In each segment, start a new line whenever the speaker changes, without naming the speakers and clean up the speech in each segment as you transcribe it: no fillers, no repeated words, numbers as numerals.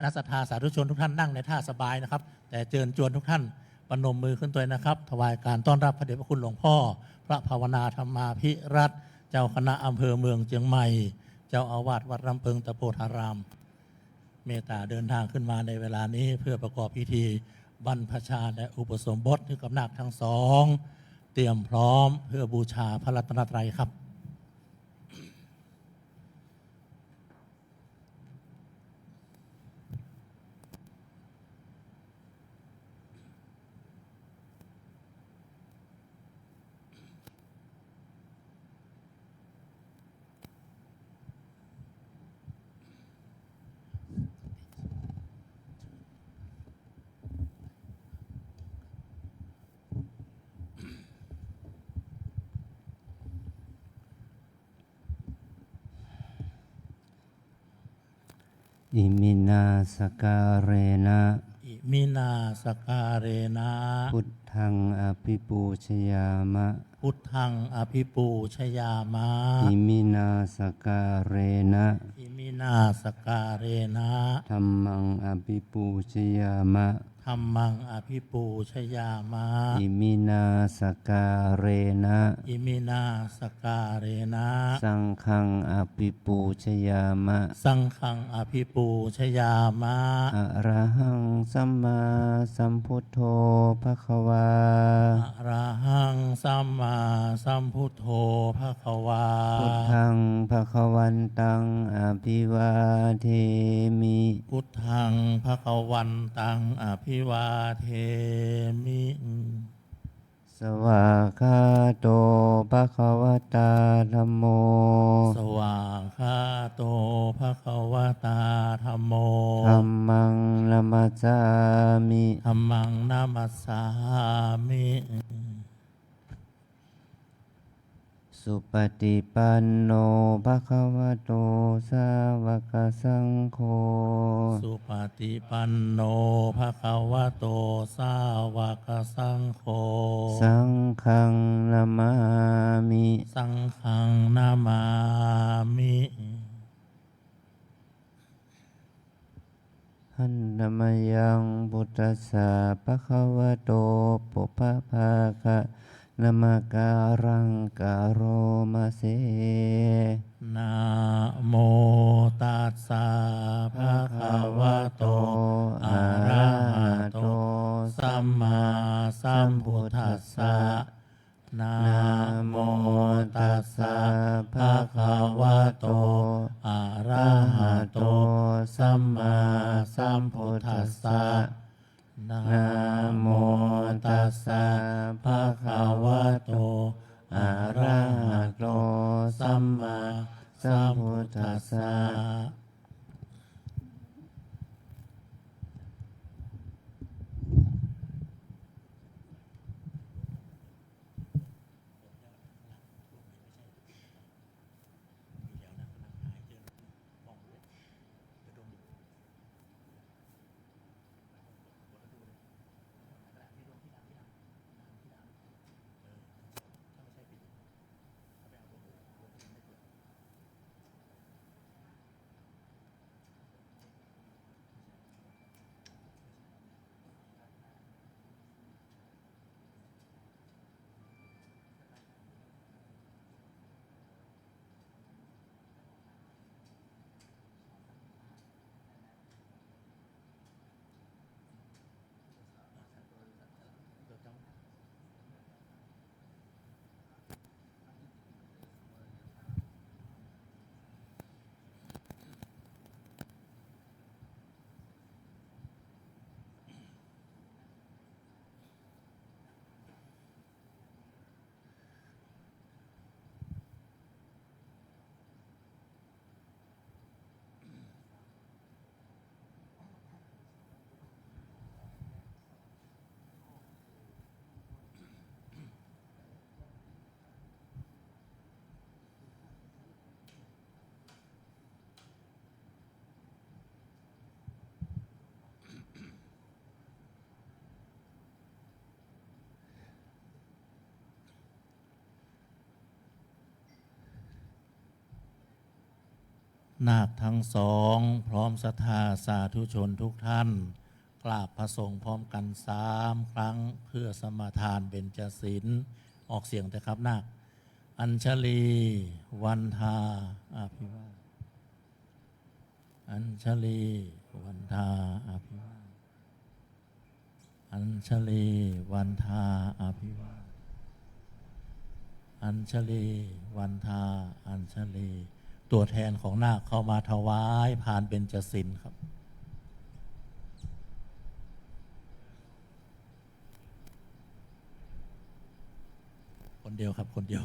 นักศรัทธาสาธุชนทุกท่านนั่งในท่าสบายนะครับแต่เชิญชวนทุกท่านปนมมือขึ้นตัวนะครับถวายการต้อนรับพระเดชพระคุณหลวงพ่อพระภาวนาธรรมาภิรัตน์เจ้าคณะอำเภอเมืองเชียงใหม่เจ้าอาวาสวัดลำเพิงตะโพธารามเมตตาเดินทางขึ้นมาในเวลานี้เพื่อประกอบพิธีบรรพชาและอุปสมบทให้กับนาคทั้งสองเตรียมพร้อมเพื่อบูชาพระรัตนตรัยครับ
อิมินาสการเรนะ
อิมินาสการเรนะ
พุทธังอภิปูชยามะ
พุทธังอภิปูชยามะ
อิมินาสการเรนะ
อิมินาสการเรนะ
ธัมมังอภิปูชยามะ
ธัมมังอภิปูชยามะ
อิมินาสการเรนะ
อิมินาสการเรนะ
สังฆังอภิปูชยามะ
สังฆังอภิปูชยามะ
อะระหังสัมมาสัมพุทโธภควา
อะระหังสัมมาสัมพุทโธภควา
พุทธังภควันตังอภิวาเทมิ
พุทธังภควันตังอภิวาเทมิ
สวากขาโตภควตาธัมโม
สวากขาโตภควตาธัมโม
ธัมมังนัมมัสสามิ
ธัมมังนามัสสามิ
สุปฏิปันโนภควโตสาวกสังโฆ
สุปฏิปันโนภควโตสาวกสังโฆ
สังฆังนามามิ
สังฆังนามามิ
หันนามยังพุทธัสสะภควโตปุพพะภะนะมะการังกะโรมะเส
นะโมตัสสะภะคะวะโตอะระหะโตสัมมาสัมพุทธัสสะนะโมตัสสะภะคะวะโตอะระหะโตสัมมาสัมพุทธัสสะนะโมตัสสะภะคะวะโตอะระหะโตสัมมาสัมพุทธัสสะ นาคทั้งสองพร้อมศรัทธาสาธุชนทุกท่านกราบพระสงฆ์พร้อมกัน3 ครั้งเพื่อสมาทานเบญจศีลออกเสียงแต่ครับนาคอัญชลีวันทาอภิวาทอัญชลีวันทาอภิวาทอัญชลีวันทาอภิวาทอัญชลีวันทาอัญชลีตัวแทนของนาคเข้ามาถวายผ่านเบญจศีลครับคนเดียวครับคนเดียว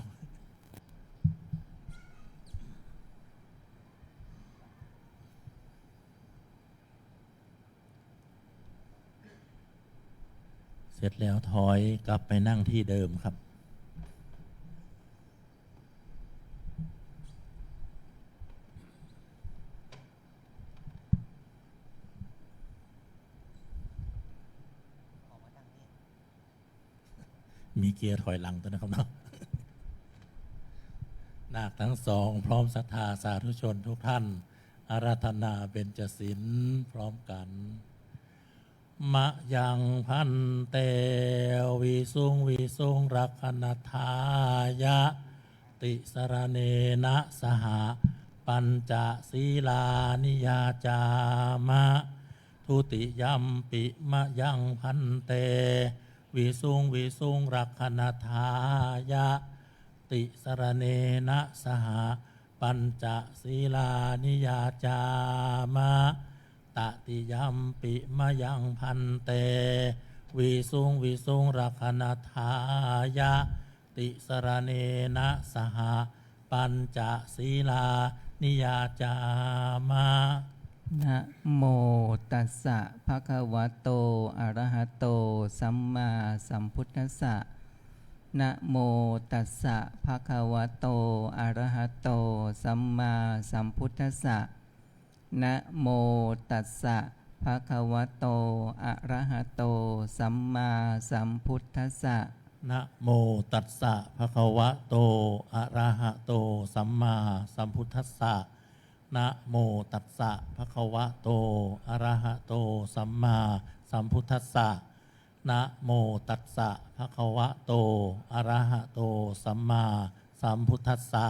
เสร็จแล้วถอยกลับไปนั่งที่เดิมครับมีเกียร์ถอยหลังตัวนะครับเนาะนาคทั้งสองพร้อมศรัทธาสาธุชนทุกท่านอาราธนาเบญจศีลพร้อมกันมะยังพันเตวิสุงรักขณทายะติสรเนนะสหปัญจศีลานิยาจามะทุติยัมปิมะยังพันเตวิสุงรักขณทายะติสรเนนะสหปัญจศีลานิยาจามะตติยัมปิมะยังพันเตวิสุงรักขณทายะติสรเนนะสหปัญจศีลานิยาจามะ
นะโมตัสสะภะคะวะโตอะระหะโตสัมมาสัมพุทธัสสะนะโมตัสสะภะคะวะโตอะระหะโตสัมมาสัมพุทธัสสะนะโมตัสสะภะคะวะโตอะระหะโตสัมมาสัมพุทธัสสะ
นะโมตัสสะภะคะวะโตอะระหะโตสัมมาสัมพุทธัสสะนะโมตัสสะภะคะวะโตอะระหะโตสัมมาสัมพุทธัสสะนะโมตัสสะภะคะวะโตอะระหะโตสัมมาสัมพุทธัสสะ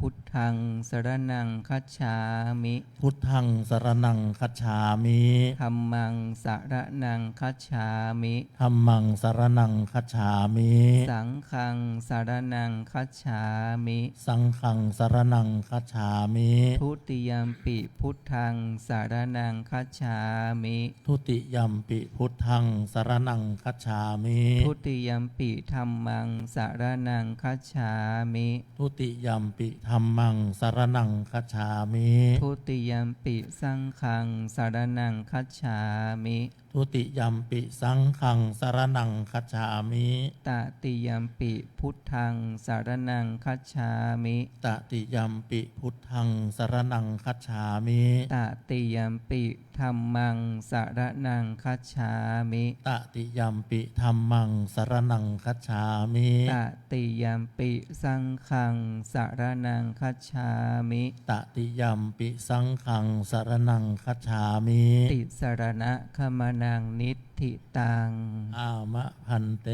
พุทธังสรณังคัจฉามิ
พุทธังสรณังคัจฉามิ
ธัมมังสรณังคัจฉามิ
ธัมมังสรณังคัจฉามิ
สังฆังสรณังคัจฉามิ
สังฆังสรณังคัจฉามิ
ทุติยัมปิพุทธังสรณังคัจฉามิ
ทุติยัมปิพุทธังสรณังคัจฉามิ
ทุติยัมปิธัมมังสรณังคัจฉามิ
ทุติยัมปิธัมมังสรณังคัจฉามิ
ทุติยัมปิสังฆังสรณังคัจฉามิ
ทุติยัมปิสังฆังสรณังคัจฉามิ
ตติยัมปิพุทธังสรณังคัจฉามิ
ตติยัมปิพุทธังสรณังคัจฉามิ
ตติยัมปิธัมมังสรณังคัจฉามิ
ตติยัมปิธัมมังสรณังคัจฉามิ
ตติยัมปิสังฆังสรณังคัจฉามิ
ตติยัมปิสังฆังสรณังคัจฉามิ
ติสรณะขมนังนิทธิตัง
อามะพันเต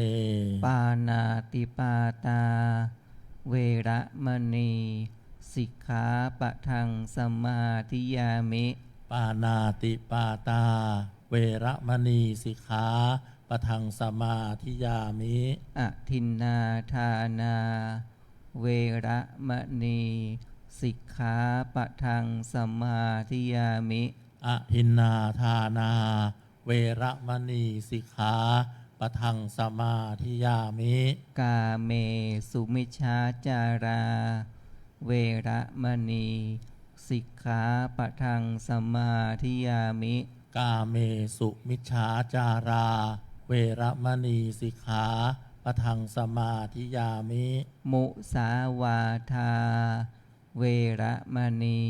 ปานาติปาตาเวระมณีสิกขาปะทังสมาธิยามิ
ปานาติปาตาเวระมณีสิกขาปะทังสมาธิยามิ
อทินนาทานาเวระมณีสิกขาปะทังสมาธิยามิ
อทินนาทานาเวระมณีสิกขาปะทังสมาธิยามิ
กาเมสุมิชฌาจาราเวระมณีสิกขาปะทังสมาธิยามิ
กาเมสุมิชฌาจาราเวระมณีสิกขาปะทังสมาธิยามิ
มุสาวาทาเวระมณี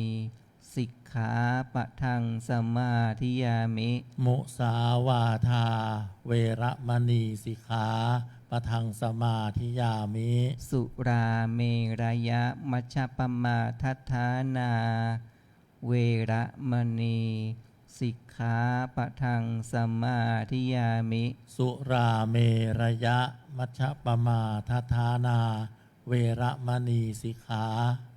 สิกขาปะทังสมาธิยามิ
มุสาวาทาเวระมณีสิกขาปะทังสมาธิยามิ
สุราเมรยะมัชฌปมาทัฏฐานา เวระมณีสิกขาปะทังสมาธิยามิ
สุราเมรยะมัชฌปมาทฐานา เวระมณีสิกขา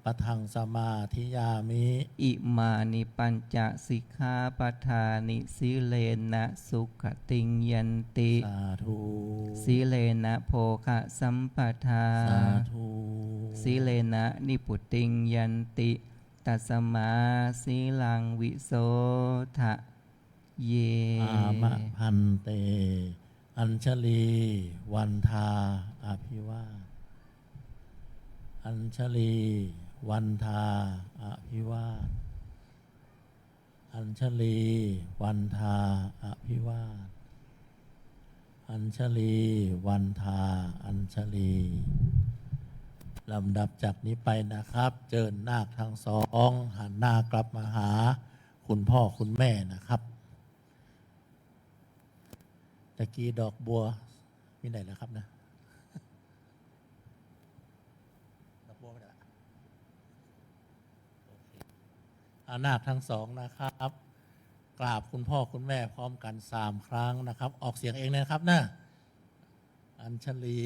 ปะทังสมาธิยามิ
อิมานิปัญจสิกขาปทานิสิเลนะสุขติงยันติ
สาธุ
สิเลนะโภคะสัมปทา
สาธุ
สิเลนะนิพุติงยันติตัสมาสีลังวิโสทะเย
อามะพันเต อัญชลี วันทาอภิวาทอัญชลี วันทาอภิวาทอัญชลี วันทาอภิวาทอัญชลี วันทาอัญชลีลำดับจากนี้ไปนะครับ เจิญนาคทั้งสองหันหน้ากลับมาหาคุณพ่อคุณแม่นะครับตะกี้ดอกบัวมีไหนแล้วครับนะ ดอกบัวไม่ได้ละโอเคอานาคทั้งสองนะครับ กราบคุณพ่อคุณแม่พร้อมกัน3 ครั้งนะครับ ออกเสียงเองนะครับนะอัญชลี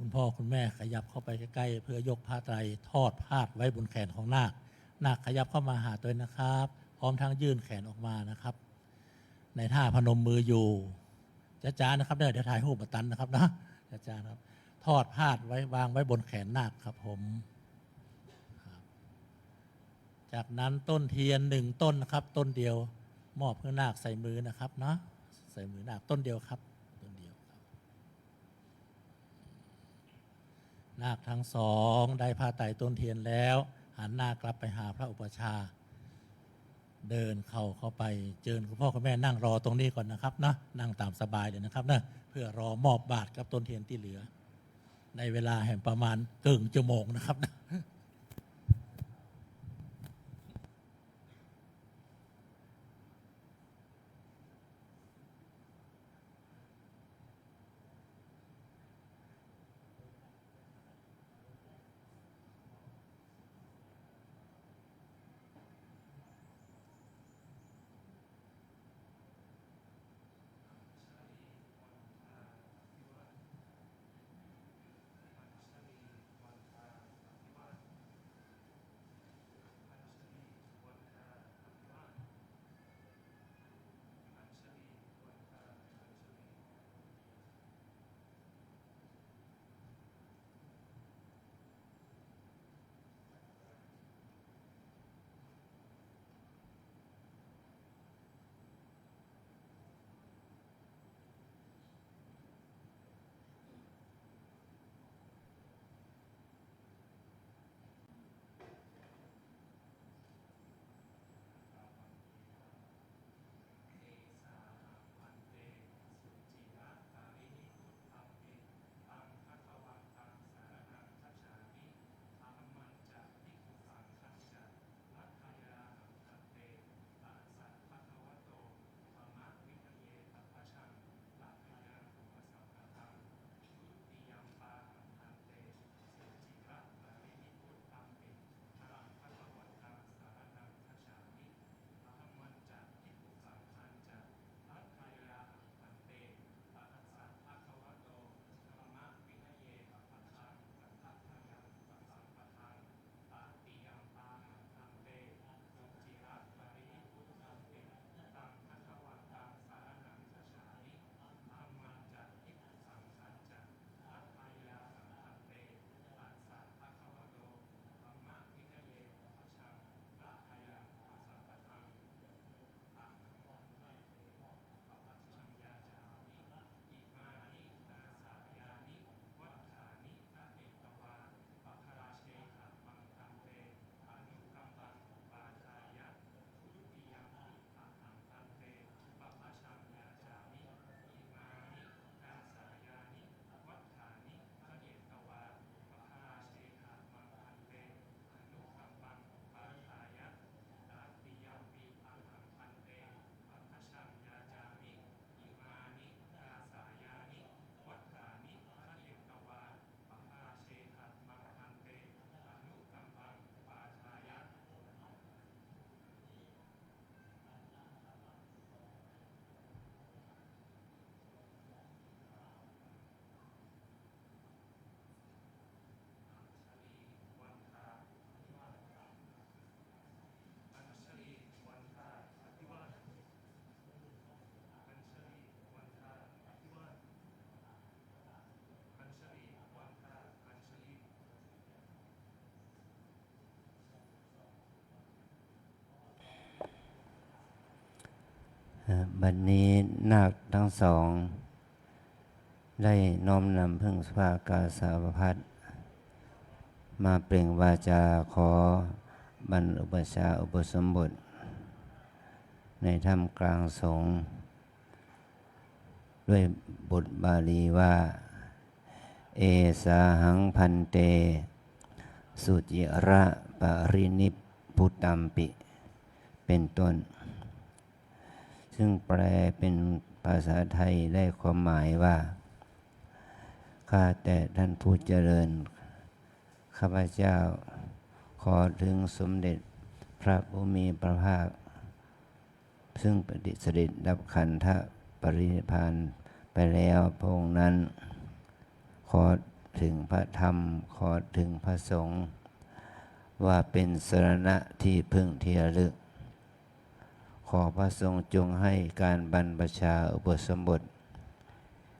คุณพ่อคุณแม่ขยับเข้าไปใกล้ๆเพื่อยกผ้าไตรทอดพาดไว้บนแขนของนาค นาคขยับเข้ามาหาตัวนะครับ พร้อมทั้งยื่นแขนออกมานะครับ ในท่าพนมมืออยู่จ้าๆนะครับเดี๋ยวถ่ายรูปมาตันนะครับนะจ้าๆครับ ทอดพาดไว้วางไว้บนแขนนาคครับผมครับจากนั้นต้นเทียน1 ต้นนะครับ ต้นเดียวมอบเพื่อนาคใส่มือนะครับเนาะใส่มือนาคต้นเดียวครับต้นเดียวครับ นาคทั้งสองได้ผ้าไตรต้นเทียนแล้วหันหน้ากลับไปหาพระอุปชฌาย์เดินเข้าไปเจิญคุณพ่อคุณแม่นั่งรอตรงนี้ก่อนนะครับนะนั่งตามสบายเลยนะครับนะเพื่อรอมอบบาตรกับต้นเทียนที่เหลือ ในเวลาแห่งประมาณครึ่งชั่วโมงนะครับนะ
บัดนี้นาคทั้งสองได้น้อมนำพึ่งสภากาสาวพัสมาเปล่งวาจาขอบรรอุปชาอุปสมบทในถ้ำกลางสงฆ์ด้วยบทบาลีว่า เอสาหังพันเต สุจิระปรินิพพุตัมปิเป็นต้น ซึ่งแปลเป็นภาษาไทยได้ความหมายว่า ข้าแต่ท่านผู้เจริญ ข้าพเจ้าขอถึงสมเด็จพระผู้มีพระภาค ซึ่งประดิษฐดับขันธปรินิพพานไปแล้วพระองค์นั้น ขอถึงพระธรรมขอถึงพระสงฆ์ว่าเป็นสรณะที่พึ่งที่ระลึก ขอพระทรงจงให้การบรรพชาอุปสมบท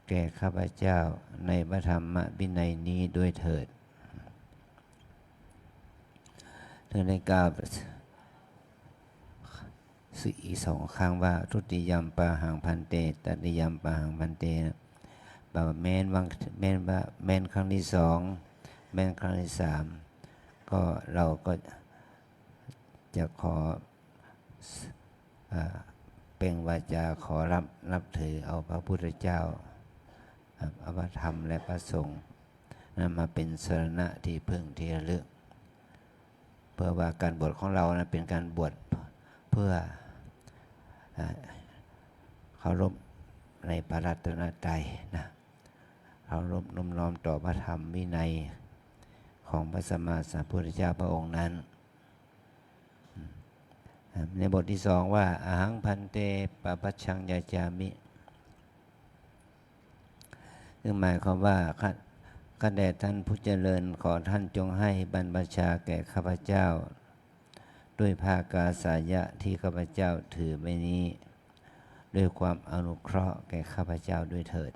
แก่ข้าพเจ้าในพระธรรมวินัยนี้ด้วยเถิดเธอได้กล่าวอีกสองครั้งว่าทุติยมปาหังพันเตตติยมปาหังพันเตนะแปลว่าแม้นครั้งที่สองแม้นครั้งที่สามก็เราก็จะขอเป็นวาจาขอรับถือเอาพระพุทธเจ้าเอาพระธรรมและพระสงฆ์นั้นมาเป็นสรณะที่พึ่งที่ระลึกเพื่อว่าการบวชของเรานะเป็นการบวชเพื่อเคารพในพระรัตนตรัยนะเคารพน้อมน้อมต่อพระธรรมวินัยของพระสัมมาสัมพุทธเจ้าพระองค์นั้นในบทที่สองว่าอาหังพันเตปปัชชังยาจามิซึ่งหมายความว่าข้าแต่ท่านผู้เจริญขอท่านจงให้บรรพชาแก่ข้าพเจ้าด้วยภากาสายะที่ข้าพเจ้าถือไว้นี้ด้วยความอนุเคราะห์แก่ข้าพเจ้าด้วยเถิด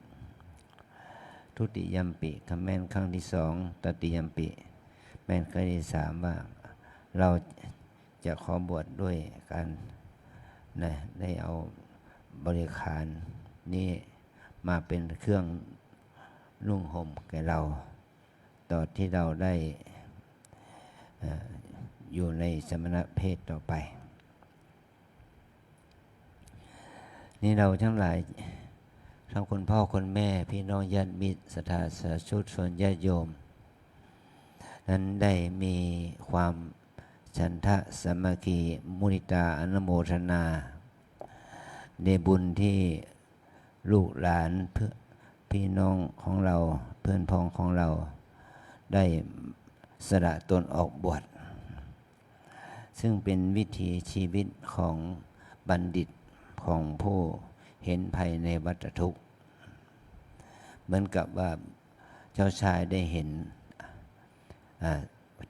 ทุติยัมปิคำแม่นครั้งที่สองตติยัมปิแม่นครั้งที่สามว่าเราจะขอบวชด้วยการได้เอาบริขารนี้มาเป็นเครื่องนุ่งห่มแก่เราต่อที่เราได้อยู่ในสมณเพศต่อไปนี่เราทั้งหลายทั้งคนพ่อคนแม่พี่น้องญาติมิตรศรัทธาสาธุชนญาติโยมนั้นได้มีความฉันทะสามัคคีมุทิตาอนุโมทนาในบุญที่ลูกหลานพี่น้องของเราเพื่อนพ้องของเราได้สละตนออกบวชซึ่งเป็นวิถีชีวิตของบัณฑิตของผู้เห็นภัยในวัฏทุกข์เหมือนกับว่าเจ้าชายได้เห็น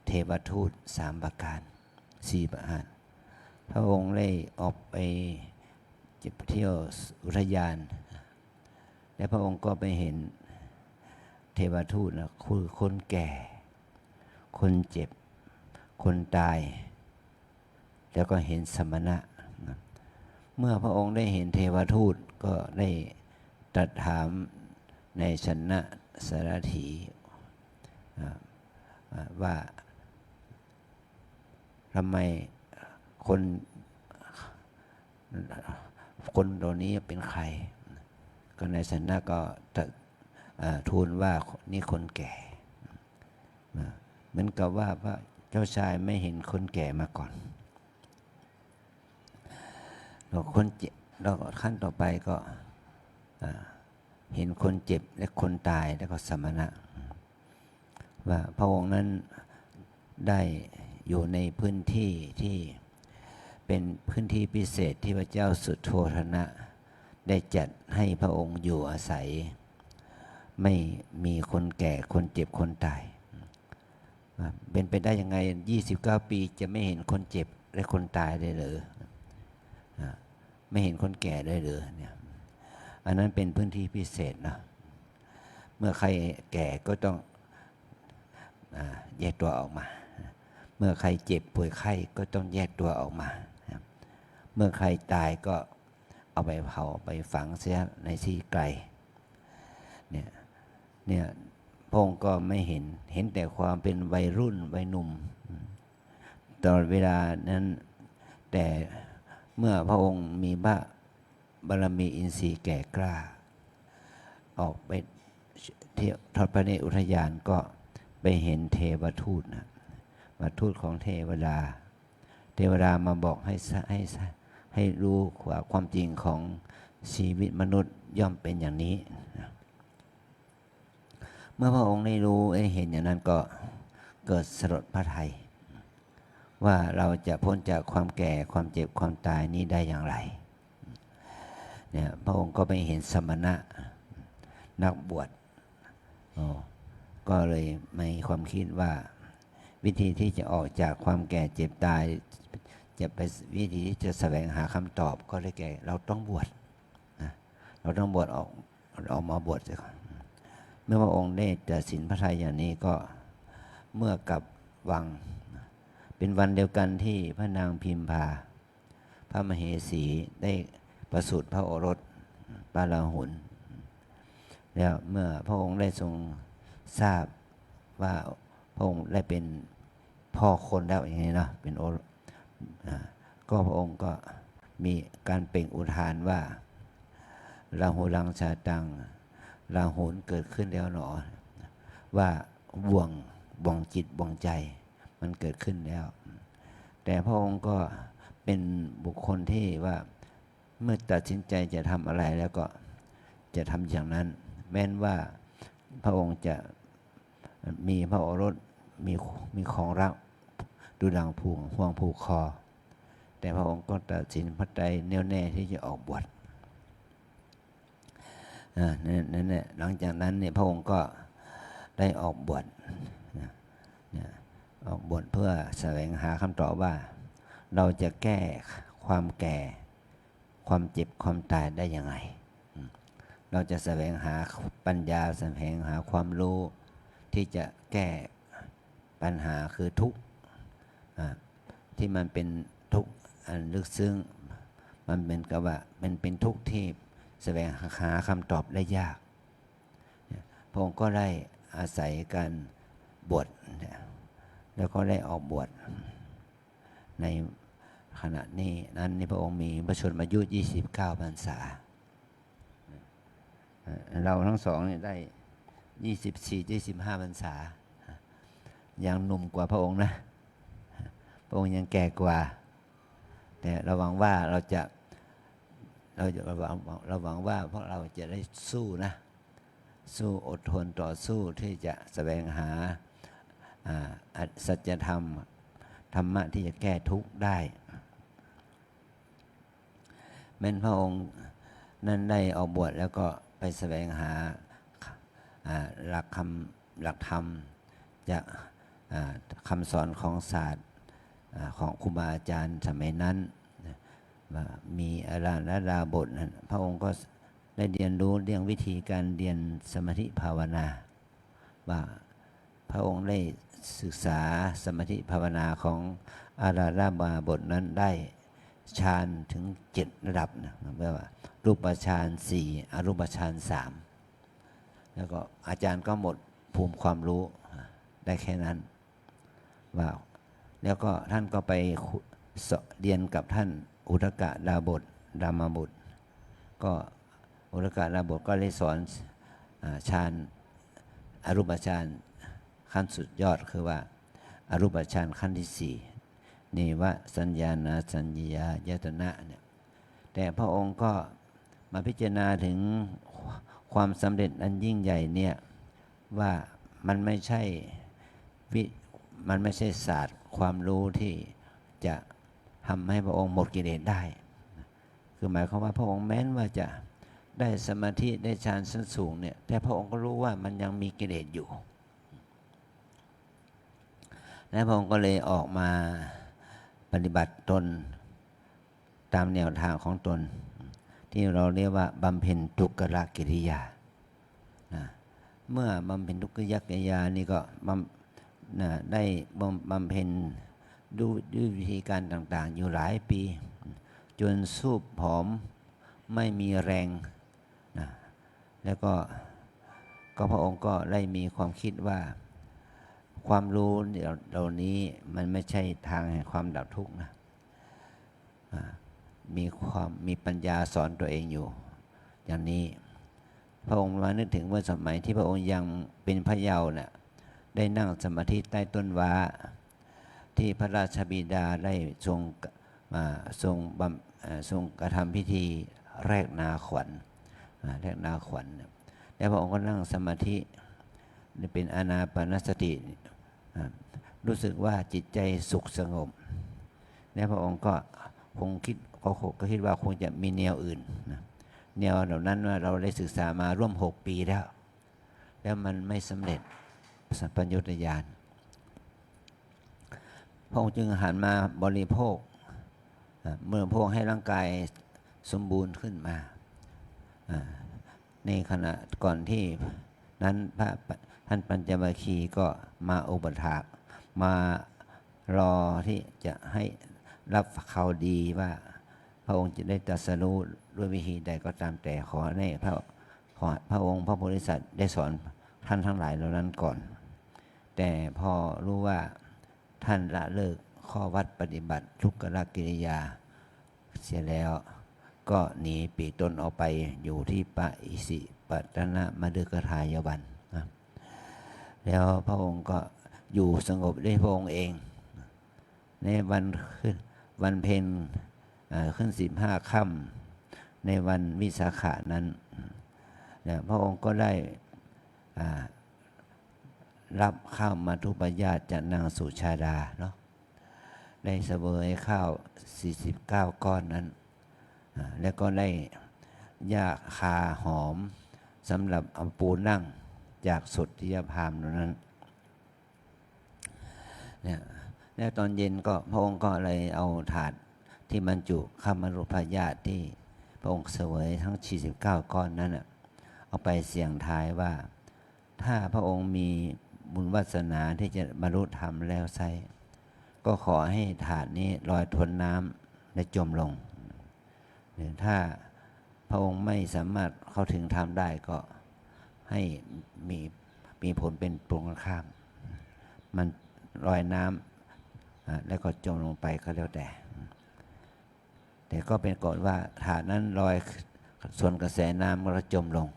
เทวทูต3 ประการ4 ประการพระองค์ได้ออกไปเที่ยวอุทยานและพระองค์ก็ไปเห็นเทวทูตนะคือคนแก่คนเจ็บคนตายแล้วก็เห็นสมณะเมื่อพระองค์ได้เห็นเทวทูตก็ได้ตรัสถามในชนะสารถีว่าทำไมคนตัวนี้เป็นใครก็ในชนะก็ทูลว่านี่คนแก่เหมือนกับว่าพระเจ้าชายไม่เห็นคนแก่มาก่อนแล้วขั้นต่อไปก็เห็นคนเจ็บและคนตายแล้วก็สมณะว่าพระองค์นั้นได้อยู่ในพื้นที่ที่เป็นพื้นที่พิเศษที่พระเจ้าสุโธทนะได้จัดให้พระองค์อยู่อาศัยไม่มีคนแก่คนเจ็บคนตายเป็นไปได้ยังไง29 ปีจะไม่เห็นคนเจ็บและคนตายได้หรือไม่เห็นคนแก่ได้หรือเนี่ยอันนั้นเป็นพื้นที่พิเศษนะเมื่อใครแก่ก็ต้องแยกตัวออกมาเมื่อใครเจ็บป่วยไข้ก็ต้องแยกตัวออกมาเมื่อใครตายก็ เอาไปเผาไปฝังเสียในที่ไกลเนี่ยพระองค์ก็ไม่เห็นแต่ความเป็นวัยรุ่นวัยหนุ่มตลอดเวลานั้นแต่เมื่อพระองค์มีบารมีอินทรีย์แก่กล้าออกไปเที่ยวทอดพระเนตรอุทยานก็ไปเห็นเทวทูตนะทูตของเทวดามาบอกให้รู้ความจริงของชีวิตมนุษย์ย่อมเป็นอย่างนี้เมื่อพระองค์ได้รู้ได้เห็นอย่างนั้นก็เกิดสลดพระทัยว่าเราจะพ้นจากความแก่ความเจ็บความตายนี้ได้อย่างไรเนี่ยพระองค์ก็ไปเห็นสมณะนักบวชก็เลยมีความคิดว่าวิธีที่จะออกจากความแก่เจ็บตายจะไปวิธีที่จะแสวงหาคำตอบก็เลยแก่เราต้องบวชเราต้องบวชออกมาบวชสิเมื่อพระองค์ได้ตัดสินพระทัยอย่างนี้ก็เมื่อกลับวังเป็นวันเดียวกันที่พระนางพิมพาพระมเหสีได้ประสูติพระโอรสปาลาหุนแล้วเมื่อพระองค์ได้ทรงทราบว่าพระองค์ได้เป็นพ่อคนแล้วอย่างนี้เนาะเป็นก็พระองค์ก็มีการเปล่งอุทานว่าราหูลังชาตังราหุลเกิดขึ้นแล้วหนอว่าบ่วงจิตบ่วงใจมันเกิดขึ้นแล้วแต่พระองค์ก็เป็นบุคคลที่ว่าเมื่อตัดสินใจจะทำอะไรแล้วก็จะทำอย่างนั้นแม้นว่าพระองค์จะมีพระโอรสมีของรักดูดังห่วงผูกคอแต่พระองค์ก็ตัดสินพระทัยแน่วแน่ที่จะออกบวชนั่นแหละหลังจากนั้นเนี่ยพระองค์ก็ได้ออกบวชออกบวชเพื่อแสวงหาคำตอบว่าเราจะแก้ความแก่ความเจ็บความตายได้ยังไงเราจะแสวงหาปัญญาแสวงหาความรู้ที่จะแก้ปัญหาคือทุกข์ที่มันเป็นทุกข์อันลึกซึ้งมันเป็นกับว่าเป็นทุกข์ที่แสวงหาคำตอบได้ยากพระองค์ก็ได้อาศัยการบวชแล้วก็ได้ออกบวชในขณะนี้นั้นพระองค์มีพระชนมายุ29 พรรษาเราทั้งสองได้24-25 พรรษายังหนุ่มกว่าพระองค์นะพระองค์ยังแก่กว่าแต่เราหวังว่าเราหวังว่าพวกเราจะได้สู้นะสู้อดทนต่อสู้ที่จะแสวงหาสัจธรรมธรรมะที่จะแก้ทุกข์ได้แม้นพระองค์นั้นได้ออกบวชแล้วก็ไปแสวงหาหลักธรรมจากคำสอนของศาสตร์ของครูบาอาจารย์สมัยนั้นมีอาราณดาบทพระองค์ก็ได้เรียนรู้เรื่องวิธีการเรียนสมาธิภาวนาว่าพระองค์ได้ศึกษาสมาธิภาวนาของอาราณดาบทนั้นได้ฌานถึง7 ระดับนะแปลว่ารูปฌาน4อรูปฌาน3แล้วก็อาจารย์ก็หมดภูมิความรู้ได้แค่นั้นว่าแล้วก็ท่านก็ไปเรียนกับท่านอุทกดาบทรามบุตรก็อุทกดาบทก็ได้สอนฌานอรูปฌานขั้นสุดยอดคือว่าอรูปฌานขั้นที่4นี่ว่าสัญญาณสัญญายตนะเนี่ยแต่พระองค์ก็มาพิจารณาถึงความสำเร็จอันยิ่งใหญ่เนี่ยว่ามันไม่ใช่ศาสตร์ความรู้ที่จะทำให้พระองค์หมดกิเลสได้คือหมายความว่าพระองค์แม้นว่าจะได้สมาธิได้ฌานชั้นสูงเนี่ยแต่พระองค์ก็รู้ว่ามันยังมีกิเลสอยู่และพระองค์ก็เลยออกมาปฏิบัติตนตามแนวทางของตนที่เราเรียกว่าบำเพ็ญทุกขกิริยาเมื่อบำเพ็ญทุกขกิริยานี่ก็ได้บำเพ็ญด้วยวิธีการต่างๆอยู่หลายปีจนสูบผอม ไม่มีแรงนะแล้วก็พระองค์ก็ได้มีความคิดว่าความรู้เหล่านี้มันไม่ใช่ทางแห่งความดับทุกข์นะมีปัญญาสอนตัวเองอยู่อย่างนี้พระองค์มานึกถึงว่าสมัยที่พระองค์ยังเป็นพระเยาว์เนี่ยได้นั่งสมาธิใต้ต้นว้าที่พระราชบิดาได้ทรงกระทำพิธีแรกนาขวัญแล้วพระองค์ก็นั่งสมาธิเป็นอานาปานสติรู้สึกว่าจิตใจสุขสงบแล้วพระองค์ก็คิดว่าคงจะมีแนวอื่นนะแนวเหล่านั้นว่าเราได้ศึกษามาร่วม6 ปีแล้วมันไม่สำเร็จสัมปยุตญาณพระองค์จึงหันมาบริโภคเมื่อพระองค์ให้ร่างกายสมบูรณ์ขึ้นมาในขณะก่อนที่นั้นท่านปัญจวัคคีย์ก็มาอุปถากมารอที่จะให้รับข่าวดีว่าพระองค์จะได้ตรัสรู้ด้วยวิธีใดก็ตามแต่ขอให้พระองค์พระโพธิสัตว์ได้สอนท่านทั้งหลายเหล่านั้นก่อนแต่พอรู้ว่าท่านละเลิกข้อวัดปฏิบัติทุกขกิริยาเสียแล้วก็หนีปีกตนออกไปอยู่ที่ปะอิสิปตนะมฤคทายวันนะแล้วพระองค์ก็อยู่สงบด้วยพระองค์เองในวันเพ็ญขึ้น15 ค่ำในวันวิสาขะนั้นพระองค์ก็ได้รับข้าวมัทุปายาตจากนางสุชาดาเนาะได้เสวยข้าว49 ก้อนนั้นแล้วก็ได้หญ้าคาหอมสำหรับเอาปูนั่งจากสุทธิยพามนั้นเนี่ยแล้วตอนเย็นก็พระองค์ก็เลยเอาถาดที่บรรจุข้าวมัทุปายาตที่พระองค์เสวยทั้ง49 ก้อนนั้นเอาไปเสี่ยงทายว่าถ้าพระองค์มีบุญวาสนาที่จะบรรลุธรรมแล้วไซก็ขอให้ถาดนี้ลอยทวนน้ำและจมลงหรือถ้าพระองค์ไม่สามารถเข้าถึงธรรมได้ก็ให้มีผลเป็นตรงข้ามมันลอยน้ำแล้วก็จมลงไปก็แล้วแต่ก็เป็นกฎว่าถาดนั้นลอยส่วนกระแสน้ำก็จมลง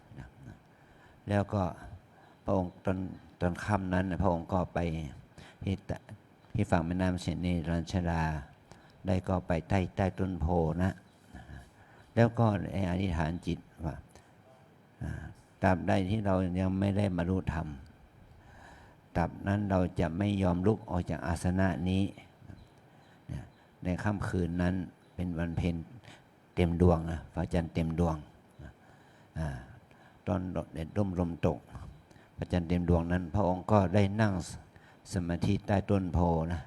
แล้วก็พระองค์ตอนค่ำนั้นพระองค์ก็ไปที่ฝั่งแม่น้ำเชนเนรัญชลาได้ก็ไปใต้ต้นโพนะแล้วก็อธิษฐานจิตว่าตราบใดที่เรายังไม่ได้บรรลุธรรมตราบนั้นเราจะไม่ยอมลุกออกจากอาสนะนี้ในค่ำคืนนั้นเป็นวันเพ็ญเต็มดวงนะพระจันทร์เต็มดวงตอนแดดร่มลมตกพระจันทร์เต็มดวงนั้นพระองค์ก็ได้นั่งสมาธิใต้ต้นโพนะ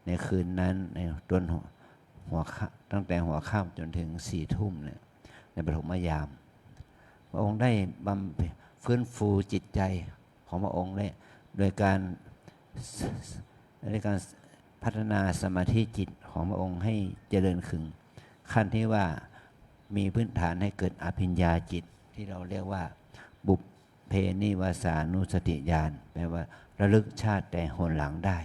ในคืนนั้นในต้นตั้งแต่หัวค่ำจนถึง4 ทุ่มเนี่ยในปฐมยามพระองค์ได้ฟื้นฟูจิตใจของพระองค์ได้โดยการพัฒนาสมาธิจิตของพระองค์ให้เจริญขึ้นขั้นที่ว่ามีพื้นฐานให้เกิดอภิญญาจิตที่เราเรียกว่าบุพเพนิวาสานุสติญาณแปลว่าระลึกชาติแต่หนหลังได้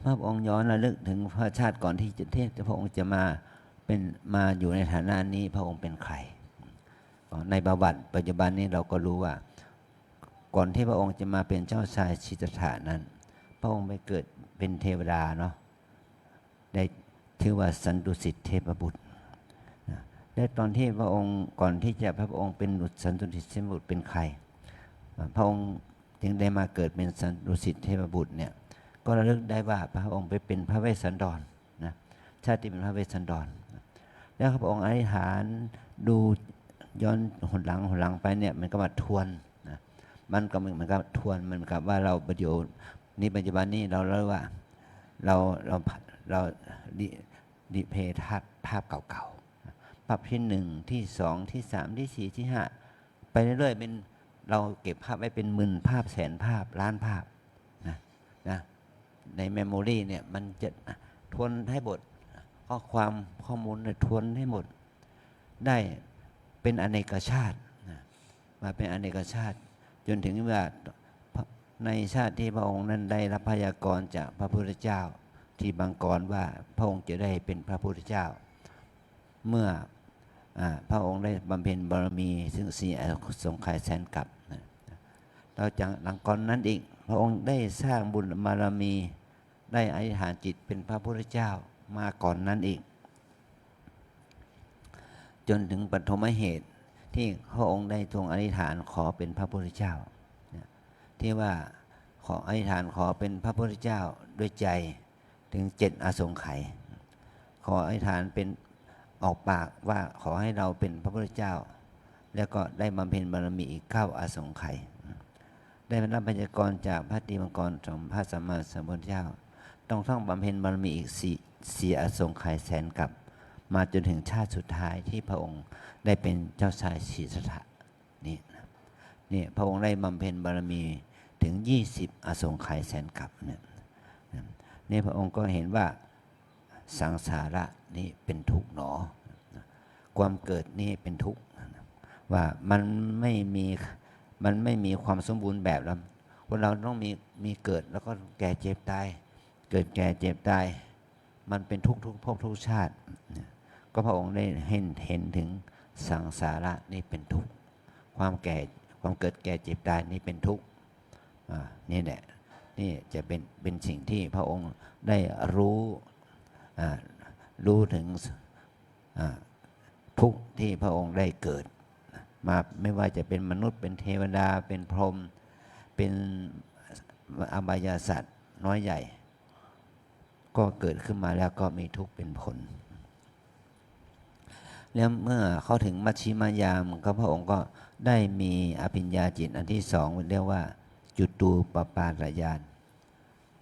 พระองค์ย้อนระลึกถึงพระชาติก่อนที่พระองค์จะมาอยู่ในฐานะนี้พระองค์เป็นใครในประวัติปัจจุบันนี้เราก็รู้ว่าก่อนที่พระองค์จะมาเป็นเจ้าชายสิทธัตถะนั้นพระองค์ไปเกิดเป็นเทวดาเนาะได้ชื่อว่าสันตุสิทธิเทพบุตรและตอนที่พระองค์ก่อนที่จะพระองค์เป็นสันตุสิทธิเทพบุตรเป็นใครพระองค์จึงได้มาเกิดเป็นสันตุสิทธิเทพบุตรเนี่ยก็ระลึกได้ว่าพระองค์ไปเป็นพระเวสสันดรนะชาติเป็นพระเวสสันดรแล้วพระองค์อธิษฐานดูย้อนหนหลังไปเนี่ยมันก็มาทวนนะมันก็เหมือนกับทวนมันกับว่าเราประโยชน์นี้ปัจจุบันนี้เราเรียกว่าเราดิเพทัศภาพเก่าๆภาพที่1ที่2ที่3ที่4ที่5ไปเรื่อยๆเป็นเราเก็บภาพไว้เป็นหมื่นภาพแสนภาพล้านภาพนะในเมมโมรีเนี่ยมันจะทวนให้บท ข้อมูลทวนให้หมดได้เป็นอเนกชาตินะมาเป็นอเนกชาติจนถึงว่าในชาติที่พระองค์นั้นได้รับพยากรณ์จากพระพุทธเจ้าที่บังกรว่าพระองค์จะได้เป็นพระพุทธเจ้า เมื่อพระองค์ได้บำเพ็ญบารมีซึ่ง4 อสงไขยแสนกับนะต่อจากหลังก่อนนั้นอีกพระองค์ได้สร้างบุญบารมีได้อธิษฐานจิตเป็นพระพุทธเจ้ามาก่อนนั้นอีกจนถึงปฐมเหตุที่พระองค์ได้ทรงอธิษฐานขอเป็นพระพุทธเจ้าที่ว่าขออธิษฐานขอเป็นพระพุทธเจ้าด้วยใจถึง7 อสงไขยขออธิษฐานเป็นออกปากว่าขอให้เราเป็นพระพุทธเจ้าแล้วก็ได้บำเพ็ญบารมีอีก9 อสงไขยได้รับพยากรณ์จากพระตรีมังกรของพระสัมมาสัมพุทธเจ้าต้องบำเพ็ญบารมีอีก4 อสงไขยแสนกับมาจนถึงชาติสุดท้ายที่พระองค์ได้เป็นเจ้าชายสิทธัตถะนี่พระองค์ได้บำเพ็ญบารมีถึง20 อสงไขยแสนกับนี่พระองค์ก็เห็นว่าสังสาระนี่เป็นทุกข์หนอความเกิดนี่เป็นทุกข์ว่ามันไม่มีความสมบูรณ์แบบแล้วคนเราต้องมีเกิดแล้วก็แก่เจ็บตายเกิดแก่เจ็บตายมันเป็นทุกภพทุกชาติก็พระองค์ได้เห็นถึงสังสาระนี่เป็นทุกข์ความเกิดแก่เจ็บตายนี่เป็นทุกข์นี่แหละนี่จะเป็นสิ่งที่พระองค์ได้รู้ถึงทุกข์ที่พระองค์ได้เกิดมาไม่ว่าจะเป็นมนุษย์เป็นเทวดาเป็นพรหมเป็นอบายสัตว์น้อยใหญ่ก็เกิดขึ้นมาแล้วก็มีทุกข์เป็นผลแล้วเมื่อเขาถึงมัชฌิมยามก็พระองค์ก็ได้มีอภิญญาจิตอันที่สองเรียกว่าจุตูปปาตญาณ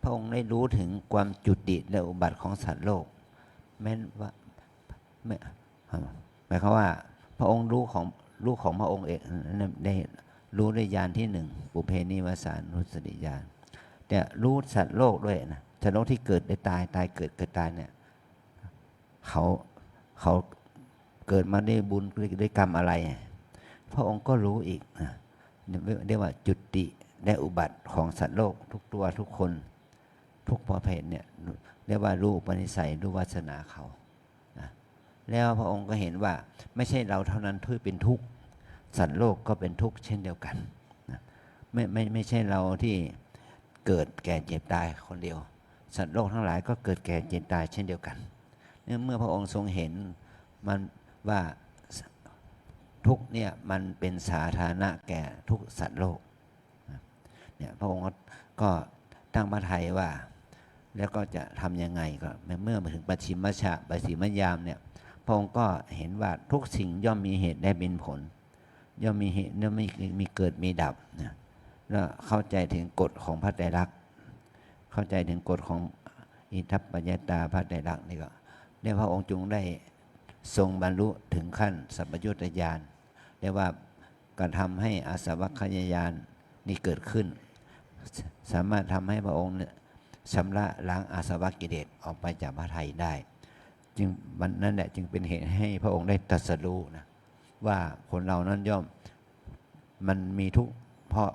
พระองค์ได้รู้ถึงความจุติและอุบัติของสัตว์โลกแม้ว่าหมายความว่าพระองค์รู้ของพระองค์เองได้รู้ด้วยญาณที่หนึ่งปุเพนิวสานุสติญาณแต่รู้สัตว์โลกด้วยนะสัตว์โลกที่เกิดได้ตายเกิดตายเนี่ยเขาเกิดมาได้บุญได้กรรมอะไรพระองค์ก็รู้อีกนะเรียกว่าจุติได้อุบัติของสัตว์โลกทุกตัวทุกคนทุกประเภทเนี่ยเรียกว่ารู้อุปนิสัยรู้วาสนาเขานะแล้วพระองค์ก็เห็นว่าไม่ใช่เราเท่านั้นที่เป็นทุกข์สัตว์โลกก็เป็นทุกข์เช่นเดียวกันนะไม่ใช่เราที่เกิดแก่เจ็บตายคนเดียวสัตว์โลกทั้งหลายก็เกิดแก่เจ็บตายเช่นเดียวกันเมื่อพระองค์ทรงเห็นมันว่าทุกเนี่ยมันเป็นสาธารณะแก่ทุกสัตว์โลกเนี่ยพระองค์ก็ตั้งพระทัยว่าแล้วก็จะทำยังไงก็เมื่อมาถึงปัจฉิมยามเนี่ยพระองค์ก็เห็นว่าทุกสิ่งย่อมมีเหตุได้เป็นผลย่อมมีเหตุย่อมมีเกิดมีดับนะแล้วเข้าใจถึงกฎของพระไตรลักษณ์เข้าใจถึงกฎของอิทัปปัญญตาพระไตรลักษณ์นี่ก็ได้พระองค์จึงได้ทรงบรรลุถึงขั้นสัพพยุตญาณเรียกว่ากระทำให้อาสวัคคยญาณนี่เกิดขึ้นสามารถทำให้พระองค์เนี่ยชำระล้างอาสวะกิเลสออกไปจากพระทัยได้จึงวันนั้นแหละจึงเป็นเหตุให้พระองค์ได้ตรัสรู้นะว่าคนเรานั้นย่อมมันมีทุกข์เพราะ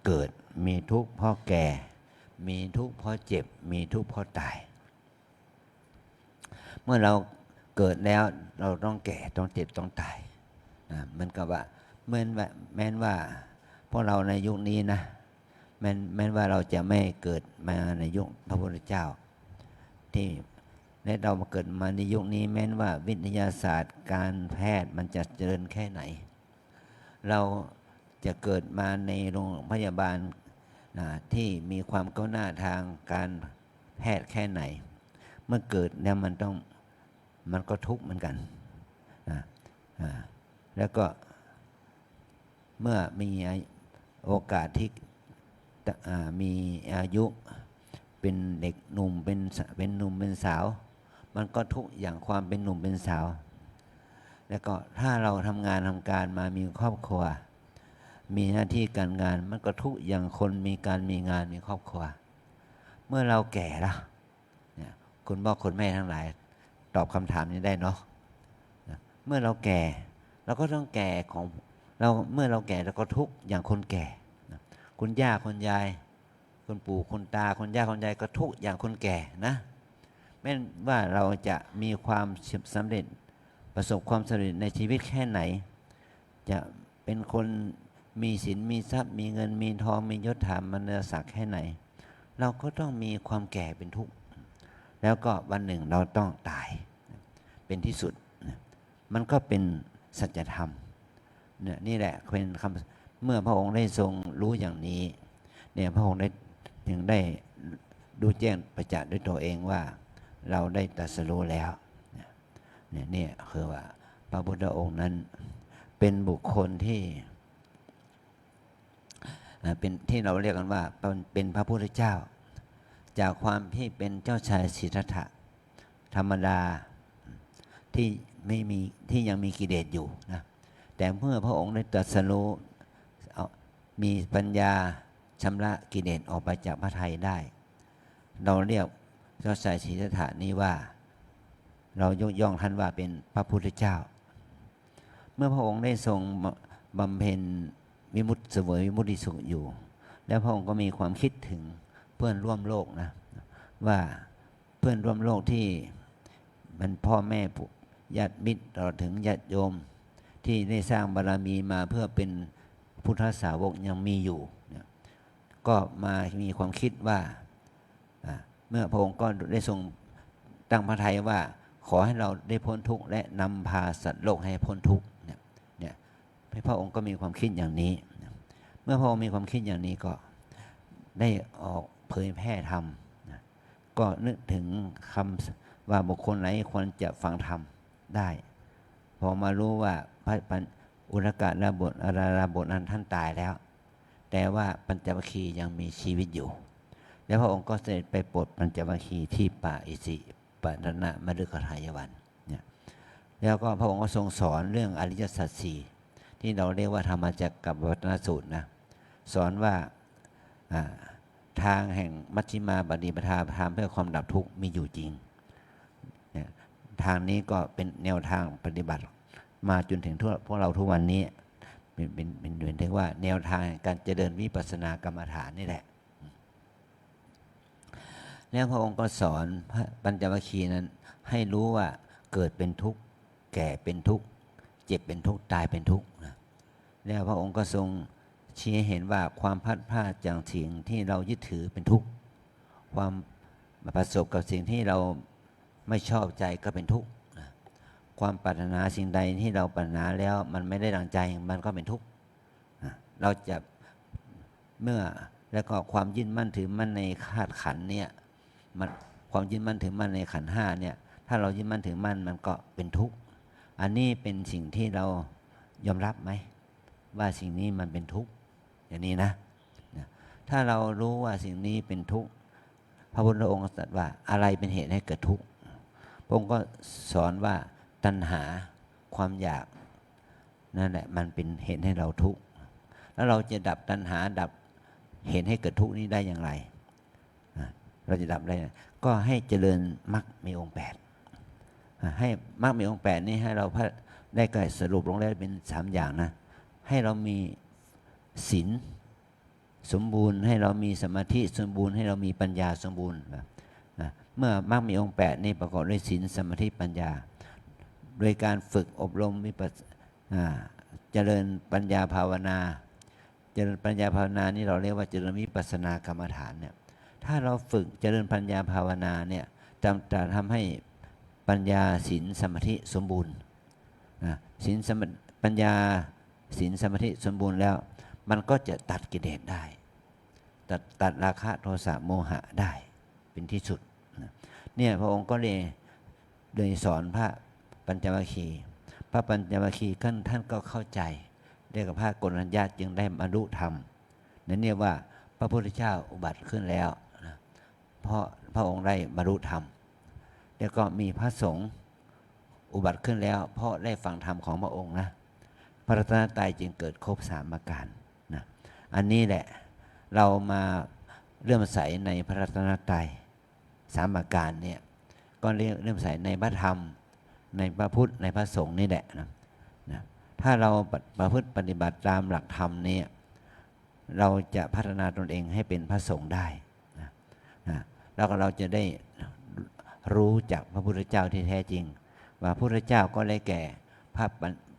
เกิดมีทุกข์เพราะแก่มีทุกข์เพราะเจ็บมีทุกข์เพราะตายเมื่อเราเกิดแล้วเราต้องแก่ต้องเจ็บต้องตายนะมันก็ว่าแม้นว่าพวกเราในยุคนี้นะแม้ว่าเราจะไม่เกิดมาในยุคพระพุทธเจ้าที่และเรามาเกิดมาในยุคนี้แม้ว่าวิทยาศาสตร์การแพทย์มันจะเจริญแค่ไหนเราจะเกิดมาในโรงพยาบาลที่มีความก้าวหน้าทางการแพทย์แค่ไหนเมื่อเกิดแล้วมันก็ทุกข์เหมือนกันแล้วก็เมื่อมีโอกาสที่มีอายุเป็นเด็กหนุ่มเป็นหนุ่มเป็นสาวมันก็ทุกข์อย่างความเป็นหนุ่มเป็นสาวแล้วก็ถ้าเราทำงานทำการมามีครอบครัวมีหน้าที่การงานมันก็ทุกข์อย่างคนมีการมีงานมีครอบครัวเมื่อเราแก่แล้วเนี่ยคุณพ่อคุณแม่ทั้งหลาย ตอบคำถามนี้ได้เนาะเมื่อเราแก่เราก็ต้องแก่ของเราเมื่อเราแก่เราก็ทุกข์อย่างคนแก่คุณย่าคุณยายคุณปู่คุณตาคุณย่าคุณยายก็ทุกข์อย่างคนแก่นะแม้ว่าเราจะมีความสำเร็จประสบความสำเร็จในชีวิตแค่ไหนจะเป็นคนมีศีลมีทรัพย์มีเงินมีทองมียศถาบรรดาศักดิ์แค่ไหนเราก็ต้องมีความแก่เป็นทุกข์แล้วก็วันหนึ่งเราต้องตายเป็นที่สุดมันก็เป็นสัจธรรมเนี่ยนี่แหละเป็นคำเมื่อพระองค์ได้ทรงรู้อย่างนี้เนี่ยพระองค์ได้ถึงได้ดูแจ้งประจักษ์ด้วยตัวเองว่าเราได้ตรัสรู้แล้วเนี่ยคือว่าพระพุทธองค์นั้นเป็นบุคคลที่เป็นที่เราเรียกกันว่าเป็นพระพุทธเจ้าจากความที่เป็นเจ้าชายสิทธัตถะธรรมดาที่ไม่มีที่ยังมีกิเลสอยู่นะแต่เมื่อพระองค์ได้ตรัสรู้มีปัญญาชำระกิเลสออกไปจากพระทัยได้เราเรียกเจ้าชายสิทธัตถะนี้ว่าเรายกย่องท่านว่าเป็นพระพุทธเจ้าเมื่อพระองค์ได้ทรงบำเพ็ญวิมุตติเสวยวิมุตติสุขอยู่แล้วพระองค์ก็มีความคิดถึงเพื่อนร่วมโลกนะว่าเพื่อนร่วมโลกที่มันพ่อแม่ญาติมิตรต่อถึงญาติโยมที่ได้สร้างบารมีมาเพื่อเป็นพุทธสาวกยังมีอยู่ก็มามีความคิดว่าเมื่อพระองค์ก็ได้ทรงตั้งพระทัยว่าขอให้เราได้พ้นทุกข์และนำพาสัตว์โลกให้พ้นทุกข์เนี่ยพระองค์ก็มีความคิดอย่างนี้เมื่อพระองค์มีความคิดอย่างนี้ก็ได้ออกเผยแพร่ธรรมก็นึกถึงคำว่าบุคคลไหนควรจะฟังธรรมได้พอมารู้ว่าพระอุรกะราบทอาราบทนั้นท่านตายแล้วแต่ว่าปัญจวัคคีย์ยังมีชีวิตอยู่แล้วพระองค์ก็เสด็จไปโปรดปัญจวัคคีย์ที่ป่าอิสิปตนมฤคทายวันเนี่ยแล้วก็พระองค์ก็ทรงสอนเรื่องอริยสัจสี่ที่เราเรียกว่าธรรมจักรกับวัฏนสูตรนะสอนว่าทางแห่งมัชฌิมาปฏิปทาทางเพื่อความดับทุกข์มีอยู่จริงทางนี้ก็เป็นแนวทางปฏิบัติมาจนถึงพวกเราทุกวันนี้เป็นถึงว่าแนวทางการเจริญวิปัสสนากรรมฐานนี่แหละแล้วพระองค์ก็สอนปัญจวัคคีย์นั้นให้รู้ว่าเกิดเป็นทุกข์แก่เป็นทุกข์เจ็บเป็นทุกข์ตายเป็นทุกข์นะแล้วพระองค์ก็ทรงชี้ให้เห็นว่าความพัดพลาดจากสิ่งที่เรายึดถือเป็นทุกข์ความประสบกับสิ่งที่เราไม่ชอบใจก็เป็นทุกข์ความปรารถนาสิ่งใดที่เราปรารถนาแล้วมันไม่ได้ดังใจมันก็เป็นทุกข์เราจะเมื่อแล้วก็ความยึดมั่นถือมั่นในธาตุขันธ์เนี่ยมันความยึดมั่นถือมั่นในขันธ์ห้าเนี่ยถ้าเรายึดมั่นถือมั่นมันก็เป็นทุกข์อันนี้เป็นสิ่งที่เรายอมรับไหมว่าสิ่งนี้มันเป็นทุกข์อย่างนี้นะถ้าเรารู้ว่าสิ่งนี้เป็นทุกข์พระพุทธองค์ตรัสว่าอะไรเป็นเหตุให้เกิดทุกข์พระองค์ก็สอนว่าตัณหาความอยากนั่นแหละมันเป็นเหตุให้เราทุกข์แล้วเราจะดับตัณหาดับเหตุให้เกิดทุกข์นี้ได้อย่างไรเราจะดับได้ก็ให้เจริญมรรคมีองค์8ให้มรรคมีองค์8นี้ให้เราได้ก็สรุปลงแล้วเป็น3อย่างนะให้เรามีศีลสมบูรณ์ให้เรามีสมาธิสมบูรณ์ให้เรามีปัญญาสมบูรณ์เมื่อมรรคมีองค์8นี้ประกอบด้วยศีลสมาธิปัญญาโดยการฝึกอบรมเจริญปัญญาภาวนาเจริญปัญญาภาวนานี่เราเรียกว่าเจริญวิปัสสนากรรมฐานเนี่ยถ้าเราฝึกเจริญปัญญาภาวนาเนี่ยจะทำให้ปัญญาศีลสมาธิสมบูรณ์ศีลปัญญาศีลสมาธิสมบูรณ์แล้วมันก็จะตัดกิเลสได้ตัดราคะโทสะโมหะได้เป็นที่สุดเนี่ยพระองค์ก็เลยสอนพระปัญจวัคคีย์พระปัญจวัคคีย์ท่านก็เข้าใจเรียกว่าพระโกณฑัญญาจึงได้บรรลุธรรมนั่นเรียกว่าพระพุทธเจ้าอุบัติขึ้นแล้วนะเพราะพระองค์ได้บรรลุธรรมแล้วก็มีพระสงฆ์อุบัติขึ้นแล้วเพราะได้ฟังธรรมของพระองค์นะพระรัตนตรัยจึงเกิดครบ3ประการนะอันนี้แหละเรามาเลื่อมใสในพระรัตนตรัย3ประการเนี่ย ก็เริ่มใส่ในพระธรรมในพระพุทธในพระสงฆ์นี่แหละนะถ้าเราประพฤติปฏิบัติตามหลักธรรมนี้เราจะพัฒนาตนเองให้เป็นพระสงฆ์ได้นะแล้วก็เราจะได้รู้จักพระพุทธเจ้าที่แท้จริงว่าพระพุทธเจ้าก็ได้แก่พระ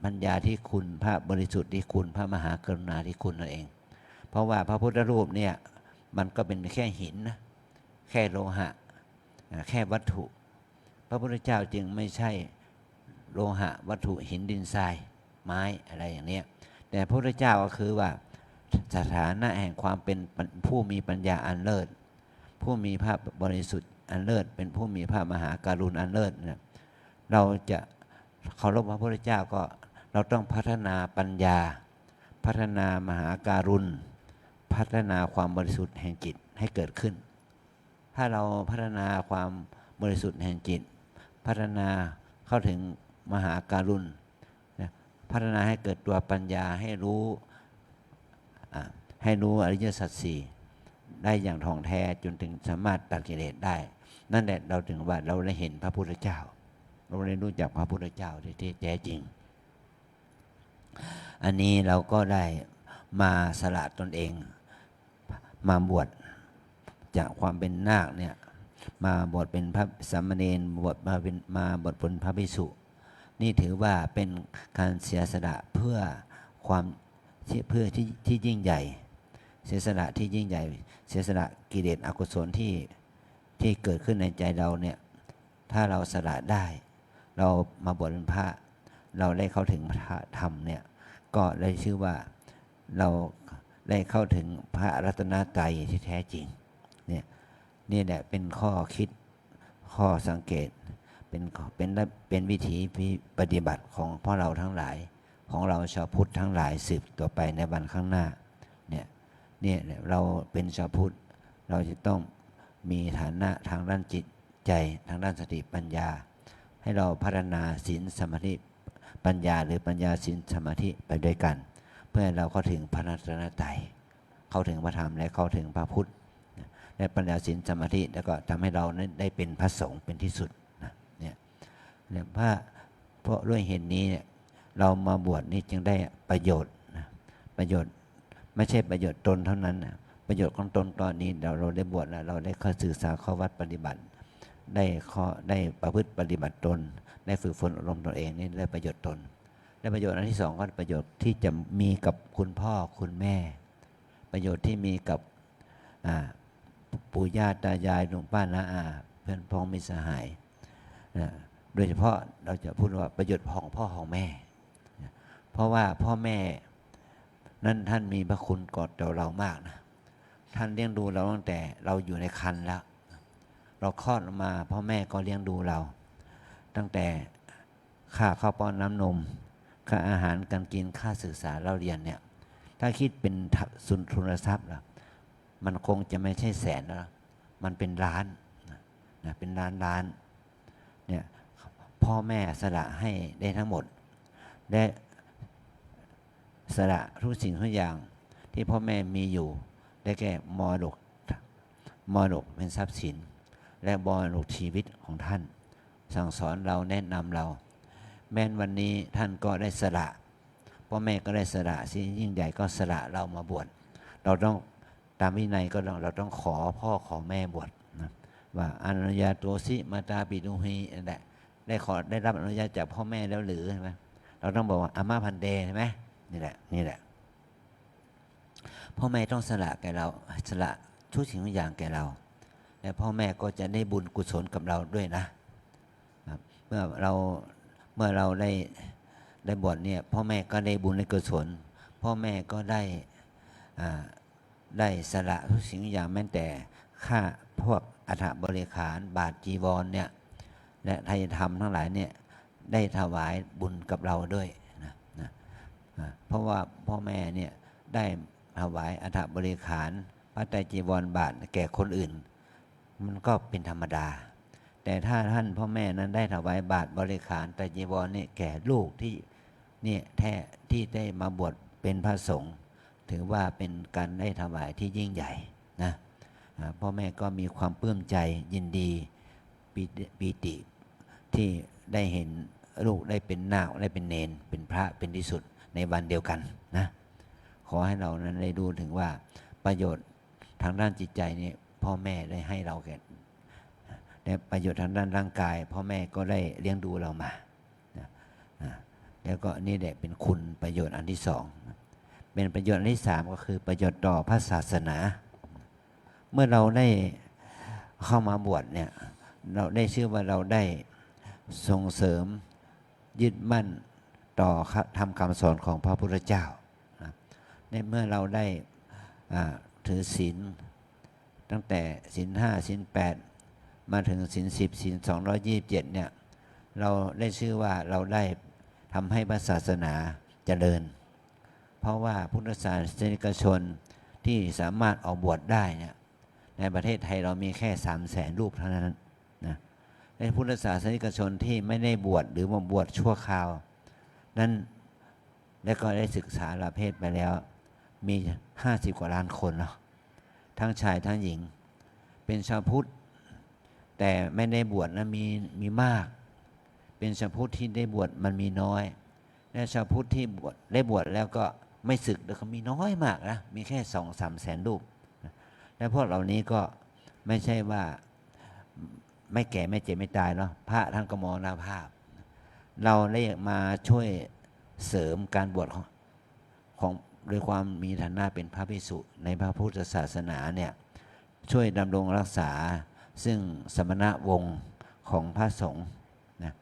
ปัญญาที่คุณพระบริสุทธิ์ที่คุณพระมหากรุณาที่คุณนั่นเองเพราะว่าพระพุทธรูปเนี่ยมันก็เป็นแค่หินนะแค่โลหะแค่วัตถุพระพุทธเจ้าจึงไม่ใช่โลหะวัตถุหินดินทรายไม้อะไรอย่างนี้แต่พระพุทธเจ้าก็คือว่าสถานะแห่งความเป็นผู้มีปัญญาอันเลิศผู้มีพระบริสุทธิ์อันเลิศเป็นผู้มีพระมหากรุณาอันเลิศเนี่ยเราจะเคารพพระพุทธเจ้าก็เราต้องพัฒนาปัญญาพัฒนามหาการุณพัฒนาความบริสุทธิ์แห่งจิตให้เกิดขึ้นถ้าเราพัฒนาความบริสุทธิ์แห่งจิตพัฒนาเข้าถึงมหาการุณพัฒนาให้เกิดตัวปัญญาให้รู้อริยสัจสี่ได้อย่างท่องแท้จนถึงสามารถตัดกิเลสได้นั่นแหละเราถึงว่าเราได้เห็นพระพุทธเจ้าเราได้รู้จักพระพุทธเจ้าที่แท้จริงอันนี้เราก็ได้มาสละตนเองมาบวชจากความเป็นนาคเนี่ยมาบวชเป็นพระสามเณรบวชมาบวชเป็นพระภิกษุนี่ถือว่าเป็นการเสียสละเพื่อที่ยิ่งใหญ่เสียสละที่ยิ่งใหญ่เสียสละกิเลสอกุศลที่เกิดขึ้นในใจเราเนี่ยถ้าเราสละได้เรามาบวชเป็นพระเราได้เข้าถึงพระธรรมเนี่ยก็ได้ชื่อว่าเราได้เข้าถึงพระรัตนตรัยที่แท้จริงเนี่ยนี่แหละเป็นข้อคิดข้อสังเกตเป็นวิธีปฏิบัติของพวกเราทั้งหลายของเราชาวพุทธทั้งหลายสืบต่อไปในวันข้างหน้าเนี่ยเราเป็นชาวพุทธเราจะต้องมีฐานะทางด้านจิตใจทางด้านสติปัญญาให้เราพัฒนาศีลสมาธิปัญญาหรือปัญญาศีลสมาธิไปด้วยกันเพื่อให้เราเข้าถึงพระรัตนตรัยเข้าถึงพระธรรมและเข้าถึงพระพุทธและปัญญาศีลสมาธิแล้วก็ทำให้เราได้เป็นพระสงฆ์เป็นที่สุดเนี่ยเพราะด้วยเหตุนี้เนี่ยเรามาบวชนี่จึงได้ประโยชน์ประโยชน์ไม่ใช่ประโยชน์ตนเท่านั้นนะประโยชน์ของตนตอนนี้เราได้บวชแล้วเราได้เข้าศึกษาข้อวัดปฏิบัติได้ประพฤติปฏิบัติตนได้ฝึกฝนอบรมตนเองนี่ได้ประโยชน์ตนและประโยชน์อันที่สองก็ประโยชน์ที่จะมีกับคุณพ่อคุณแม่ประโยชน์ที่มีกับปู่ย่าตายายลุงป้าน้าอาเพื่อนพ้องมิตรสหายโดยเฉพาะเราจะพูดว่าประโยชน์ของพ่อของแม่เพราะว่าพ่อแม่นั้นท่านมีพระคุณต่อเรามากนะท่านเลี้ยงดูเราตั้งแต่เราอยู่ในครรภ์แล้วเราคลอดออกมาพ่อแม่ก็เลี้ยงดูเราตั้งแต่ค่าข้าวป้อนน้ำนมค่าอาหารการกินค่าศึกษาเราเรียนเนี่ยถ้าคิดเป็นทุนทรัพย์ล่ะมันคงจะไม่ใช่แสนแล้วมันเป็นล้านนะเป็นล้านเนี่ยพ่อแม่สละให้ได้ทั้งหมดได้สละทุกสิ่งทุกอย่างที่พ่อแม่มีอยู่ได้แก่มรดกเป็นทรัพย์สินและมรดกชีวิตของท่านสั่งสอนเราแนะนำเราแม้นวันนี้ท่านก็ได้สละพ่อแม่ก็ได้สละสิ่งยิ่งใหญ่ก็สละเรามาบวชเราต้องตามวินัยก็เราต้องขอพ่อขอแม่บวชนะว่าอนุญาโตสิมาตาปิตุหีนั่นแหละได้รับอนุญาตจากพ่อแม่แล้วหรือใช่ไหมเราต้องบอกว่าอาม่าพันเดใช่ไหมนี่แหละพ่อแม่ต้องสละแก่เราสละทุกสิ่งทุกอย่างแก่เราและพ่อแม่ก็จะได้บุญกุศลกับเราด้วยนะเมื่อเราได้บวชเนี่ยพ่อแม่ก็ได้บุญในกุศลพ่อแม่ก็ได้สละทุกสิ่งทุกอย่างแม้แต่ค่าพวกอัฐบริขารบาทจีวรเนี่ยและไทยธรรมทั้งหลายเนี่ยได้ถวายบุญกับเราด้วยนะเพราะว่าพ่อแม่เนี่ยได้ถวายอัฐบริขารพระไตรจีวรบาทแก่คนอื่นมันก็เป็นธรรมดาแต่ถ้าท่านพ่อแม่นั้นได้ถวายบาทบริขารไตรจีวรเนี่ยแก่ลูกที่เนี่ยที่ได้มาบวชเป็นพระสงฆ์ถือว่าเป็นการได้ถวายที่ยิ่งใหญ่นะพ่อแม่ก็มีความปลื้มใจยินดี ปีติที่ได้เห็นลูกได้เป็นนาคได้เป็นเนนเป็นพระเป็นที่สุดในวันเดียวกันนะขอให้เรานั้นได้ดูถึงว่าประโยชน์ทางด้านจิตใจนี่พ่อแม่ได้ให้เราแก่แต่ประโยชน์ทางด้านร่างกายพ่อแม่ก็ได้เลี้ยงดูเรามาแล้วก็นี่แหละเป็นคุณประโยชน์อันที่สองเป็นประโยชน์อันที่สามก็คือประโยชน์ต่อพระศาสนาเมื่อเราได้เข้ามาบวชเนี่ยเราได้ชื่อว่าเราได้ส่งเสริมยึดมั่นต่อธรรมคำสอนของพระพุทธเจ้าในเมื่อเราได้ถือศีลตั้งแต่ศีล5ศีล8มาถึงศีล10ศีล227เนี่ยเราได้ชื่อว่าเราได้ทำให้พระศาสนาเจริญเพราะว่าพุทธศาสนิกชนที่สามารถออกบวชได้เนี่ยในประเทศไทยเรามีแค่300,000 รูปเท่านั้นนะในพุทธศาสนิกชนที่ไม่ได้บวชหรือมาบวชชั่วคราวนั้นและก็ได้ศึกษาละเพศไปแล้วมี50 กว่าล้านคนเนาะทั้งชายทั้งหญิงเป็นชาวพุทธแต่ไม่ได้บวชนะมีมากเป็นชาวพุทธที่ได้บวชมันมีน้อยและชาวพุทธที่ได้บวชแล้วก็ไม่สึกแล้วก็มีน้อยมากนะมีแค่2-3 แสนรูปและพวกเหล่านี้ก็ไม่ใช่ว่าไม่แก่ไม่เจ็บไม่ตายเนาะพระท่านก็มรณภาพเราได้มาช่วยเสริมการบวชของโดยความมีฐานะเป็นพระภิกษุในพระพุทธศาสนาเนี่ยช่วยดำรงรักษาซึ่งสมณวงศ์ของพระสงฆ์นะ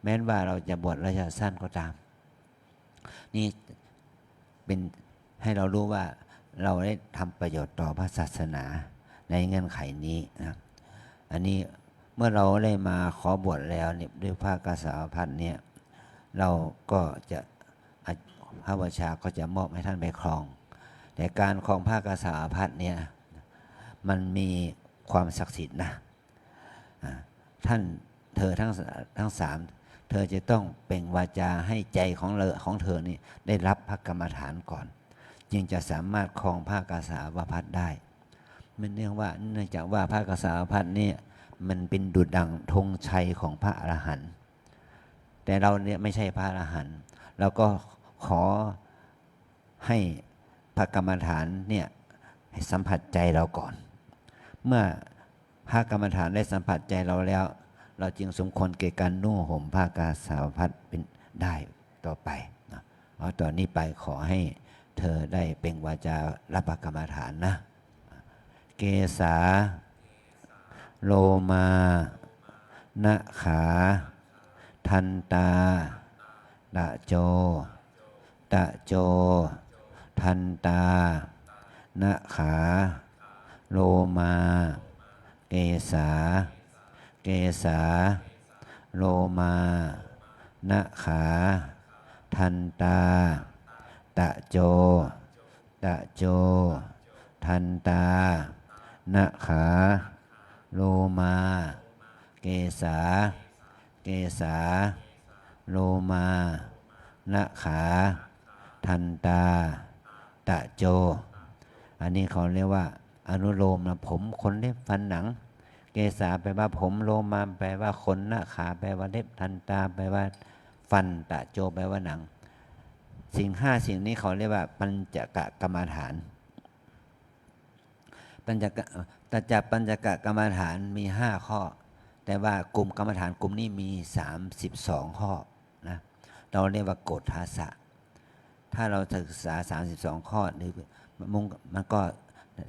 แม้ว่าเราจะบวชระยะสั้นก็ตามนี่เป็นให้เรารู้ว่าเราได้ทำประโยชน์ต่อพระศาสนาในเงื่อนไขนี้นะอันนี้เมื่อเราได้มาขอบวชแล้วเนี่ยด้วยพระกษาพัฒน์เนี่ยเราก็จะพระบัญชาก็จะมอบให้ท่านไปครองแต่การครองพระกษาพัฒน์เนี่ยมันมีความศักดิ์สิทธิ์นะเธอทั้งสามเธอจะต้องเปล่งวาจาให้ใจของเธอนี่ได้รับพระกรรมฐานก่อนจึงจะสามารถครองพระกษาวพัฒน์ได้เนื่องจากว่าพระกษาวพัฒน์นี่มันเป็นดุจดังธงชัยของพระอรหันต์แต่เราเนี่ยไม่ใช่พระอรหันต์เราก็ขอให้พระกรรมฐานเนี่ยให้สัมผัสใจเราก่อนเมื่อพระกรรมฐานได้สัมผัสใจเราแล้วเราจึงสมควรแก่การนุ่งห่มผ้ากาสาวพัดเป็นได้ต่อไปนะเอาตอนนี้ไปขอให้เธอได้เป็นวาจารับพระกรรมฐานนะเกสาโลมานะขาทันตาตะโจทันตานะขาโลมาเกสาโลมานะขาทันตาตะโจทันตานะขาโลมาเกสาโลมานะขาทันตาตะโจอันนี้เขาเรียกว่าอนุโลมนะผมขนเล็บฟันหนังเกสาแปลว่าผมโลมาแปลว่าขนนะขาแปลว่าเล็บทันตาแปลว่าฟันตะโจแปลว่าหนังสิ่ง5 สิ่งนี้เขาเรียกว่าปัญจกกรรมฐานปัญจกกรรมฐานมี5 ข้อแต่ว่ากลุ่มกรรมฐานกลุ่มนี้มี32 ข้อนะเราเรียกว่าโกฏฐาสะถ้าเราศึกษา32 ข้อหรือมันก็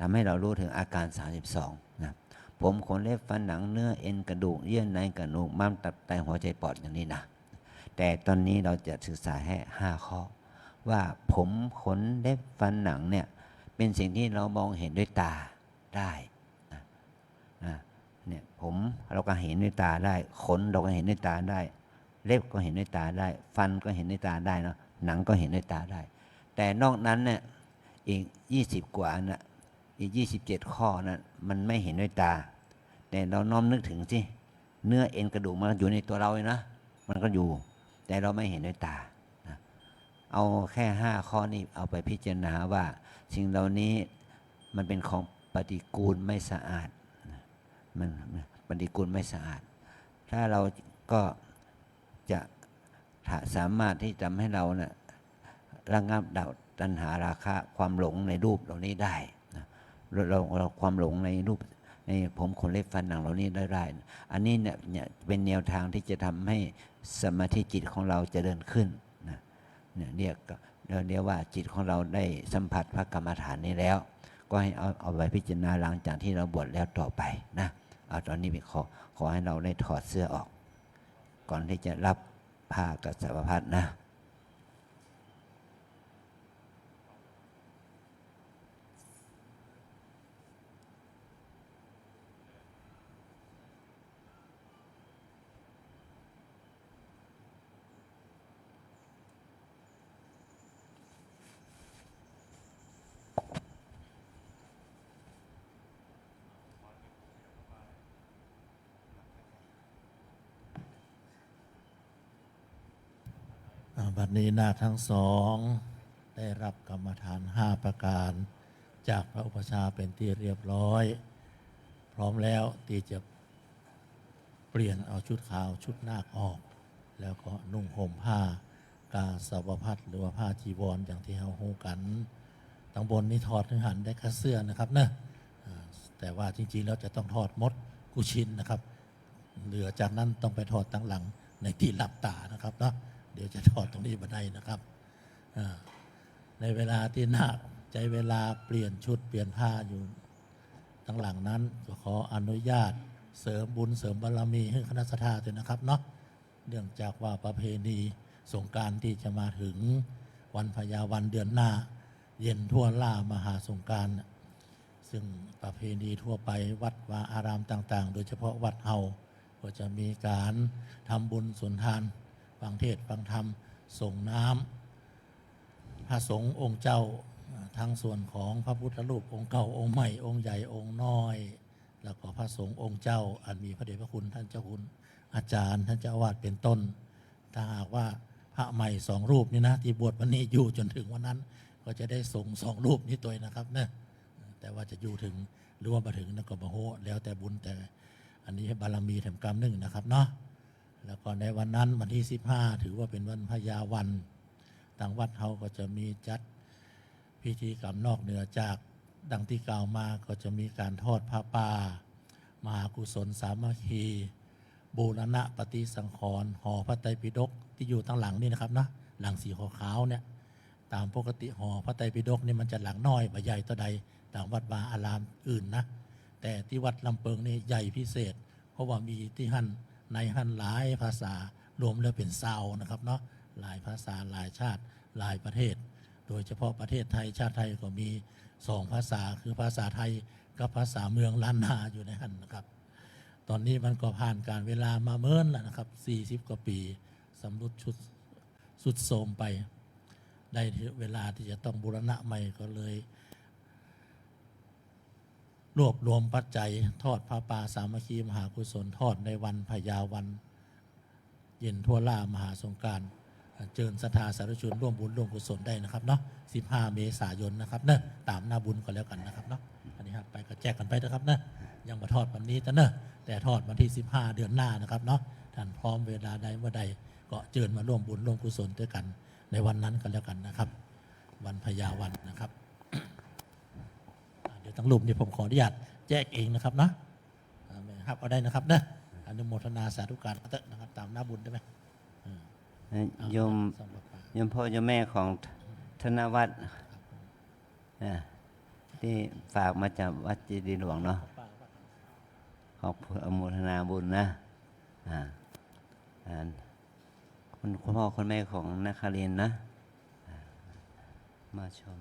ทำให้เรารู้ถึงอาการ32นะผมขนเล็บฟันหนังเนื้อเอ็นกระดูกเยื่อในกระดูกม้ามตับไตหัวใจปอดอย่างนี้นะแต่ตอนนี้เราจะศึกษาแค่5 ข้อว่าผมขนเล็บฟันหนังเนี่ยเป็นสิ่งที่เรามองเห็นด้วยตาได้เนี่ยผมเราก็เห็นด้วยตาได้ขนเราก็เห็นด้วยตาได้เล็บก็เห็นด้วยตาได้ฟันก็เห็นด้วยตาได้เนาะหนังก็เห็นด้วยตาได้แต่นอกนั้นเนี่ยอีก20 กว่าน่ะอีก27 ข้อนั้นมันไม่เห็นด้วยตาแต่เราน้อมนึกถึงสิเนื้อเอ็นกระดูกมันอยู่ในตัวเราเลยนะมันก็อยู่แต่เราไม่เห็นด้วยตานะเอาแค่5 ข้อนี้เอาไปพิจารณาว่าสิ่งเหล่านี้มันเป็นของปฏิกูลไม่สะอาดมันปฏิกูลไม่สะอาด ถ้าเราก็จะสามารถที่ทำให้เรานะระงับดับตัณหาราคะความหลงในรูปเหล่านี้ได้นะเราความหลงในรูปในผมขนเล็บฟันหนังเหล่านี้ได้อันนี้เนี่ยเป็นแนวทางที่จะทำให้สมาธิจิตของเราเจริญขึ้นนะเนี่ยเรียกว่าจิตของเราได้สัมผัสพระกรรมฐานนี้แล้วก็ให้เอาไปพิจารณาหลังจากที่เราบวชแล้วต่อไปนะเอาตอนนี้ไปขอให้เราได้ถอดเสื้อออกก่อนที่จะรับผ้ากับสัพพัดนะ
บัดนี้นาคทั้งสองได้รับกรรมฐาน5ประการจากพระอุปชฌาย์เป็นที่เรียบร้อยพร้อมแล้วที่จะเปลี่ยนเอาชุดขาวชุดนาคออกแล้วก็นุ่งห่มผ้ากาสาวพัดหรือว่าผ้าจีวรอย่างที่เราฮู้กันตั้งบนนี้ถอดถึงหันได้แค่เสื้อนะครับเนะแต่ว่าจริงๆแล้วจะต้องถอดมดกุชินนะครับเหลือจากนั้นต้องไปถอดตั้งหลังในที่หลับตานะครับเนาะเดี๋ยวจะถอดตรงนี้มาได้นะครับในเวลาที่นาคใจเวลาเปลี่ยนชุดเปลี่ยนผ้าอยู่ตั้งหลังนั้นก็ขออนุญาตเสริมบุญเสริมบารมีให้คณะสัตยาด้วยนะครับเนาะเนื่องจากว่าประเพณีสงกรานต์ที่จะมาถึงวันพญาวันเดือนหน้าเย็นทั่วล่ามหาสงกรานต์ซึ่งประเพณีทั่วไปวัดวาอารามต่างๆโดยเฉพาะวัดเฮาก็จะมีการทำบุญสุนทานฟังเทศน์ฟังธรรมส่งน้ำพระสงฆ์องค์เจ้าทั้งส่วนของพระพุทธรูปองค์เก่าองค์ใหม่องค์ใหญ่องค์น้อยแล้วก็พระสงฆ์องค์เจ้าอันมีพระเดชพระคุณท่านเจ้าคุณอาจารย์ท่านเจ้าอาวาสเป็นต้นถ้าหากว่าพระใหม่2 รูปนี่นะที่บวชวันนี้อยู่จนถึงวันนั้นก็จะได้ส่ง2 รูปนี้ตัวนะครับเนี่ยแต่ว่าจะอยู่ถึงหรือว่ามาถึงนั่นก็บ่ฮู้แล้วแต่บุญแต่อันนี้ให้บารมีแถมกรรมหนึ่งนะครับเนาะแล้วก็ในวันนั้นวันที่15ถือว่าเป็นวันพญาวันทางวัดเขาก็จะมีจัดพิธีกรรมนอกเหนือจากดังที่กล่าวมาก็จะมีการทอดผ้าป่ามหากุศลสามัคคีบูรณะปฏิสังขรณ์ห่อพระไตรปิฎกที่อยู่ตั้งหลังนี่นะครับนะหลังสีขาวๆเนี่ยตามปกติห่อพระไตรปิฎกนี่มันจะหลังน้อยใหญ่ต่อใดต่างวัดวาอารามอื่นนะแต่ที่วัดลำเปิงนี่ใหญ่พิเศษเพราะว่ามีที่หั่นในหั่นหลายภาษารวมแล้วเป็นซาวนะครับเนาะหลายภาษาหลายชาติหลายประเทศโดยเฉพาะประเทศไทยชาติไทยก็มี2 ภาษาคือภาษาไทยกับภาษาเมืองล้านนาอยู่ในหั่นนะครับตอนนี้มันก็ผ่านการเวลามาเมินแล้วนะครับ40 กว่าปีสำรุดชุดสุดโทรมไปได้เวลาที่จะต้องบูรณะใหม่ก็เลยรวบรวมปัจจัยทอดผ้าป่าสามัคคีมหากุศลทอดในวันพญาวันเย็นทั่วล่ามหาสงกรานต์เจิญศรัทธาสาธุชนร่วมบุญร่วมกุศลได้นะครับเนาะ15 เมษายนนะครับเนอะตามหน้าบุญก็แล้วกันนะครับเนาะอันนี้ครับไปก็แจกกันไปนะครับเนอะยังมาทอดวันนี้แต่เนอะแต่ทอดวันที่15 เดือนหน้านะครับเนาะท่านพร้อมเวลาใดเมื่อใดก็เจิญมาร่วมบุญร่วมกุศลด้วยกันในวันนั้นกันแล้วกันนะครับวันพญาวันนะครับเดี๋ยวทั้งรูปนี่ผมขออนุญาตแจกเองนะครับนะครับเอาได้นะครับเนอะอนุโมทนาสาธุการนะครับตามหน้าบุญได้ไหม
โยมพ่อโยมแม่ของธนวัฒน์ที่ฝากมาจากวัดเจดีย์หลวงเนาะขอบคุณอนุโมทนาบุญนะคุณพ่อคุณแม่ของนักคารินนะมาชม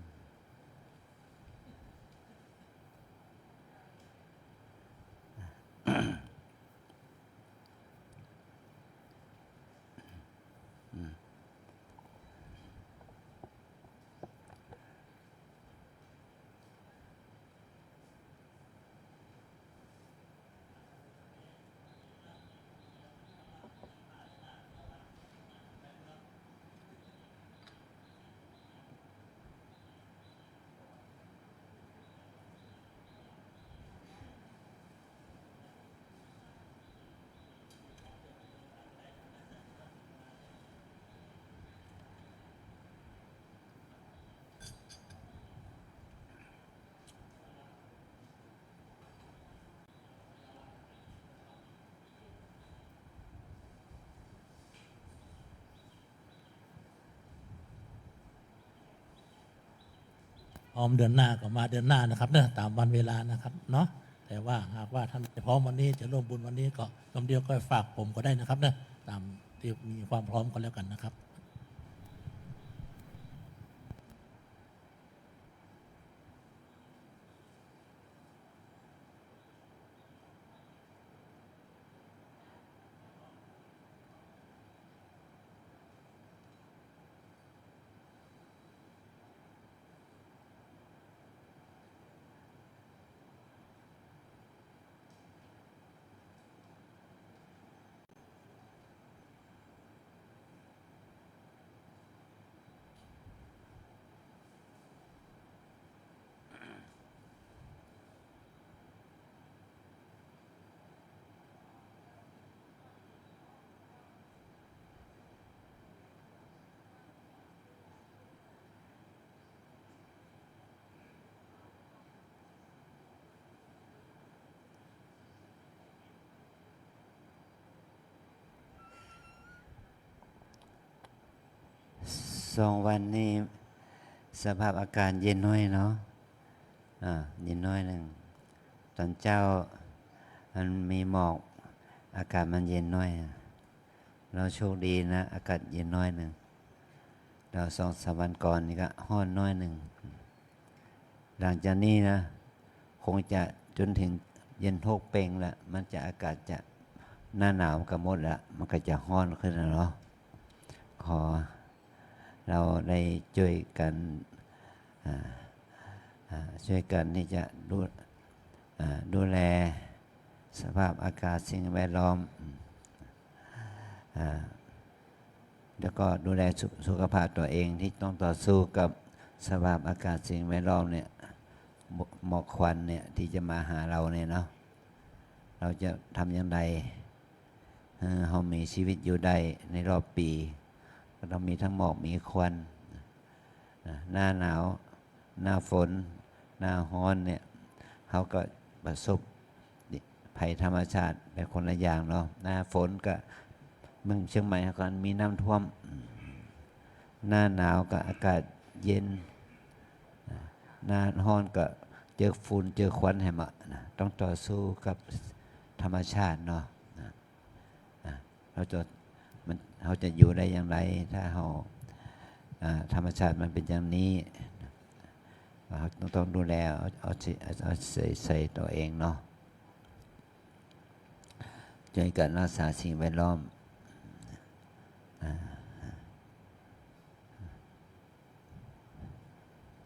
ร้อมเดือนหน้าก็มาเดือนหน้านะครับเนี่ยตามวันเวลานะครับเนาะแต่ว่าหากว่าท่านจะพร้อมวันนี้จะร่วมบุญวันนี้ก็คำเดียวก็ฝากผมก็ได้นะครับเนี่ยตามที่มีความพร้อมกันแล้วกันนะครับ
2 วันนี้สภาพอากาศเย็นน้อยเนาะเย็นน้อยหนึ่งตอนเจ้ามันมีหมอกอากาศมันเย็นน้อยเราโชคดีนะอากาศเย็นน้อยหนึ่งเรา2-3 วันก่อนนี่ก็ร้อนน้อยหนึ่งหลังจากนี้นะคงจะจนถึงเย็นโทกเป่งละมันจะอากาศจะหน้าหนาวก็หมดละมันก็จะร้อนขึ้นแล้วเนาะขอเราได้ช่วยกันที่จะดูแลสภาพอากาศสิ่งแวดล้อมแล้วก็ดูแลสุขภาพตัวเองที่ต้องต่อสู้กับสภาพอากาศสิ่งแวดล้อมเนี่ยหมอกควันเนี่ยที่จะมาหาเราเนี่ยเนาะเราจะทำอย่างไรเรามีชีวิตอยู่ได้ในรอบปีก็ต้องมีทั้งหมอกมีควันหน้าหนาวหน้าฝนหน้าร้อนเนี่ยเขาก็ประสบภัยธรรมชาติเป็นคนละอย่างเนาะหน้าฝนก็เมืองเชียงใหม่เขาก็มีน้ำท่วมหน้าหนาวก็อากาศเย็นหน้าร้อนก็เจอฝุ่นเจอควันให้มาต้องต่อสู้กับธรรมชาติเนาะเราจะอยู่ได้อย่างไรถ้าเราธรรมชาติมันเป็นอย่างนี้เราต้องดูแลเอาใส่ตัวเองเนาะช่วยกันรักษาสิ่งแวดล้อม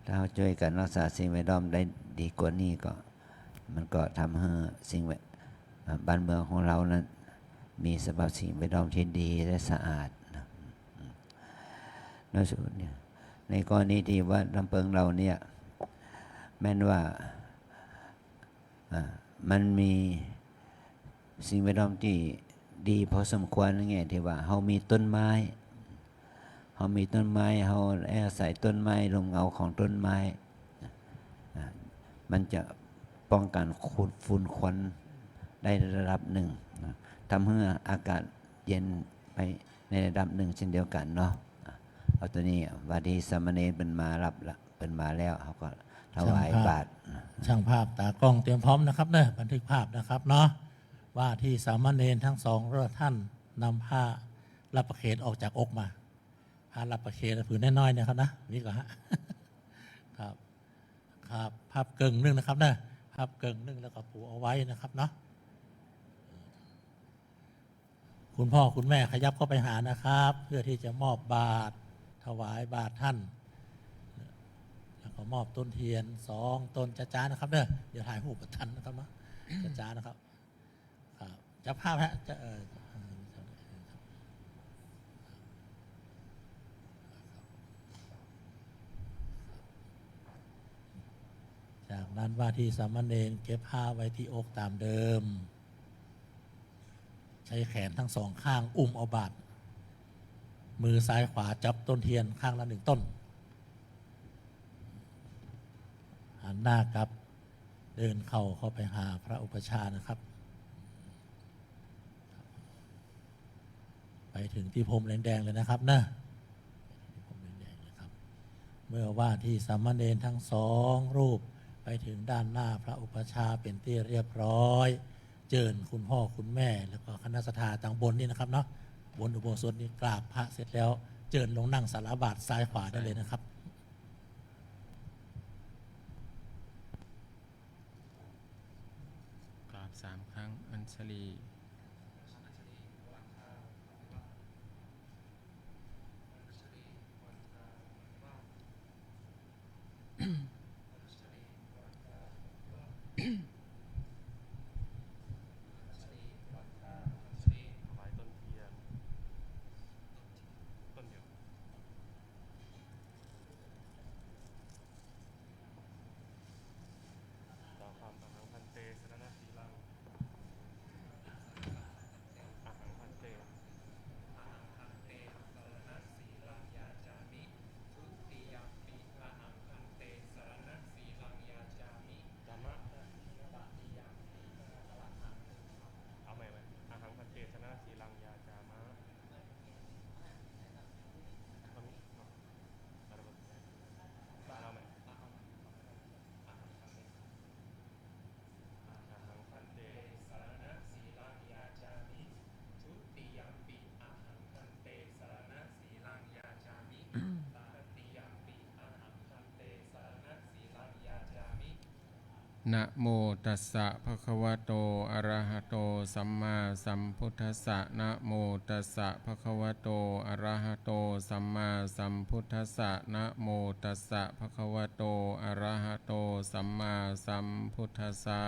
ถ้าเราช่วยกันรักษาสิ่งแวดล้อมได้ดีกว่านี้ก็มันก็ทำให้บ้านเมืองของเรานั้นมีสภาพสิ่งแวดล้อมที่ดีและสะอาดในสุดเนี่ยในกรณีที่ว่าลำเพิงเราเนี่ยแม้นว่ามันมีสิ่งแวดล้อมที่ดีพอสมควรนั่นไงที่ว่าเรามีต้นไม้เราอาศัยต้นไม้ลมเงาของต้นไม้มันจะป้องกันฝุ่นควันได้ระดับหนึ่งทำให้อากาศเย็นไปในระดับหนึ่งเช่นเดียวกันเนาะเอาตัวนี้ว่าที่สามเณรเป็นมารับละเป็นมาแล้วเขาก็ถวายบาตร
ช่างภาพตากล้องเตรียมพร้อมนะครับเนอะบันทึกภาพนะครับเนาะว่าที่สามเณรทั้งสองท่านนำผ้ารับประเคนออกจากอกมาผ้ารับประเคนผืนน้อยๆเนี่ยครับนะนี่ก็ฮะครับครับภาพเกิงนึ่งนะครับเนอะภาพเกิงนึ่งแล้วก็ปูเอาไว้นะครับเนาะคุณพ่อคุณแม่ขยับเข้าไปหานะครับเพื่อที่จะมอบบาตรถวายบาตรท่านแล้วก็มอบต้นเทียน2 ต้นจ้าๆนะครับเด้อเดี๋ยวถ่ายรูปกับท่านนะครับเนาะจ้าๆนะครับจับภาพฮะจากนั้นว่าที่สามเณรเก็บผ้าไว้ที่อกตามเดิมใช้แขนทั้ง2 ข้างอุ้มเอาบาตรมือซ้ายขวาจับต้นเทียนข้างละ1 ต้นหันหน้ากลับเดินเข้าไปหาพระอุปชฌาย์นะครับไปถึงที่พรมแดงๆเลยนะครับนะพรมแดงๆเลยครับ มื่อว่าที่สามเณรทั้งสองรูปไปถึงด้านหน้าพระอุปชฌาย์เป็นที่เรียบร้อยเจิญคุณพ่อคุณแม่แล้วก็คณะสัตยาต่างบนนี่นะครับเนาะบนอุโบสถนี่กราบพระเสร็จแล้วเจิญลงนั่งสารบาตรซ้ายขวาได้เลยนะครับ
กราบ3 ครั้งอัญชลี นะโมตัสสะภะคะวะโตอะระหะโตสัมมาสัมพุทธัสสะนะโมตัสสะภะคะวะโตอะระหะโตสัมมาสัมพุทธัสสะนะโมตัสสะภะคะวะโตอะระหะโตสัมมาสัมพุทธัสสะ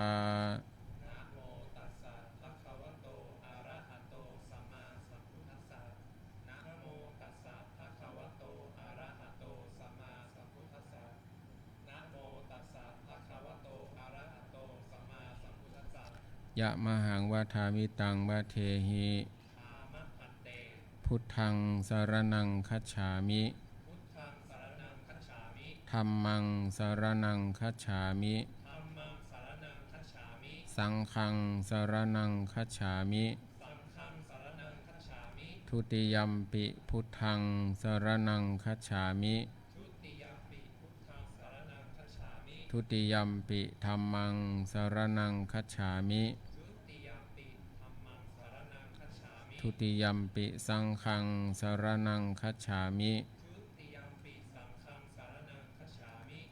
ยะมหังวะทามิตังวะเทหิพุทธังสรณังคัจฉามิธัมมังสรณังคัจฉามิสังฆังสรณังคัจฉามิทุติยัมปิพุทธังสรณังคัจฉามิทุติยัมปิธัมมังสรณังคัจฉามิทุติยัมปิสังฆังสรณังคัจฉามิ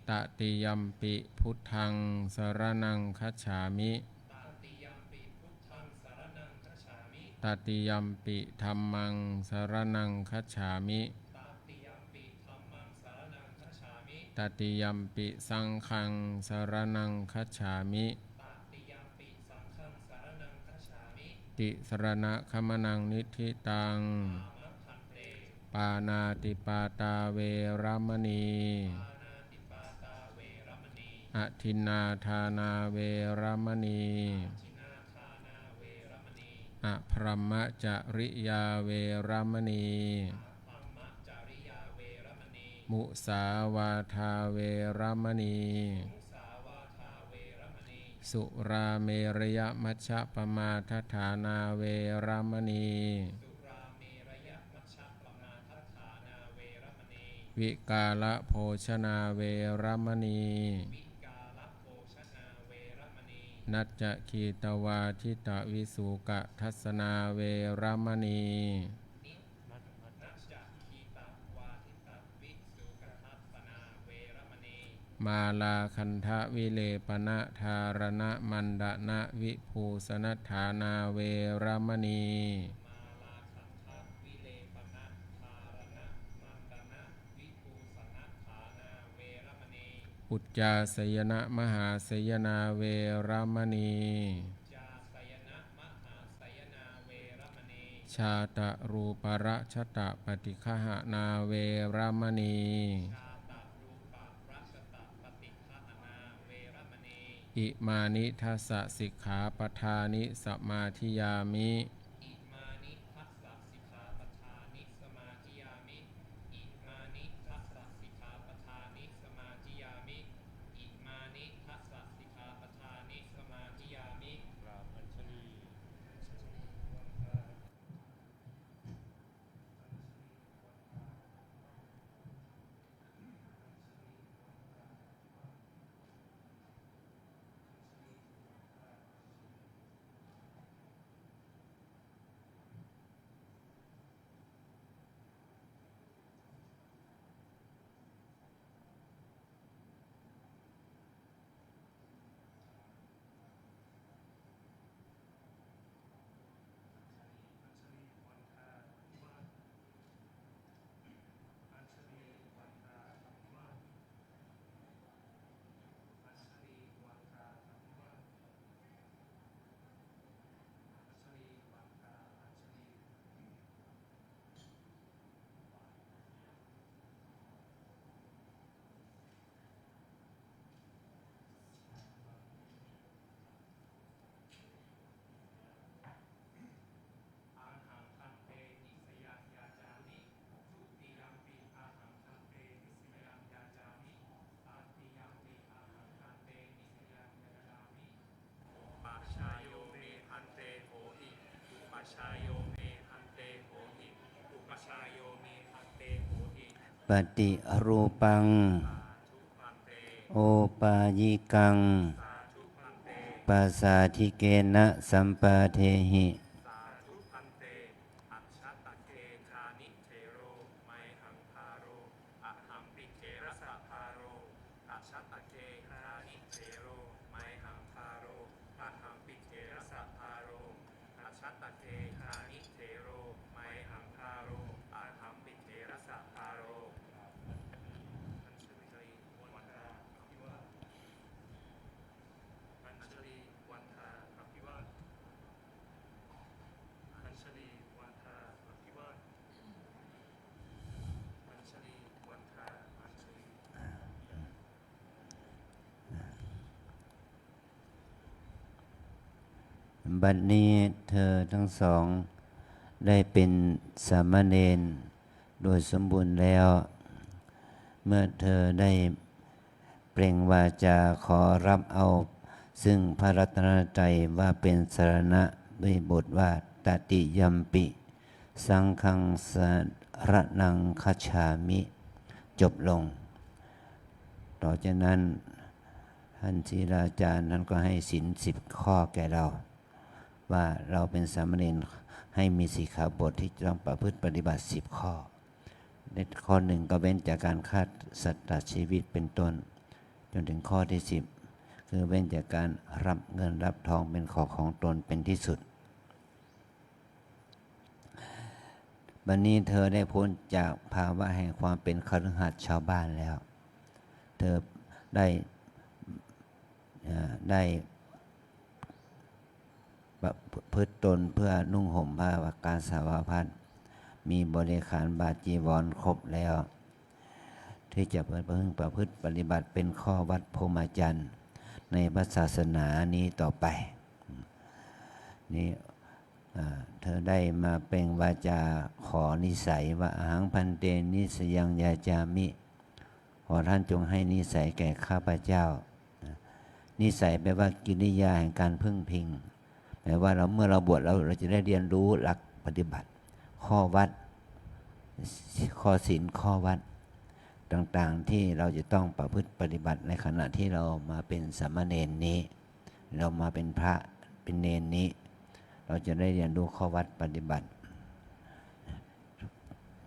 ตติยัมปิพุทธังสรณังคัจฉามิตติยัมปิธัมมังสรณังคัจฉามิตติยัมปิสังฆังสรณังคัจฉามิติสรณะคัมนังนิธิตังปานาติปาตาเวรมณีอทินนาทานาเวรมณีอภรมจริยาเวรมณีมุสาวาทาเวรมณีสุราเมรยมัชฌะปมาทฐานาเวรมณีวิกาลโภชนาเวรมณีนัจจคีตวาทิตวิสุกทัสนาเวรมณีมาลาคันทะวิเลปนะธารณะมันดนะวิภูสนัฏฐานาเวรมณีอุจจาสยนะมหาสยนาเวรมณีชาตะรูประชตะปฏิฆหนาเวรมณีอิมานิทัสสะสิกขาปทานิสมาธิยามิ
ปฏิรูปัง โอปายิกัง ปัสสาธิเกนะสัมปาเทหิ บัดนี้เธอทั้งสองได้เป็นสามเณรโดยสมบูรณ์แล้ว เมื่อเธอได้เปล่งวาจาขอรับเอาซึ่งพระรัตนตรัยว่าเป็นสรณะด้วยบทว่าตติยัมปิ สังฆังสรณังคัจฉามิ จบลง ต่อจากนั้นท่านศิลาจารย์นั้นก็ให้ศีล10 ข้อแก่เรา ว่าเราเป็นสามเณรให้มีสิกขาบทที่ต้องประพฤติปฏิบัติ10 ข้อในข้อ 1ก็เว้นจากการฆ่าสัตว์ตัดชีวิตเป็นต้นจนถึงข้อที่10คือเว้นจากการรับเงินรับทองเป็นของตนเป็นที่สุดบัดนี้เธอได้พ้นจากภาวะแห่งความเป็นคฤหัสถ์ชาวบ้านแล้วเธอได้พฤติตนเพื่อนุ่งห่มผ้าการสาวพัดมีบริขารบาจีวรครบแล้ว ที่จะประพฤติปฏิบัติเป็นข้อวัดพรหมจรรย์ในพระศาสนานี้ต่อไปนี่เธอได้มาเปล่งวาจาขอนิสัยว่าอาหังพันเตนิสยังยาจามิขอท่านจงให้นิสัยแก่ข้าพเจ้านิสัยแปลว่ากิริยาแห่งการพึ่งพิงแปลว่าเมื่อเราบวชเราจะได้เรียนรู้หลักปฏิบัติข้อวัดข้อศีลข้อวัดต่างๆที่เราจะต้องประพฤติปฏิบัติในขณะที่เรามาเป็นสามเณรนี้เรามาเป็นพระเป็นเณรนี้เราจะได้เรียนรู้ข้อวัดปฏิบัติ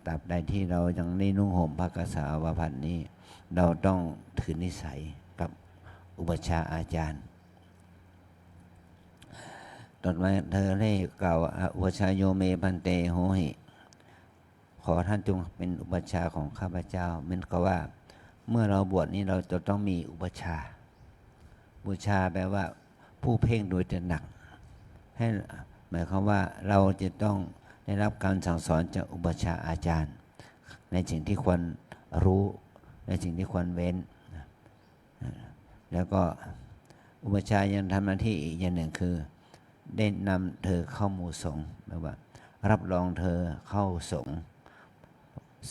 ตราบใดที่เรายังได้นุ่งห่มผ้ากสาวพัดนี้เราต้องถือนิสัยกับอุปัชฌาย์อาจารย์ตอนนั้นเธอได้กล่าวอุปัชฌาโยเมพันเตโหหิขอท่านจงเป็นอุปัชฌาย์ของข้าพเจ้าเหมือนกับว่าเมื่อเราบวชนี้เราจะต้องมีอุปัชฌาย์บูชาแปลว่าผู้เพ่งโดยตระหนักให้หมายความว่าเราจะต้องได้รับการสั่งสอนจากอุปัชฌาย์อาจารย์ในสิ่งที่ควรรู้ในสิ่งที่ควรเว้นแล้วก็อุปัชฌาย์ยังทำหน้าที่อีกอย่างหนึ่งคือได้นำเธอเข้าหมู่สงฆ์แปลว่ารับรองเธอเข้าสงฆ์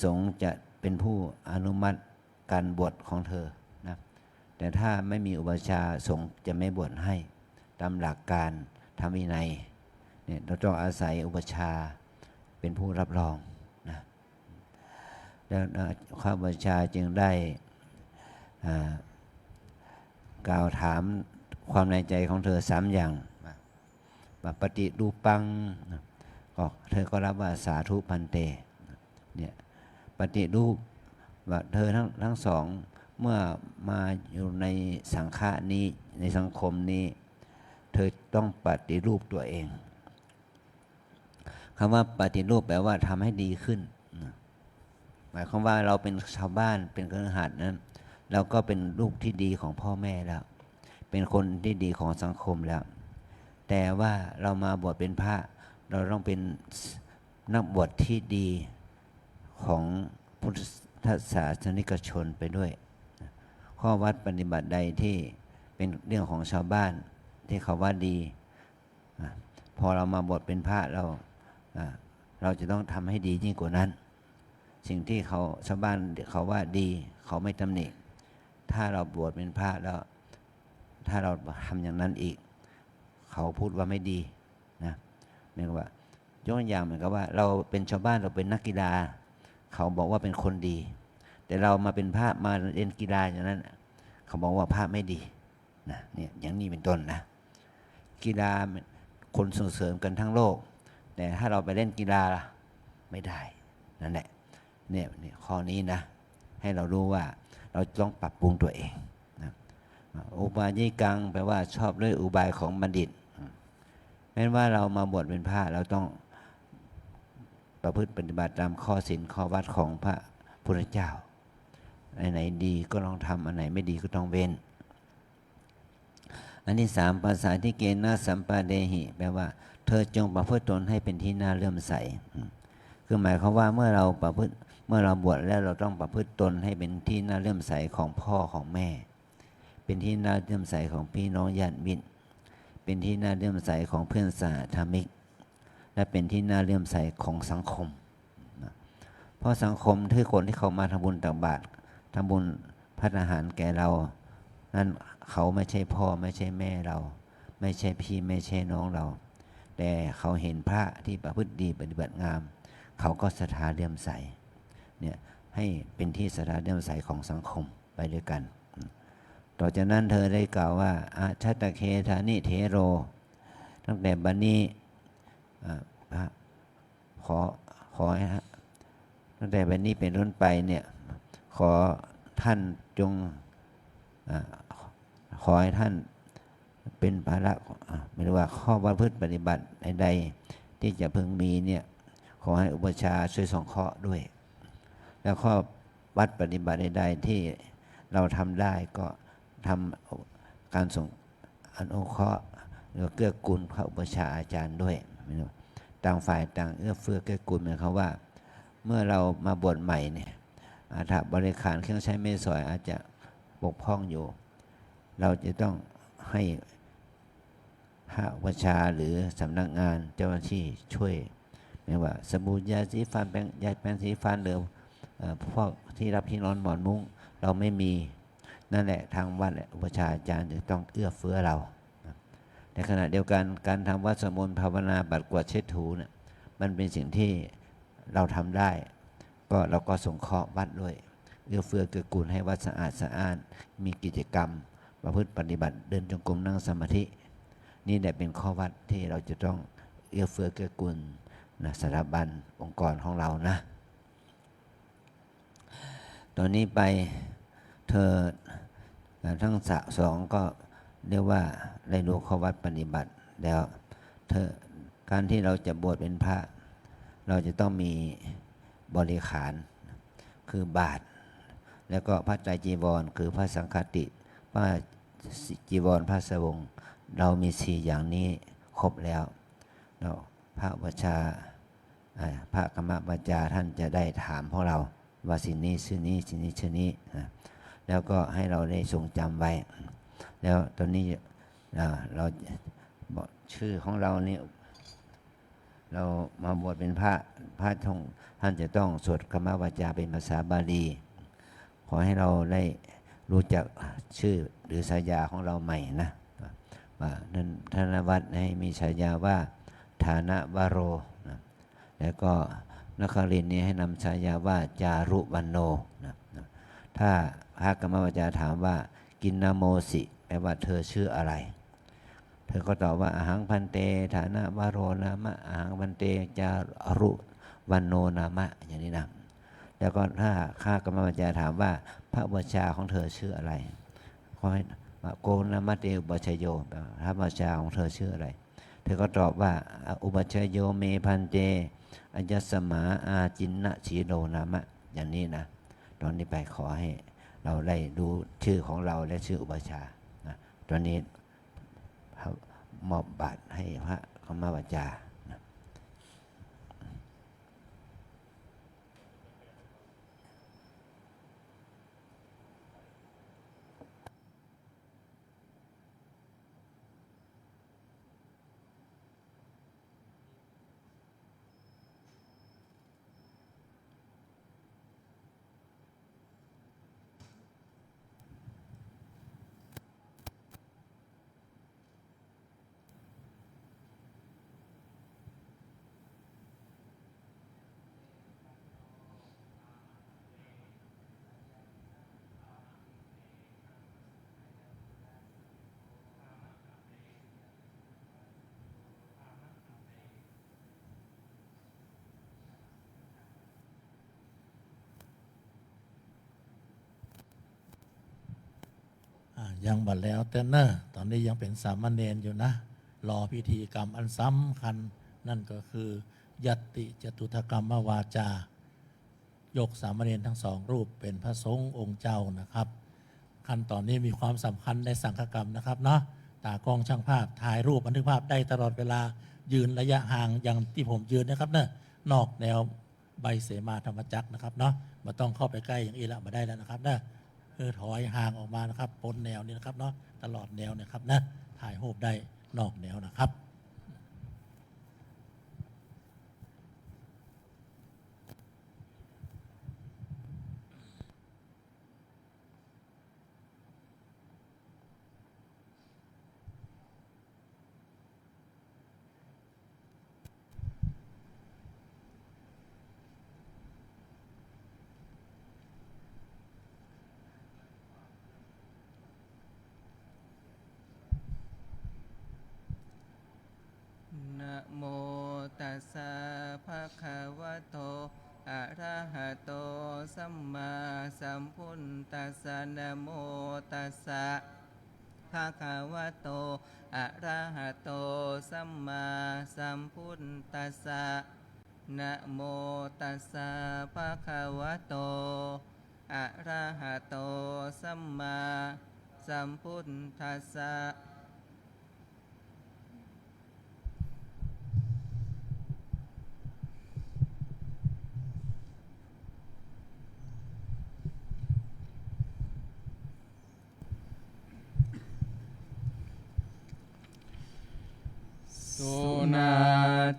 สงฆ์จะเป็นผู้อนุมัติการบวชของเธอนะแต่ถ้าไม่มีอุปัชฌาย์สงฆ์จะไม่บวชให้ตามหลักการธรรมวินัยเนี่ยเราต้องอาศัยอุปัชฌาย์เป็นผู้รับรองนะแล้วข้าอุปัชฌาย์จึงได้กล่าวถามความในใจของเธอ3 อย่างปฏิรูปังก็เธอก็รับว่าสาธุพันเตเนี่ยปฏิรูปว่าเธอทั้งสองเมื่อมาอยู่ในสังฆะนี้ในสังคมนี้เธอต้องปฏิรูปตัวเองคำว่าปฏิรูปแปลว่าทำให้ดีขึ้นหมายความว่าเราเป็นชาวบ้านเป็นคฤหัสถ์นั้นเราก็เป็นลูกที่ดีของพ่อแม่แล้วเป็นคนที่ดีของสังคมแล้วแต่ว่าเรามาบวชเป็นพระเราต้องเป็นนักบวชที่ดีของพุทธศาสนิกชนไปด้วยข้อวัดปฏิบัติใดที่เป็นเรื่องของชาวบ้านที่เขาว่าดีพอเรามาบวชเป็นพระเราจะต้องทำให้ดียิ่งกว่านั้นสิ่งที่ชาวบ้านเขาว่าดีเขาไม่ตำหนิถ้าเราบวชเป็นพระแล้วถ้าเราทำอย่างนั้นอีกเขาพูดว่าไม่ดีนะเหมือนว่ายกตัวอย่างเหมือนกับว่าเราเป็นชาวบ้านเราเป็นนักกีฬาเขาบอกว่าเป็นคนดี แต่เรามาเป็นพระมาเล่นกีฬาอย่างนั้นเขาบอกว่าพระไม่ดีนะเนี่ยอย่างนี้เป็นต้นนะกีฬาคนส่งเสริมกันทั้งโลก แต่ถ้าเราไปเล่นกีฬาไม่ได้นั่นแหละเนี่ยข้อนี้นะให้เรารู้ว่าเราต้องปรับปรุงตัวเองนะอุบายิกังแปลว่าชอบด้วยอุบายของบัณฑิตแม้ว่าเรามาบวชเป็นพระเราต้องประพฤติปฏิบัติตามข้อศีลข้อวัดของพระพุทธเจ้าอันไหนดีก็ลองทำอันไหนไม่ดีก็ต้องเว้นอันที่3ภาษาที่เกณฑ์นาสัมปาเดหิแปลว่าเธอจงประพฤติตนให้เป็นที่น่าเลื่อมใสคือหมายความว่าเมื่อเราบวชแล้วเราต้องประพฤติตนให้เป็นที่น่าเลื่อมใสของพ่อของแม่เป็นที่น่าเลื่อมใสของพี่น้องญาติมิตรเป็นที่น่าเลื่อมใสของเพื่อนสหธรรมิกและเป็นที่น่าเลื่อมใสของสังคมเพราะสังคมที่คนที่เขามาทำบุญตักบาตรทำบุญพัฒอาหารแก่เรานั่นเขาไม่ใช่พ่อไม่ใช่แม่เราไม่ใช่พี่ไม่ใช่น้องเราแต่เขาเห็นพระที่ประพฤติดีปฏิบัติงามเขาก็ศรัทธาเลื่อมใสเนี่ยให้เป็นที่ศรัทธาเลื่อมใสของสังคมไปด้วยกันต่อจากนั้นเธอได้กล่าวว่าอาชัตตเคธานิเทโรตั้งแต่บัดนี้ขอให้ตั้งแต่บัดนี้เป็นต้นไปเนี่ยขอท่านจงขอให้ท่านเป็นภาระไม่รู้ว่าข้อวัดพฤติปฏิบัติใดๆที่จะพึงมีเนี่ยขอให้อุปชาช่วยสงเคราะห์ด้วยแล้วข้อวัดปฏิบัติใดๆที่เราทำได้ก็ทำการส่งอนุเคราะห์หรือเกื้อกูลพระอุปชาอาจารย์ด้วยต่างฝ่ายต่างเอื้อเฟื้อเกื้อกูลหมายความว่าเมื่อเรามาบวชใหม่เนี่ยถ้าบริขารเครื่องใช้ไม่สอยอาจจะบกพร่องอยู่เราจะต้องให้พระอุปชาหรือสำนักงานเจ้าหน้าที่ช่วยไม่ว่าสบู่ยาสีฟันยาแปรงสีฟันหรือพวกที่รับที่นอนหมอนมุ้งเราไม่มีนั่นแหละทางวัดอุปชาอาจารย์จะต้องเอื้อเฟื้อเราในขณะเดียวกันการทำวัดสวดมนต์ภาวนาบัดกวาดเช็ดถูเนี่ยมันเป็นสิ่งที่เราทำได้ก็เราก็สงเคราะห์วัดด้วยเอื้อเฟื้อเกื้อกูลให้วัดสะอาดสะอ้านมีกิจกรรมประพฤติปฏิบัติเดินจงกรมนั่งสมาธินี่แหละเป็นข้อวัดที่เราจะต้องเอื้อเฟื้อเกื้อกูลนะสถาบันองค์กรของเรานะตอนนี้ไปเธอทั้งสองก็เรียกว่าได้รู้ข้อวัดปฏิบัติแล้วเธอการที่เราจะบวชเป็นพระเราจะต้องมีบริขารคือบาตรแล้วก็พระไตรจีวรคือพระสังฆติพระจีวรพระสบงเรามี4อย่างนี้ครบแล้วพระวชาพระกรรมวจาท่านจะได้ถามพวกเราว่าสิ่งนี้ชื่อนี้สิ่งนี้ชื่อนี้แล้วก็ให้เราได้ทรงจำไว้แล้วตอนนี้เราบอกชื่อของเราเนี่ยเรามาบวชเป็นพระท่านจะต้องสวดกรรมวจาเป็นภาษาบาลีขอให้เราได้รู้จักชื่อหรือฉายาของเราใหม่นะว่าธนวัฒน์ให้มีฉายาว่าฐานะวโรนะแล้วก็นครินทร์นี้ให้นำฉายาว่าจารุวันโนนะถ้าพระกรรมวจาถามว่ากินนาโมสิแปลว่าเธอชื่ออะไรเธอก็ตอบว่าอาหังพันเตฐานะวโรนามะอาหังพันเตจารุวันโนนามะอย่างนี้นะแล้วก็ถ้าข้ากรรมวจาถามว่าพระวชาของเธอชื่ออะไรขอให้โกนามะเตอุปชโยพระวชาของเธอชื่ออะไรเธอก็ตอบว่าอุปชโยเมพันเตอัญญสมาอาจินนะชีโรนามะอย่างนี้นะตอนนี้ไปขอให้เราได้ดูชื่อของเราและชื่ออุปชานะตอนนี้มอบบาตรให้พระกรรมวจา
ยังบัดแล้วแต่เนอะตอนนี้ยังเป็นสามเณรอยู่นะรอพิธีกรรมอันสำคัญนั่นก็คือยัตติจตุถกรรมวาจายกสามเณรทั้งสองรูปเป็นพระสงฆ์องค์เจ้านะครับขั้นตอนนี้มีความสำคัญในสังฆกรรมนะครับเนาะตากล้องช่างภาพถ่ายรูปบันทึกภาพได้ตลอดเวลายืนระยะห่างอย่างที่ผมยืนนะครับเนอะนอกแนวใบเสมาธรรมจักรนะครับเนาะมาต้องเข้าไปใกล้อย่างนี้ละมาได้แล้วนะครับเนอะถอยห่างออกมานะครับพ้นแนวนี้นะครับเนาะตลอดแนวนะครับนะถ่ายรูปได้นอกแนวนะครับ
นะโมตัสสะภะคะวะโตอะระหะโตสัมมาสัมพุทธัสสะนะโมตัสสะภะคะวะโตอะระหะโตสัมมาสัมพุทธัสสะนะโมตัสสะภะคะวะโตอะระหะโตสัมมาสัมพุทธัสสะ
สุนา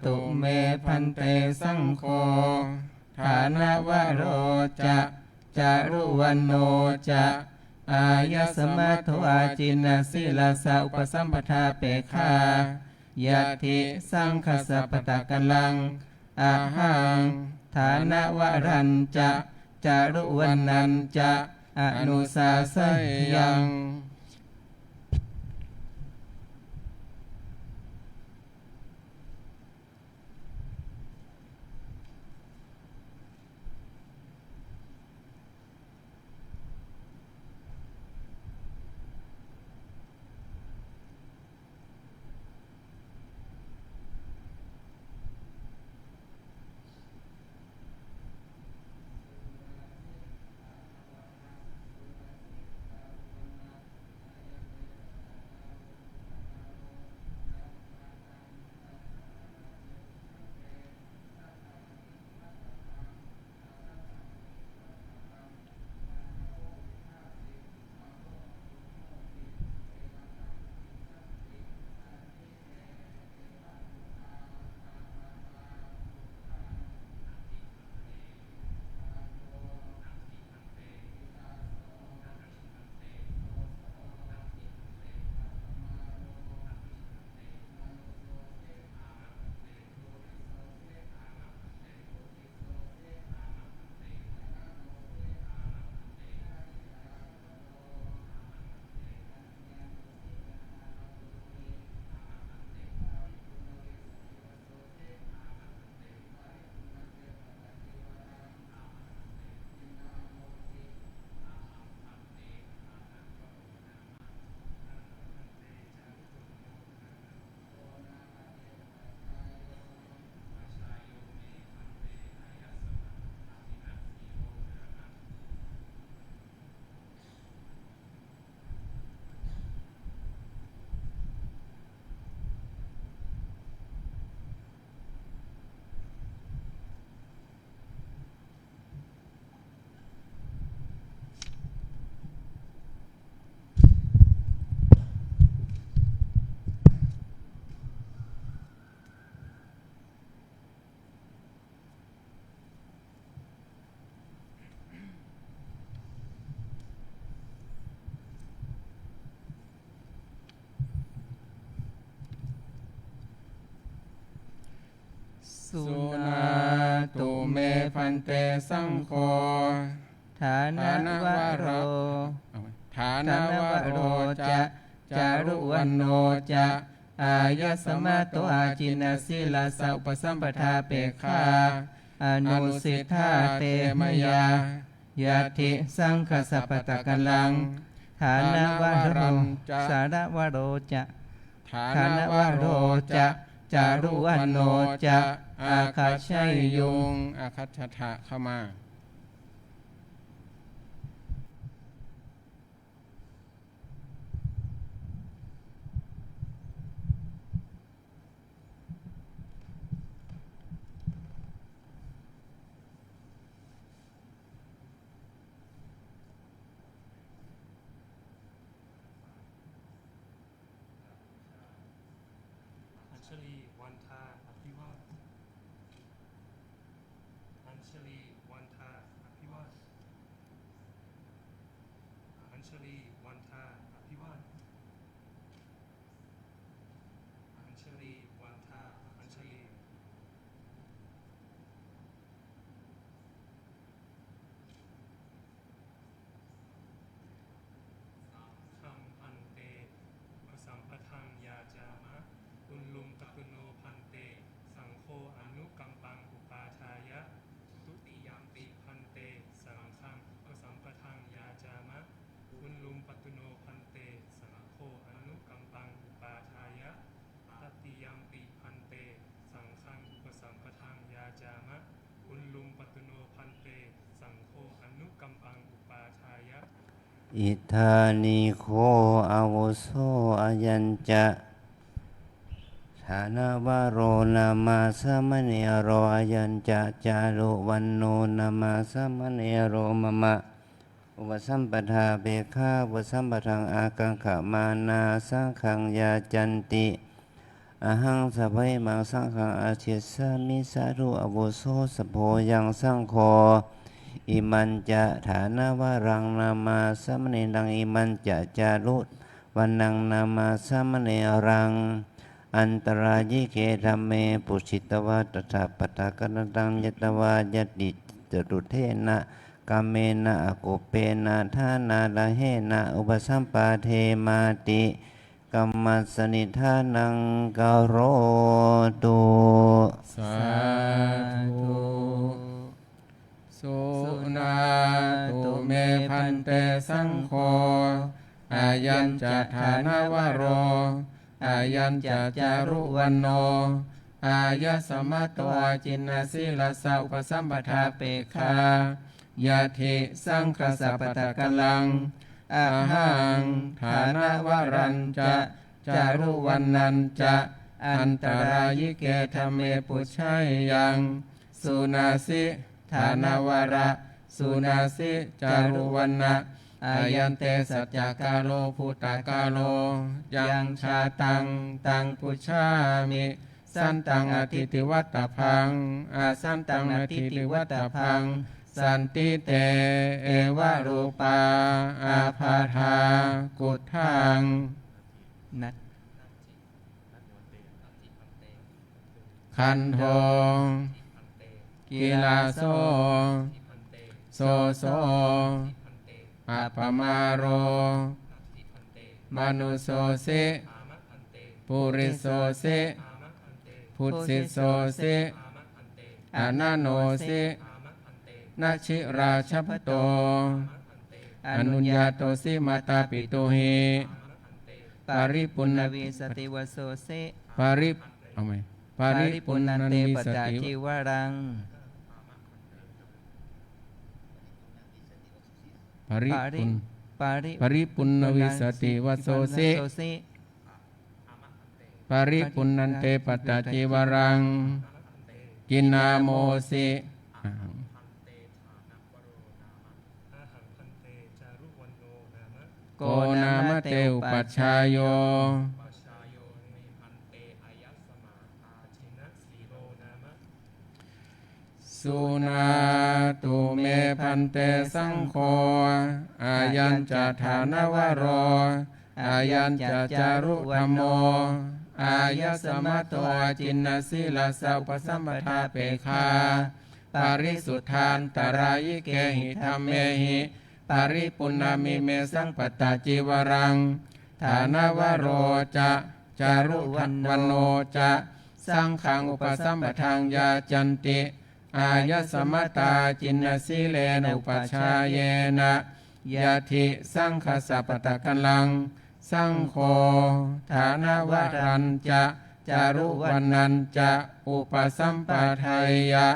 ตุเมพันเตสังโฆฐานวโรจะจารุวันโนจะอายสมัทโทอาจินสิลาสะอุปสัมปทาเปคายะทิสังคสัปตะกัลลังอาหังฐานวรัญจะจารุวันนันจะอนุสาสยัง
สุ
สุ
นา
นา
ตุ
ตุ
เม
เม
พั
พั
น
น
เต
เต
สั
สั
ง
ง
โฆ
โฆ
ฐานะ
ฐาน
ว
ว
โร
ฐานวโรจะจารุวันโนจะอายสมะโตอาจินสิลาสะอุปสัมปทาเปคา
อนุสิทธาเตมยายาติสังคสัปปตะกัลลัง ฐานวโร
รัญจะ
สารวโรจะ
ฐา
ฐาน
น
ว
ว
โร
โร
จะ
จะ
จารุวันโนจะอาคาชัยยุ
งอาคัชทะเข้ามา
อัญชลีวันทาอภิวาทอัญชลีวันทาอภิวาทอัญชลีวันทาอภิวาทอัญชลีวันทาอัญชลีคัมพันเตวสัมปทังยาจามะอุลลุมตะกุโนพันเตสังโฆอนุกัมปังอุปาทายะทุติยามปิพันเตสังฆังวสัมปทังยาจามะอุลลุมปตุโนพันเตสังโฆอนุกัมปังอุปาทายะตติยามปิพันเตสังฆังวสัมปทังยาจามะอุลลุมปตุโนพันเตสังโฆอนุกัมปังอุปาทายะ
อิธานิโคอาวุโสอายัญจะฐานวโรนามาสมเนโรอายัญจะจารุวันโนนามาสมเนโรมะมะอุปสัมปทาเบคาอุปสัมปทังอากังขมานาสังขังยาจันติอหังสัพเพมังสังขังอาเชสามิสารุอาวุโสสโพยังสังโฆอิมันจะฐานวรังนามาสมเนรังอิมันจะจารุวันนังนามาสมเนรังอันตรายิเกธัมเมปุชิตวะตถาปตากนตังยตวายติจตุเทนะกามเมนะอกุปเปนะทานาลาเหนะอุปสัมปาเทมาติกัมมัสสนิทานังกโรตุ
สาธุสุนาตุเมพันเตสังโฆอายัญจะฐานวโรอายัญจะจารุวันโนอายะสมะโตจินนาสิลสะอุปสัมปทาเปคายาธิสังคสัปตะกลังอาหังฐานวรัญจะจารุวันนันจะอันตรายิเกธรรมเมปุชัยยังสุนาสิฐานวระสุนาสิจารุวันนะอายันเตสัจจกาโลภูตกาโลยังชาตังตังปุชามิสันตังอธิติวัตตพังอาสันตังอธิติวัตตพังสันติเตเอวะรูปาอาภาธากุฏทัง
นัต
คันโทกีลาโซโซโซอัปปมาโรมนุโสสิปุริโสสิพุทธิโสสิอนันโนสินาชิราชพโตอนุญญาโตสิมาตาปิตุหิปาริปุณณ
วิสติวโสเส
ปาริเอาไหมปาริปุณณ
เต
วิ
ป
ส
ตา
ติ
จิวรัง
ปาริปุณ
ปาริ
ปาริปุณณวิสติวโสสิ
เส
ปาริปุณณันเตปตตาจิวรังกินาโมสิ
อาหังพันเตจารุวันโนนามะ
โกนามเตอุปัชฌายโย
ปัชชายโยเมพันเตอายัสสมาอาชินะสีโรนามะ
สุนาตุเมพันเตสังโฆอายัญจะฐานวโรอายัญจะจารุธรรมโมอายะสมะโตจินนสิลาสะอุปสัมปทาเปคาปาริสุทธานตรายิเกหิธรรมเมหิปาริปุณณามิเมสังปตตาจิวรังฐานวโรจะจารุวันโนจะสังขังอุปสัมปทังยาจันติอายะสมตาจินนสิเลนะอุปชาเยนะ ยะทิสังฆสัพพตะกัลลังสังโฆฐานวรัญจะจารุวันนันจะอุปสัมปทายะ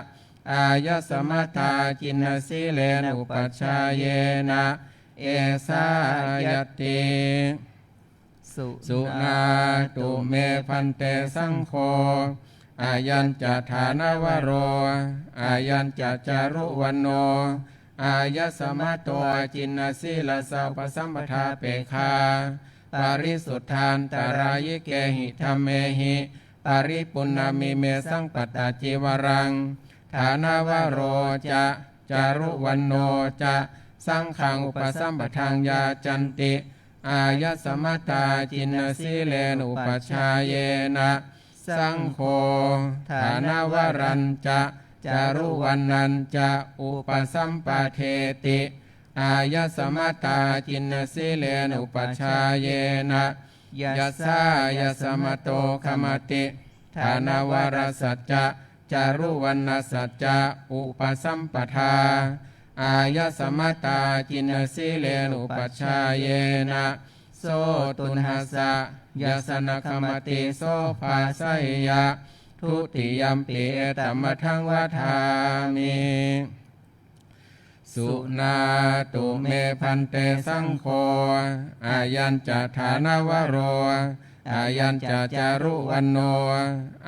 อายสมตาจินสีเลนอุปัชฌายเยนะเอสายติสุนาตุเมพันเตสังโฆอายัญจะฐานวโรอายัญจะจารุวันโนอายสมโตจินสีลสาวปสัมปทาเปคาปาริสุทธานตารายิเกหิธรรมเมหิปาริปุณณามิเมสังปตตาจิวรังฐานวโรจะจารุวันโนจะสังขังอุปสัมปทังยาจันติอายสมตาจินสีเลนุปัชฌายเยนะสังโฆฐานวรัญจะจารุวันนันจะอุปสัมปเทติอายสมตาจินสีเลนุปัชฌายเยนะยัสสายสมโตขมติฐานวรสัจจะจารุวันนสัจจะอุปสัมปทาอายสมตาจินสีเลนุปัชฌายเยนะโสตุนหัสสะยสนคมติโสภาสยะทุติยัมปิเอตัมมทังวทามิสุนาตุเมพันเตสังโฆอายัญจะฐานวโรอายัญจะจารุวันโน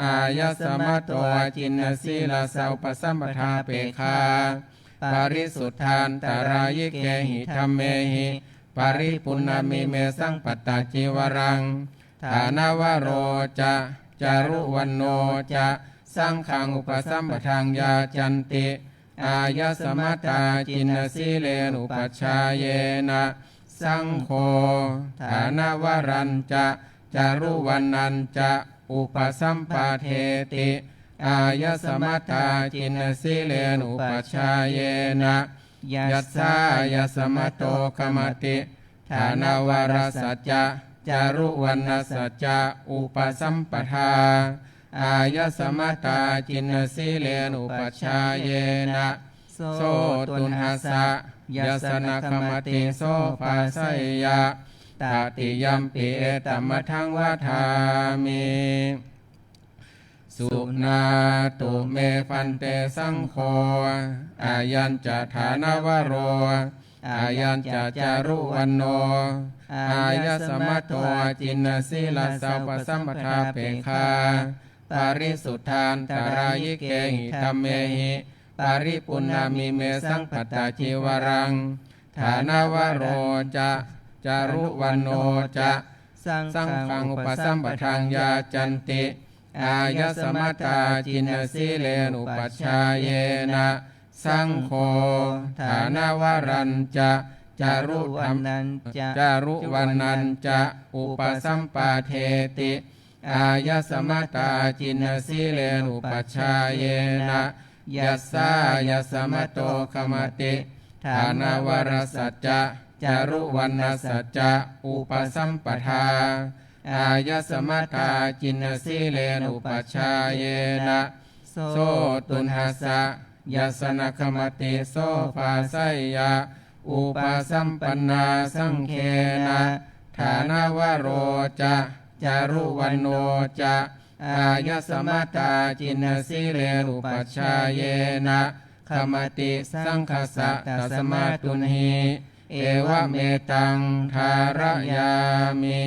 อายสมโตจินสีลสาวปสัมปทาเปคาปาริสุทธานตารายิเกหิธรรมเมหิปาริปุณณามิเมสังปตตาจิวรังฐานวโรจะจารุวันโนจะสังขังอุปสัมปทังยาจันติอายสมตาจินสีเลนุปัชฌายเยนะสังโฆฐานวรัญจะจารุวันนันจะอุปสัมปเทติอายสมตาจินสีเลนุปัชฌายเยนะยัสสายสมโตขมติฐานวรสัจจะจารุวันนสัจจะอุปสัมปทาอายสมตาจินสีเลนุปัชฌายเยนะโสตุนหัสสะยสนคมติโสภาสยะตติยัมปิเอตัมมทังวทามิสุนาตุเมพันเตสังโฆอายัญจะฐานวโรอายัญจะจารุวันโนอายสมโตจินสีลสาวปสัมปทาเปคาปาริสุทธานตารายิเกหิธรรมเมหิปาริปุณณามิเมสังปตตาจิวรังฐานวโรจะจารุวันโนจะสังขังอุปสัมปทังยาจันติอายสมตาจินสีเลนุปัชฌายเยนะสังโฆฐานวรัญจะจารุวันนันจะอุปสัมปเทติอายสมตาจินสีเลนุปัชฌายเยนะยัสสายสมโตขมติฐานวรสัจจะจารุวันนสัจจะอุปสัมปทาอายสมตาจินสีเลนุปัชฌายเยนะโสตุนหัสสะยสนคมติโสภาสยะอุปสัมปันนาสังเคนะฐานวโรจะจารุวันโนจะอายสมตาจินสีเลนุปัชฌายเยนะขมติสังคสะตัสมาตุนหิเอวะเมตังทารยามิ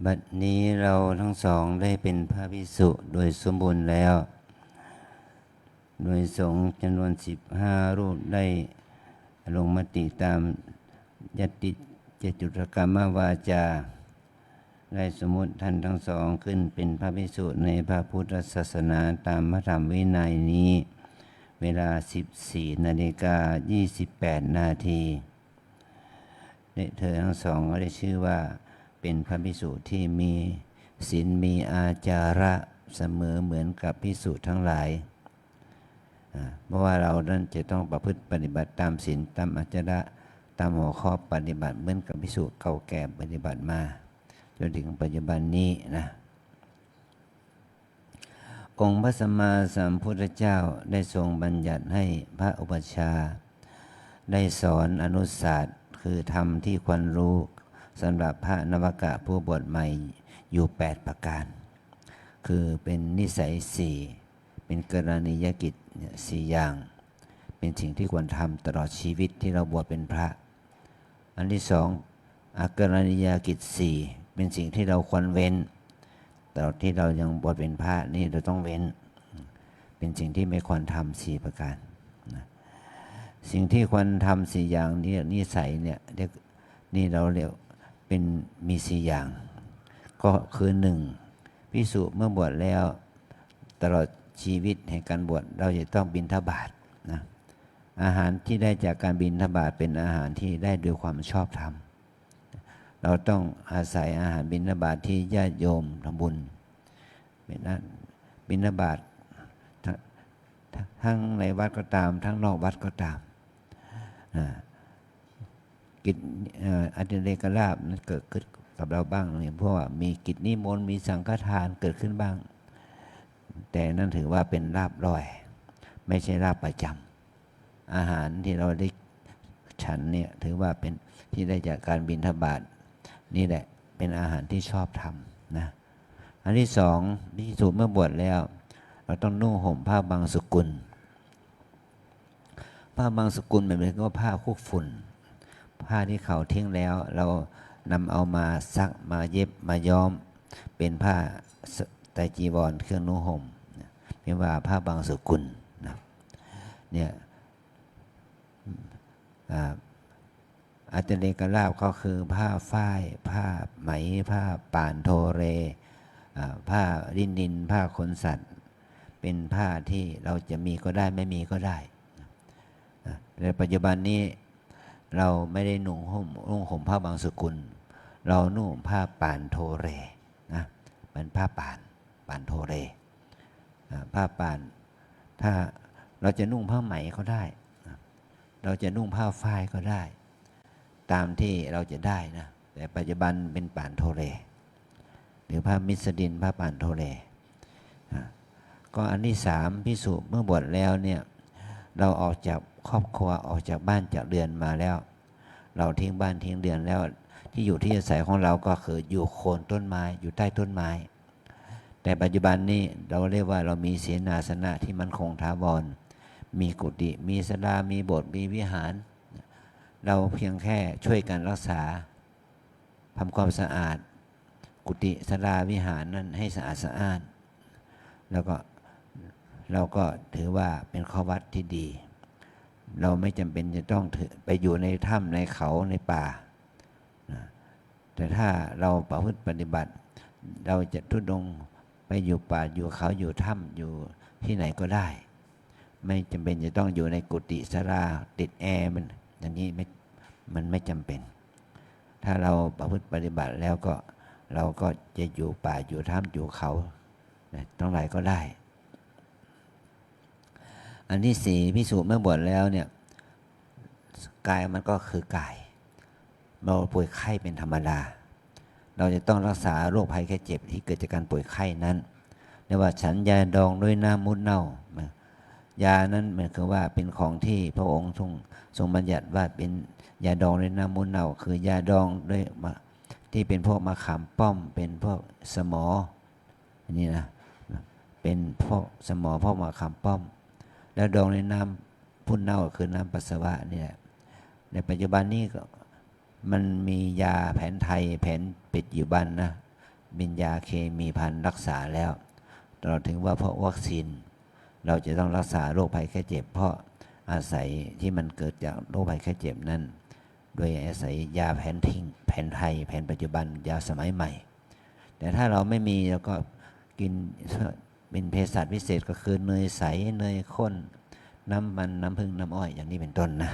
บัดนี้เราทั้งสองได้เป็นพระภิกษุโดยสมบูรณ์แล้ว โดยสงฆ์จำนวน15 รูปได้ลงมติตามยติเจตุรกรรมวาจา ได้สมมุติท่านทั้งสองขึ้นเป็นพระภิกษุในพระพุทธศาสนาตามพระธรรมวินัยนี้เวลา 14:28 นาทีเธอทั้งสองก็ได้ชื่อว่าเป็นพระภิกษุที่มีศีลมีอาจาระเสมอเหมือนกับภิกษุทั้งหลายเพราะว่าเรานั้นจะต้องประพฤติปฏิบัติตามศีลตามอาจาระตามหัวข้อปฏิบัติเหมือนกับภิกษุเก่าแก่ปฏิบัติมาจนถึงปัจจุบันนี้นะองค์พระสัมมาสัมพุทธเจ้าได้ทรงบัญญัติให้พระอุปัชฌาย์ได้สอนอนุศาสตร์คือธรรมที่ควรรู้สำหรับพระนวกะผู้บวชใหม่อยู่8ประการคือเป็นนิสัย4เป็นกรณียกิจ4อย่างเป็นสิ่งที่ควรทำตลอดชีวิตที่เราบวชเป็นพระอันที่สองอากรณียกิจ4เป็นสิ่งที่เราควรเว้นตลอดที่เรายังบวชเป็นพระนี่เราต้องเว้นเป็นสิ่งที่ไม่ควรทำ4ประการสิ่งที่ควรทำ4อย่างนี้นิสัยเนี่ยนี่เราเรียกเป็นมี4อย่างก็คือ1ภิกษุเมื่อบวชแล้วตลอดชีวิตแห่งการบวชเราจะต้องบิณฑบาตนะอาหารที่ได้จากการบิณฑบาตเป็นอาหารที่ได้ด้วยความชอบธรรมเราต้องอาศัยอาหารบิณฑบาตที่ญาติโยมทำบุญเป็นนั้นบิณฑบาตทั้งในวัดก็ตามทั้งนอกวัดก็ตามกิจอดิเรกลาภนั้นเกิดขึ้นกับเราบ้างเนี่ยเพราะว่ามีกิจนิมนต์มีสังฆทานเกิดขึ้นบ้างแต่นั่นถือว่าเป็นลาภลอยไม่ใช่ลาภประจำอาหารที่เราได้ฉันเนี่ยถือว่าเป็นที่ได้จากการบิณฑบาตนี่แหละเป็นอาหารที่ชอบทำนะอันที่สองภิกษุเมื่อบวชแล้วเราต้องนุ่งห่มผ้าบางสกุลผ้าบางสกุลแบบนี้ก็ผ้าคุกฝุ่นผ้าที่เขาทิ้งแล้วเรานำเอามาซักมาเย็บมาย้อมเป็นผ้าไตรจีวรเครื่องนุ่งห่มเรียกว่าผ้าบางสกุลนะเนี่ยอัตเลกลาภก็คือผ้าฝ้ายผ้าไหมผ้าป่านโทเรผ้าลินินผ้าขนสัตว์เป็นผ้าที่เราจะมีก็ได้ไม่มีก็ได้ในปัจจุบันนี้เราไม่ได้นุ่งห่มผ้าบางสกุลเรานุ่งผ้าป่านโทเรนะเป็นผ้าป่านโทเรผ้าป่านถ้าเราจะนุ่งผ้าไหมก็ได้เราจะนุ่งผ้าฝ้ายก็ได้ตามที่เราจะได้นะแต่ปัจจุบันเป็นป่านโทเรหรือผ้ามิสดินผ้าป่านโทเรก็อันที่สามภิกษุเมื่อบวชแล้วเนี่ยเราออกจากครอบครัวออกจากบ้านจากเรือนมาแล้วเราทิ้งบ้านทิ้งเรือนแล้วที่อยู่ที่อาศัยของเราก็คืออยู่โคนต้นไม้อยู่ใต้ต้นไม้แต่ปัจจุบันนี้เราเรียกว่าเรามีเสนาสนะที่มั่นคงถาวรมีกุฏิมีศาลามีโบสถ์มีวิหารเราเพียงแค่ช่วยกันรักษาทำความสะอาดกุฏิศาลาวิหารนั้นให้สะอาดสะอ้านแล้วก็เราก็ถือว่าเป็นข้อวัดที่ดีเราไม่จำเป็นจะต้องไปอยู่ในถ้ำในเขาในป่าแต่ถ้าเราประพฤติปฏิบัติเราจะทุดงไปอยู่ป่าอยู่เขาอยู่ถ้ำอยู่ที่ไหนก็ได้ไม่จำเป็นจะต้องอยู่ในกุฏิศาลาติดแอร์มันอย่างนี้มันไม่จำเป็นถ้าเราประพฤติปฏิบัติแล้วก็เราก็จะอยู่ป่าอยู่ถ้ำอยู่เขาต้องไหนก็ได้อันที่สี่ภิกษุเมื่อบวชแล้วเนี่ยกายมันก็คือกายเราป่วยไข้เป็นธรรมดาเราจะต้องรักษาโรคภัยแค่เจ็บที่เกิดจากการป่วยไข้นั้นเรียกว่าฉันยาดองด้วยน้ำมุดเน่ายานั้นหมายถึงว่าเป็นของที่พระองค์ทรงบัญญัติว่าเป็นยาดองด้วยน้ำมุดเน่าคือยาดองด้วยที่เป็นพวกมะขามป้อมเป็นพวกสมอนี่นะเป็นพวกสมอพวกมะขามป้อมแล้วดองในน้ำพุ่นเน่าคือน้ำปัสสาวะเนี่ยในปัจจุบันนี้ก็มันมียาแผนไทยแผนปัจจุบันนะเป็นยาเคมีภัณฑ์รักษาแล้วเราถึงว่าเพราะวัคซีนเราจะต้องรักษาโรคภัยแค่เจ็บเพราะอาศัยที่มันเกิดจากโรคภัยแค่เจ็บนั้นโดยอาศัยยาแผนไทยแผนปัจจุบันยาสมัยใหม่ แต่ถ้าเราไม่มีเราก็กินเป็นเภสัชพิเศษก็คือเนยใสเนยข้นน้ำมันน้ำผึ้งน้ำอ้อยอย่างนี้เป็นต้นนะ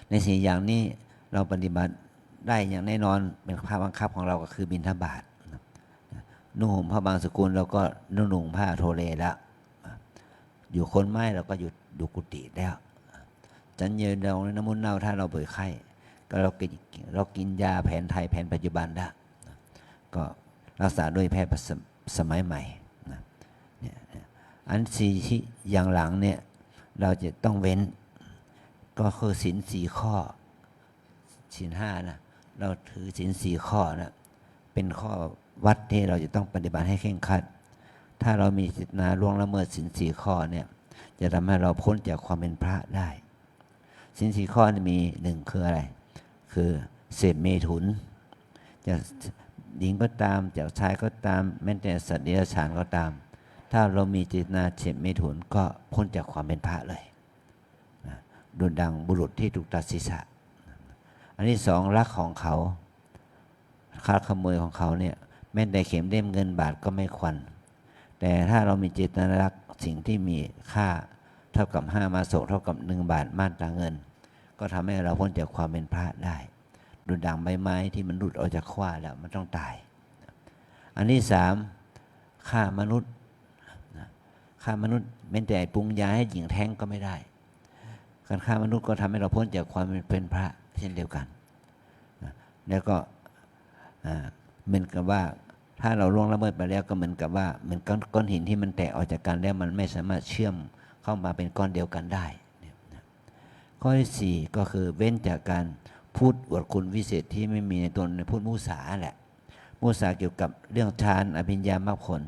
ใน4อย่างนี้เราปฏิบัติได้อย่างแน่นอนเป็นภาพบังคับของเราก็คือบิณฑบาตนุ่งห่มผ้าบางสกุลเราก็นุ่งผ้าโทเลแล้วอยู่คนไม้เราก็อยู่กุฏิแล้วจันเยนเราน้ำมันเน่าถ้าเราป่วยไข้ก็เรากินยาแผนไทยแผนปัจจุบันได้ก็รักษาด้วยแพทย์สมัยใหม่นะอันที่อย่างหลังเนี่ยเราจะต้องเว้นก็คือศีล4 ข้อศีล5นะเราถือศีล4 ข้อนะเป็นข้อวัดที่เราจะต้องปฏิบัติให้เคร่งครัดถ้าเรามีเจตนาล่วงละเมิดศีล4 ข้อเนี่ยจะทำให้เราพ้นจากความเป็นพระได้ศีล4 ข้อมี1คืออะไรคือเสพเมถุนจะหญิงก็ตามจากชายก็ตามแม้แต่สัตว์เดรัจฉานก็ตามถ้าเรามีเจตนาเสพเมถุนก็พ้นจากความเป็นพระเลยดุจดังบุรุษที่ถูกตัดศีรษะอันที่2ลักของเขาค่าขโมยของเขาเนี่ยแม้แต่เข็มเล่มเงินบาทก็ไม่ควรแต่ถ้าเรามีเจตนารักสิ่งที่มีค่าเท่ากับ5 มาโสกเท่ากับ1 บาทมาตราเงินก็ทำให้เราพ้นจากความเป็นพระได้ดุจดังใบไม้ที่มันหลุดออกจากขว้าแล้วมันต้องตายอันที่3ฆ่ามนุษย์ฆ่ามนุษย์แม้แต่ปรุงยาให้หญิงแท้งก็ไม่ได้การฆ่ามนุษย์ก็ทำให้เราพ้นจากความเป็นพระเช่นเดียวกันแล้วก็เหมือนกับว่าถ้าเราล่วงละเมิดไปแล้วก็เหมือนกับว่าเหมือนก้อนหินที่มันแตกออกจากกันแล้วมันไม่สามารถเชื่อมเข้ามาเป็นก้อนเดียวกันได้ข้อที่4ก็คือเว้นจากการพูดอวดคุณวิเศษที่ไม่มีในตนพูดมุสาแหละมุสาเกี่ยวกับเรื่องฌานอภิญญามรรคผล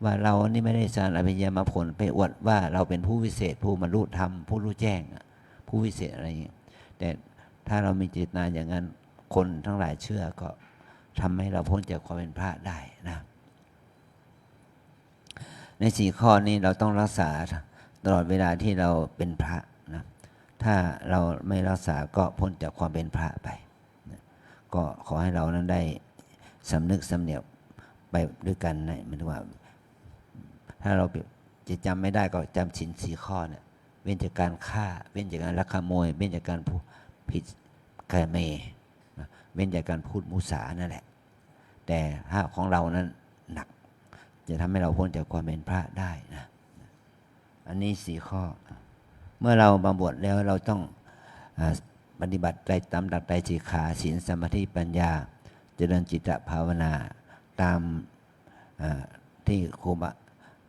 ว่าเรานี่ไม่ได้ฌานอภิญญามรรคผลไปอวดว่าเราเป็นผู้วิเศษผู้บรรลุธรรมผู้รู้แจ้งผู้วิเศษอะไรอย่างนี้แต่ถ้าเรามีเจตนาอย่างนั้นคนทั้งหลายเชื่อก็ทำให้เราพ้นจากความเป็นพระได้นะใน4 ข้อนี้เราต้องรักษาตลอดเวลาที่เราเป็นพระนะถ้าเราไม่รักษาก็พ้นจากความเป็นพระไปนะก็ขอให้เรานั้นได้สำนึกสำเนียกไปด้วยกันนะหมายถึงว่าถ้าเราจะจำไม่ได้ก็จำศีล4 ข้อเนี่ยเว้นจากการฆ่าเว้นจากการลักขโมยเว้นจากการพูดผิดกาเมเว้นจากการพูดมุสานั่นแหละแต่ถ้าของเรานั้นหนักจะทำให้เราพ้นจากความเป็นพระได้นะอันนี้4 ข้อเมื่อเราบำบัดแล้วเราต้องปฏิบัติใจตามหลักไตรสิกขาศีลสมาธิปัญญาเจริญจิตภาวนาตามที่ครูบา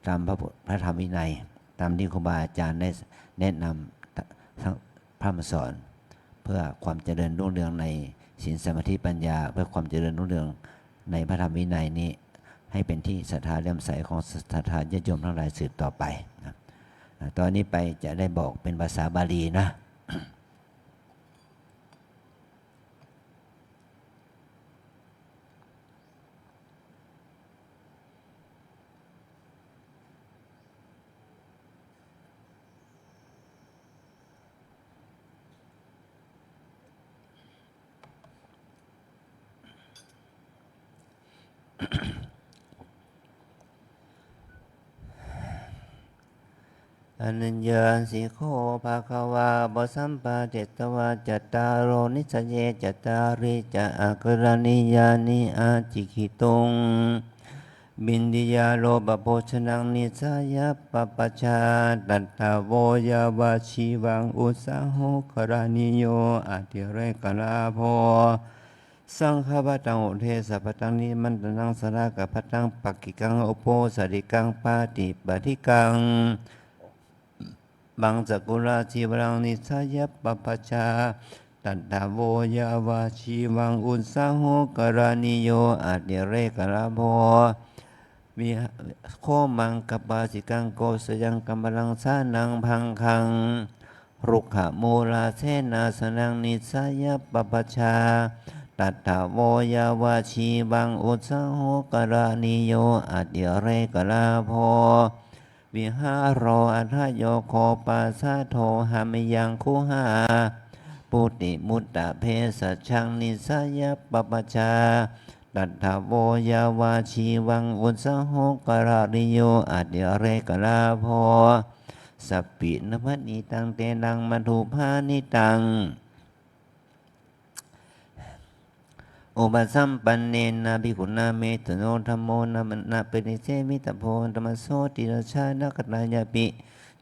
ตามพระธรรมวินัยตามที่ครูบาอาจารย์ได้แนะนำทั้งพระธรรมสอนเพื่อความเจริญรุ่งเรืองในศีลสมาธิปัญญาเพื่อความเจริญรุ่งเรืองในพระธรรมวินัยนี้ให้เป็นที่ศรัทธาเลื่อมใสของศรัทธาญาติโยมทั้งหลายสืบต่อไปนะตอนนี้ไปจะได้บอกเป็นภาษาบาลีนะ อนัญญาสิโฆภาควาบสัมปะเจตวาจัตตารโรนิสเยจัตตาริจะอักรณิยานิอาจิกิตุงบินดิยาโลบโภชนังนิสายะปปชาตัตถาโวยาวาชีวังอุสาโหกรณิโยอาติเรกลาโภสังฆปตังอุเทสปตังนิมันตนังสรากปตังปักกิกังอุโปสริกังปาติปฏิกังบังสกุลาชีวรังนิสายะปปชาตัตถาโวยาวาชีวังอุสาโหกรณิโยอาติเรกลาโภวิโคมังกปาสิกังโกสยังกัมบลังสานังพังคังรุกขโมลาเสนาสนังนิสายะปปชาตัตถาโวยาวาชีวังอุสาโหกรณิโยอาติเรกลาโภวิหารโรอัฏฐโยโคปัสสะโทหามยังคุหาปุติมุตตะเพสัชังนิสายะปปชา ตัทธโวยาวาชีวังอุสโหกราริโยอาเดเรกลาโพสัพปินภันิตังเตนังมัทุพานิตังอุปสัมปันเนนะภิกขุนาเมตโนธัมโมนะมนะเปนิเสมิตโพธรรมโสติราชานะกตายาปิ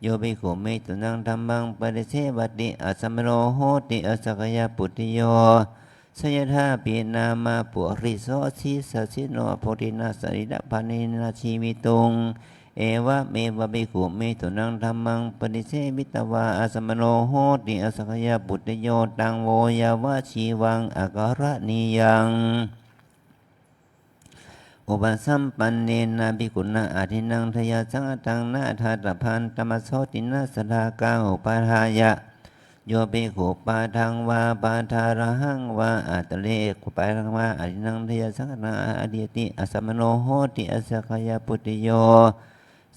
โยภิกขุเมตนังธัมมังปฏิเสวัติอัสสมโนโหติอัสสกยาปุติโยสยถาปีนามาปุริโสสิสสิโนโพธินาสริดาภานินาชีวิตุงเอวะเมวะภิกขุเมตุนังธัมมังปฏิเสมิตวาอัสสมโนโหติอัสสกยาปุติโยตังโวยาวะชีวังอาการณียังอุปสัมปันเนนะภิกขุนาอาทินังทยาสังฆตังนาทาตพันธรรมโสตินาสดากาอุปาทายะโยภิกขุปาทังวาปาทาระหังวาอัตเลกุปาทังวาอาทินังทยาสังฆนาอดียติอัสสมโนโหติอัสสกยาปุติโย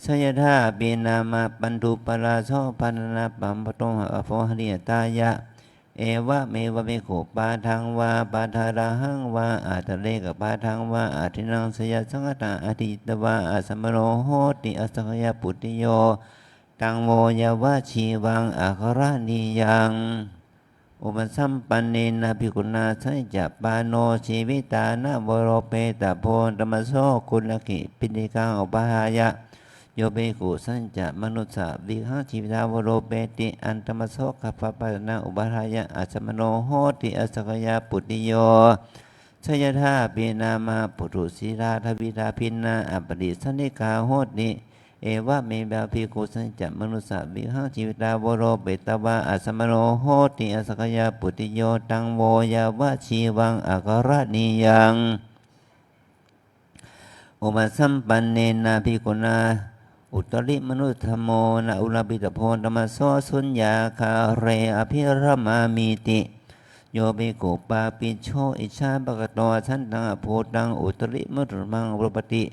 สยถาปีนามาปันตุปราโสปันนาปัมปโตหะอโฟหริยตายะเอวะเมวะภิกขุปาทังวาปาทาระหังวาอัตเลกปาทังวาอาทินังสยสังฆนาอดีตวาอัสสมโนโหติอัสสกยาปุติโยตังโวยาวะชีวังอาคารณียังอุปสัมปันเนนะภิกขุนาสัจจปาโนชีวิตานะวโรเปตะโพธรรมโสกุลกิปิณิกังอุปหายะโยเบกุสัญจะมนุสสะวิหังชีวิตาวโรเปติอันธรรมโสขัพพปะนะอุปหายะอัสสมโนโหติอัสสกยาปุติโยชยธาปีนามาปุถุสีราทวิทาพินนาอัปปดิสันนิกาโหติเอวะเมบาภิกขุสัญจะมนุสสะวิหังชีวิตาวโรเปตวาอัสสมโนโหติอัสสกยาปุติโยตังโวยาวะชีวังอาการณียังอุปสัมปันเนนะภิกขุนาอุตริมนุธรรมโมนะอุลปิตโพธรรมโสสุญญาคาเรอภิรมามิติโยภิกขุปาปิโชอิชาปกตวทันตังอโพตังอุตริมุตมังรุปติ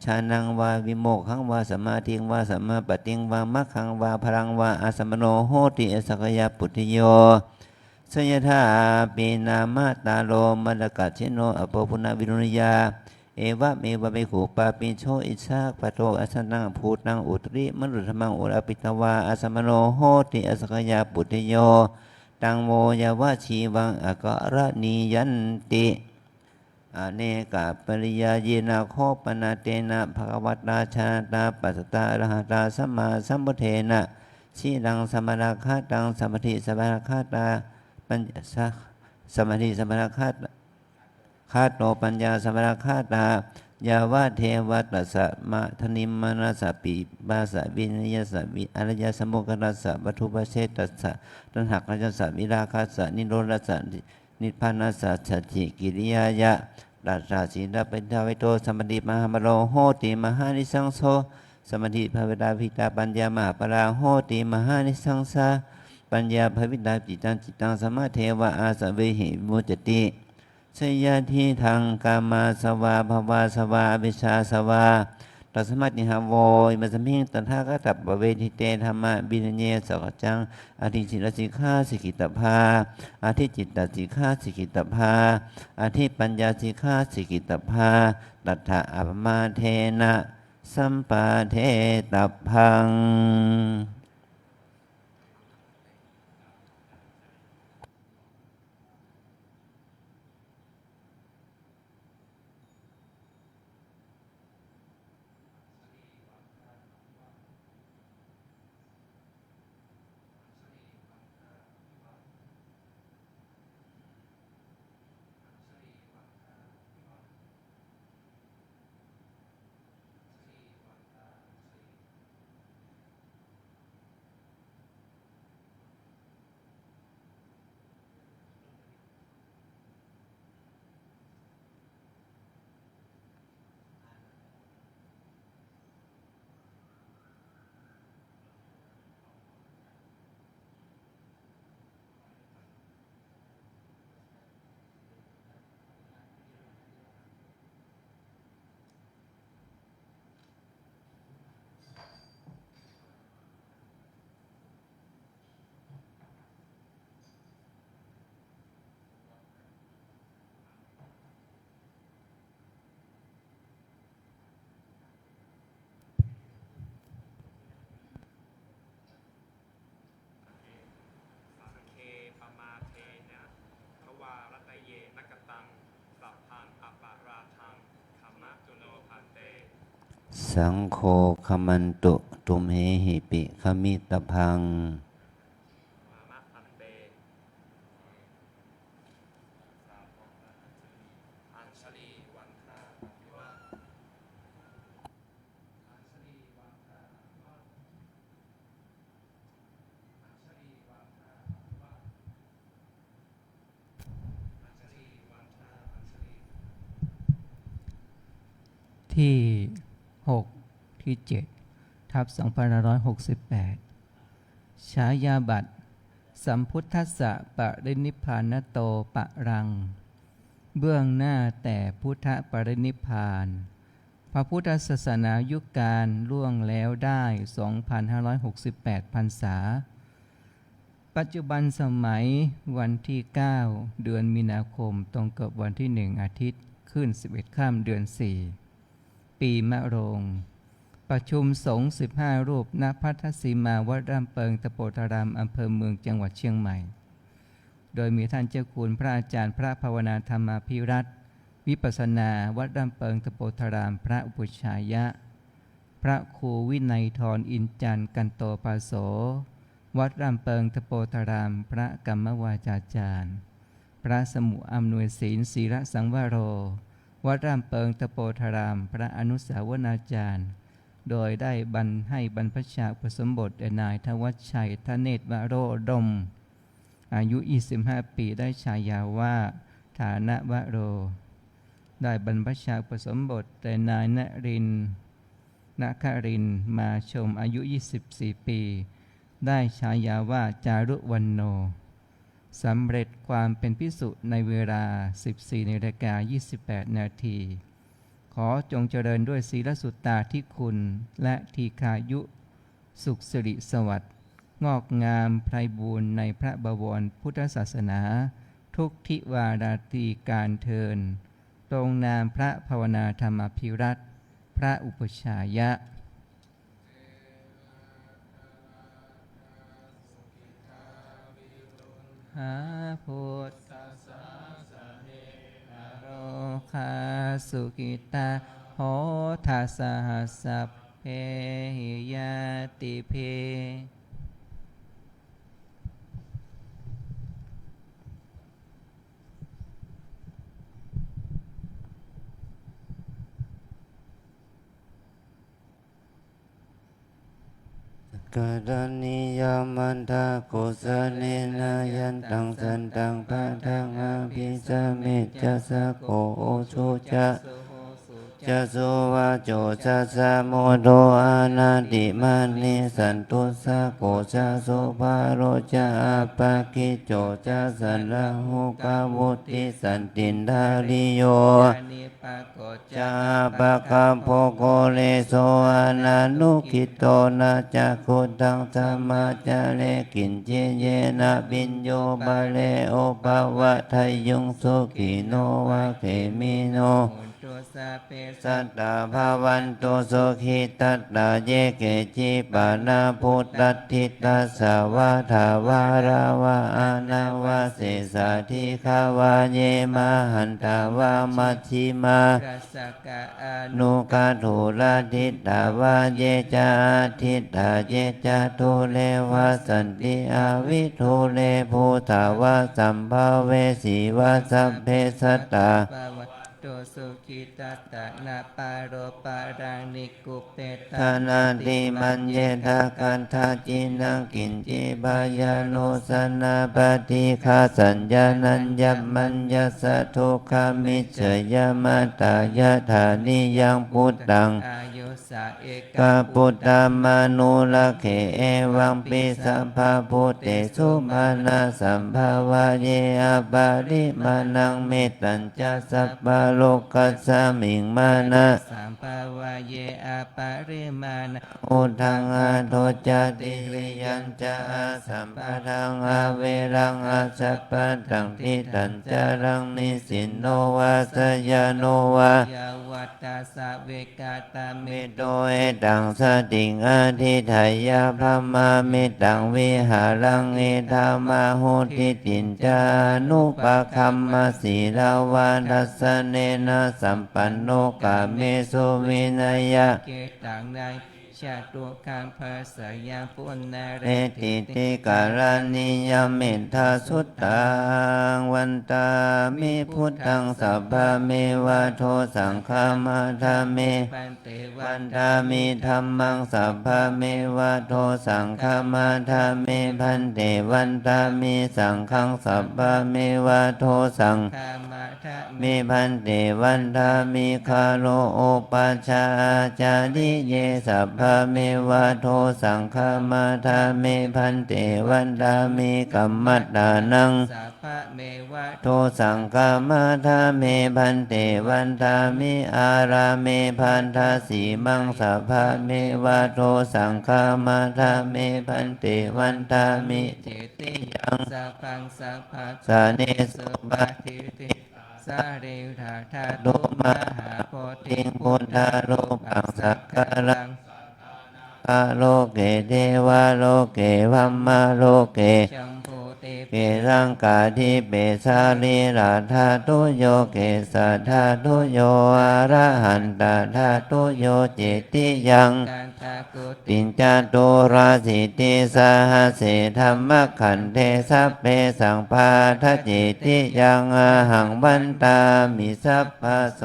ชานังวาวิโมกขังวาสมาธิงวาสัมมาปฏิงวามัคขังวาพลังวาอาสมโนโหติอสักยาปุติโยสยถาปีนามาตาโลมะลกัจฉิโนอโปปุณวิรุณยาเอวะเมวะภิกขุปาปิโชอิสาปะโตอัสสังภูตังอุตริมนุธรรมังอุรปิตวาอาสมโนโหติอสักยาปุติโยตังโมยาวะชีวังอาการณียันติอเนกะปริยาเยนะโคปนาเตนะภควตาชาตาปัสสตาอรหัตาสัมมาสัมพุทเทนะชีดังสมราคาตังสมธิสมราคาตาปัญญาสมธิสมราคาคาโตปัญญาสมราคาตายาวะเทวตัสสะมะธนิมมนัสสะปิบาสะวินยสะวิอริยสมุขรัสสะวัตถุปเชตัสสะตัณหักรัสสะวิราคัสสะนิโรธัสสะนิพพานัสสะสัจจิกิริยายะราชาศีลปิทาวิโตสมติมหามโรโหติมหานิสังโสสมติภาวิตาภิตาปัญญามหาปราโหติมหานิสังสาปัญญาภวิตาจิตังสมาเทวะอาสเวหิมุจติสยาทิทังกามาสวาภวาสวาอภิชาสวาตัสมัติหาโวยมัสมิงตันทากตับเวทิเตธรรมะบินเยสกจังอธิจิตสิกขาสิกิตภาอธิจิตตสิกขาสิกิตภาอธิปัญญาสิกขาสิกิตภาตัทธะอัปมาเทนะสัมปาเทตัพพัง สังโฆขมันตุตุมเหหิปิขมิตพัง
ที่6ที่7ทับ2568ฉายาบัตรสัมพุทธัสสะปรินิพพานโตปะรังเบื้องหน้าแต่พุทธปรินิพพานพระพุทธศาสนายุคการล่วงแล้วได้ 2,568 พรรษาปัจจุบันสมัยวันที่ 9 เดือนมีนาคมตรงกับวันที่ 1 อาทิตย์ขึ้น 11 ค่ำเดือน 4 ปีมะโรงประชุมสงฆ์15 รูปณพัทสีมาวัดร่ำเปิงตะโปธารามอำเภอเมืองจังหวัดเชียงใหม่โดยมีท่านเจ้าคุณพระอาจารย์พระภาวนาธรรมาภิรัตน์วิปัสสนาวัดร่ำเปิงตะโปธารามพระอุปชายะพระครูวินัยธรอินจันทร์กันโตภาโสวัดร่ำเปิงตะโปธารามพระกรรมวาจาจารย์พระสมุอำนวยศีลศีระสังวโรวัดร่ำเปิงตะโปธารามพระอนุสาวนาจารย์โดยได้ให้บรรพชาอุปสมบทแด่นายทวัชชัยทเนศวโรดมอายุ25 ปีได้ฉายาว่าฐานะวโรได้บรรพชาอุปสมบทแด่นายณครินทร์มาชมอายุ 24 ปีได้ฉายาว่าจารุวรรณโนสำเร็จความเป็นภิกษุในเวลา 14:28 นาทีขอจงเจริญด้วยศีลสุตตาธิคุณและทีฆายุสุขสิริสวัสดิ์งอกงามไพบูรณ์ในพระบวรพุทธศาสนาทุกทิวาราตรีการเทินตรงนามพระภาวนาธรรมภิรัตน์พระอุปชายะหาพุทธัสสะสะเนอะโรคาสุกิตาโหทัสสะหัสสะเพหิยาติเพ
กาดานิยามันทาโกสะเนนายันตังสันตังปะทังอาภิสะเมจัสสะโกโอสุจะจะโสวาโจจะสะโมโดอานาติมานิสันตุสะโกจะโสภาโรจะอาปะกิโจจะสันละหุกาวุติสันตินดาริโยจะปะคาโพโกเลโสอานานุกิโตนะจักขุตังสัมมาจาเลกินเจเยนะปิญโยบาเลโอภาวะไทยุงสุขิโนวะเขมิโนสัตตาภาวันตุสุขิตัตตาเยเกจิปานาพุทธัตถิตัสสะวะทาวาราวะอานาวะเสสะทิฆาวะเยมะหันตาวะมัชฌิมานุกาถุระทิตตาวะเยจาทิตตาเยจาทุเลวะสันติอาวิทุเลภูตาวะสัมภเวสีวะสัพเพสัตตาโตสุขิตัตตะนะปาโรปารานิกุปเปตานาติมันเยทากันทาจินังกินจิบายานุสนาปฏิฆาสัญญานัญญมัญญสัทธุขามิจฉยมัตตายะธานิยังพุทธังกาพุทธามานุละเขเอวังปิสัพพะพุทเตสุมานาสัมภาวะเยอะปาริมานังเมตตัญจะสัพพะโลกัสสามิงมานะสัมภาวะเยอะปาริมานะอุทังอาโทจติริยัญจะอาสัมปะทังอาเวรังอาสัพพัตังทิตัญจารังนิสินโนวาสยาโนวายาวัตตาสะเวกาตาเมต โตเอตังสติงอธิไทยาพมามิตังวิหารังเอธามาหุติตินจานุปะคัมมสีลาวาทัสสะเนนะสัมปันโนกาเมสุวินัยะ
เกตังในชาตุคังภาษายาปุณณะเร
เอติติการานิยมเมธาสุตตังวันตามิพุทธังสัพพะเมวะโทสังฆามาธาเม
ปันเตวั
วัน
น
ตามิธัมมังสัพพะเมวะโทสังฆามาธาเมพันเตวันตามิสังฆังสัพพะเมวะโทสัง
ฆามาทะ
เมพันเตวันทามิคาโลโอปัชฌาจาริเยสัพพะเมวะโทสังฆามาธาเมพันเตวันทามิกัมมัตตานัง
สัพพะเมวะ
โทสังฆามาธาเมพันเตวันทามิอาราเมพันธาสีมังสัพพะเมวะโทสังฆามาธาเมพันเตวันทามิ
เจติยังสัพพังสัพพะ
สาเนสุ
สุ
ปะ
ปฏิติสาเรธาธา
โล
ตุม
ม
หาโพธิ
ทิงพุทธาโลปังสักการะกะโลเกเทวะโลเกวัมมาโลเก
ชัมโพเต
เกรังกาทิเปสาลีราธาตุโยเกสัทธาตุโยอะระหันตาธาตุโยเจติยัง
การตากุติ
ปิญจตุราสิติสหเสธรรมขันเทสัพเพสังภาทเจติยังอาหังวันตามิสัพพะโส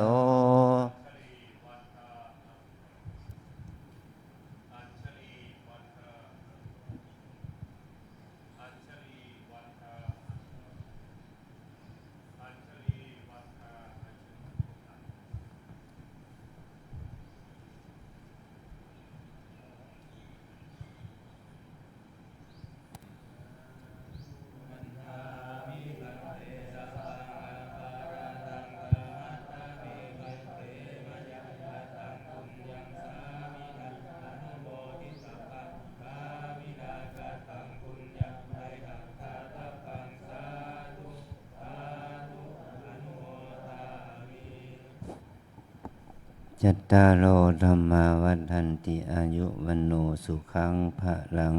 จัตตารโอธรรมาวัฏันติอายุวันโนสุขังภะลัง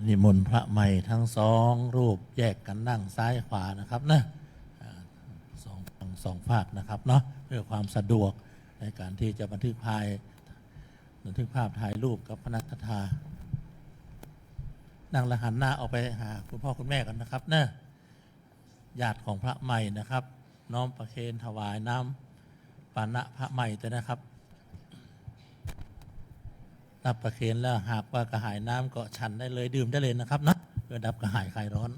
นิมนต์พระใหม่ทั้งสองรูปแยกกันนั่งซ้ายขวานะครับนะสองฝั่งสองฝากนะครับเนาะเพื่อความสะดวกในการที่จะบันทึกภาพถ่ายรูปกับพระนัทธานั่งและหันหน้าออกไปหาคุณพ่อคุณแม่กันนะครับนะญาติของพระใหม่นะครับ น้อมประเคนถวายน้ำปานะพระใหม่แต่นะครับรับประเคนแล้วหากว่ากระหายน้ำก็ฉันได้เลยดื่มได้เลยนะครับนะเพื่อดับกระหายคลายร้อน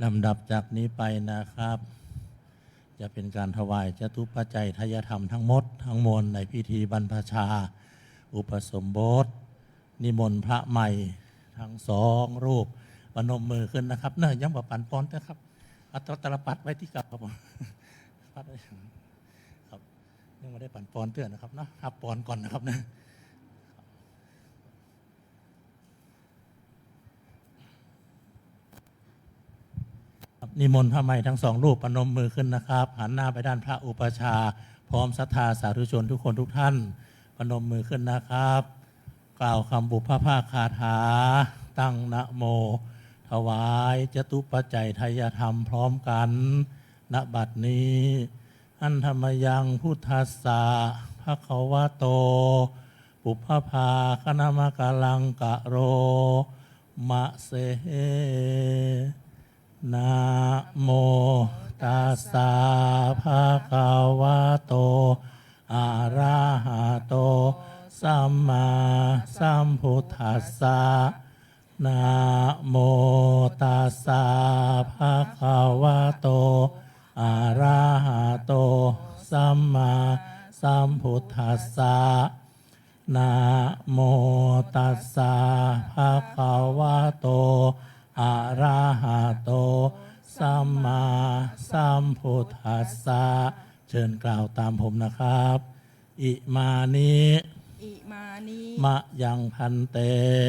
ลำดับจากนี้ไปนะครับ จะเป็นการถวายจตุปัจจัยทายธรรมทั้งหมดทั้งมวลในพิธีบรรพชาอุปสมบทนิมนต์พระใหม่ทั้งสองรูปปนมมือขึ้นนะครับเนื่องย้ำว่าปันปอนนะครับอัตตรปัดไว้ที่กับครับผมปัดไว้ครับยังไม่ได้ปันปอนเตือนนะครับนะหับปอนก่อนนะครับนะนิมนต์พระใหม่ทั้งสองรูปปนมมือขึ้นนะครับหันหน้าไปด้านพระอุปชาพร้อมศรัทธาสาธุชนทุกคนทุกท่านปนมมือขึ้นนะครับกล่าวคำบุพภาคาถาตั้งนะโมถวายจตุปัจจัยทายธรรมพร้อมกันณบัดนี้อันธรรมยังพุทธัสสะภะคะวะโตปุพพภาคณมกาลังกะโรมะเสนะโมตัสสะภะคะวะโตอะระหะโตสัมมาสัมพุทธัสสะนะโมตัสสะภะคะวะโตอะระหะโตสัมมาสัมพุทธัสสะนะโมตัสสะภะคะวะโตอะระหะโตสัมมาสัมพุทธัสสะเชิญกล่าวตามผมนะครับอิมานิ
อิมานิ
มะยังพันเต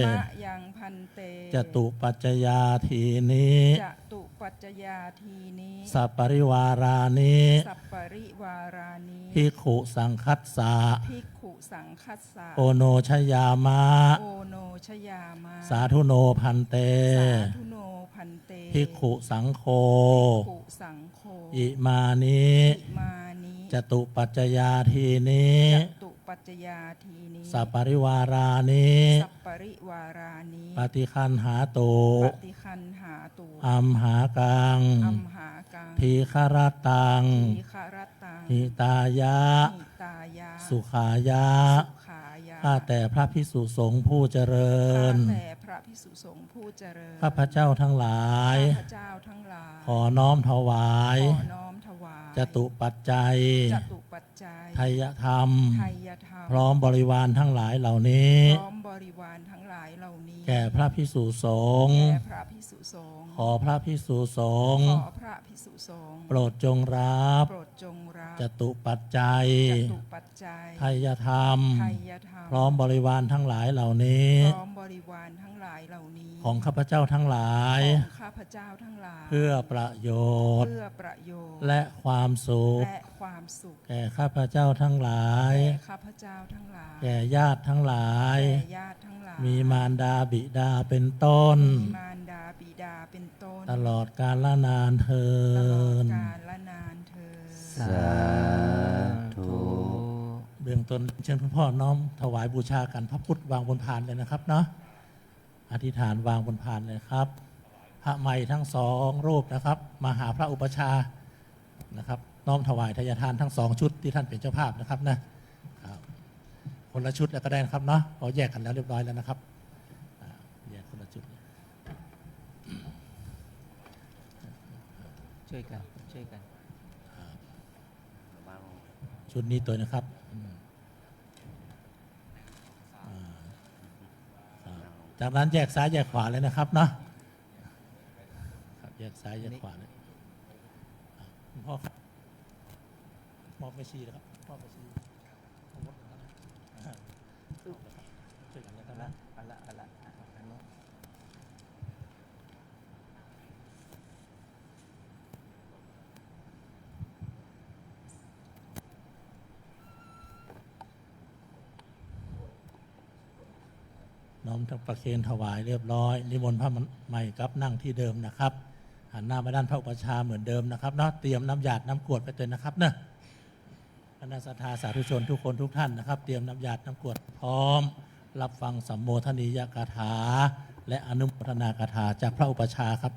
มะยังพันเต
จตุปัจจยาทีนี้
จตุปัจจยาทีนี้
สัปปริวารานิ
สัปปริวารานิ
ภิกขุสังคัสสะ
ภิกขุสังคัสสะ
โอโนชยามะ
โอโนชยามะ
สาธุโนพันเต
สาธุโนพันเต
ภิกขุสังโฆ
ภิกขุสังโฆ
อิมานิ
อิมานิ
จตุปัจจยาทีนี้
จตุปัจจยาทีนี้
สัปปริวารานิ
สัปปริวารานิ
ปฏิคันหาตุ
ปฏิคันหาตุ
อัมหากัง
อัมหากัง
ทีคารตัง
ทีฆรตัง
หิตายะ
หิตายะ
สุขายะ
สุขายะ
ข้าแต่พระภิกษุสงฆ์ผู้เจริญ
ข้าแต่พระภิกษุสงฆ์ผู้เจริญ
ข้าพระเจ้าทั้งหลาย
ข้าพเจ้าทั้งหลาย
ขอน้อมถวาย
ขอน้อมถวาย
จตุปัจจัย
จตุปัจจัย
ไทยธรรม
ไทยธรรม
พร้อมบริวารทั้งหลายเหล่านี้
พร้อมบริวารทั้งหลายเหล่านี้
แก่พระภิกษุสงฆ์
แก่พระภิกษุสงฆ์
ขอพระภิกษุสงฆ์
ขอพระภิกษุสงฆ์
โปรดจงรับ
โปรดจงรับ
จตุปัจจัย
จตุปัจจัย
ไทยธรรม
ไทยธรรม
พร้อมบริวารทั้งหลายเหล่านี้
พร้อมบริวารทั้งหลายเหล่านี้
ของข้าพเจ้าทั้งหลาย
ของข้าพเจ้าทั้งหลาย
เพื่อประโยชน์
เพื่อประโยชน์
และความสุข
และความสุข
แก่ข้าพเจ้าทั้งหลาย
แก่ข้าพเจ้าทั้งหลาย
แก่ญาติทั้งหลาย
แก่ญาติทั้งหลาย
มีมารดาบิดาเป็นต้น
มีมารดาบิดาเป็นต้น
ตลอดกาลละนานเทิ
ตลอด
น
กาลและนานเธอญ
สาธุ
เบื้องต้นเชิญคุณพ่อน้อมถวายบูชากันพระพุทธวางบนพานเลยนะครับเนาะอธิษฐานวางบนพานเลยครับ พระใหม่ทั้งสองรูปนะครับมาหาพระอุปชานะครับน้อมถวายทายทานทั้งสองชุดที่ท่านเป็นเจ้าภาพนะครับนะครับคนละชุดแล้วก็ได้นะครับเนาะพอแยกกันแล้วเรียบร้อยแล้วนะครับแยกคนละชุด
ช่วยกันช่วยกัน
ชุดนี้ตัวนะครับจากนั้นแยกซ้ายแยกขวาเลยนะครับเนาะครับแยกซ้ายแยกขวาเลยคุณพ่อครับมอบไปชีนะครับมอบไปชีช่วยกันนะครับนะ
เอาละอันนี้
น้อมทั้งประเคนถวายเรียบร้อยนิมนต์พระใหม่ครับนั่งที่เดิมนะครับหันหน้าไปด้านพระอุปชาเหมือนเดิมนะครับเนาะเตรียมน้ำหยาดน้ำกรวดไปเลยนะครับเนาะคณะสัทธาสาธุชนทุกคนทุกท่านนะครับเตรียมน้ำหยาดน้ำกรวดพร้อมรับฟังสัมโมทนียกถาและอนุโมทนากถาจากพระอุปชาครับ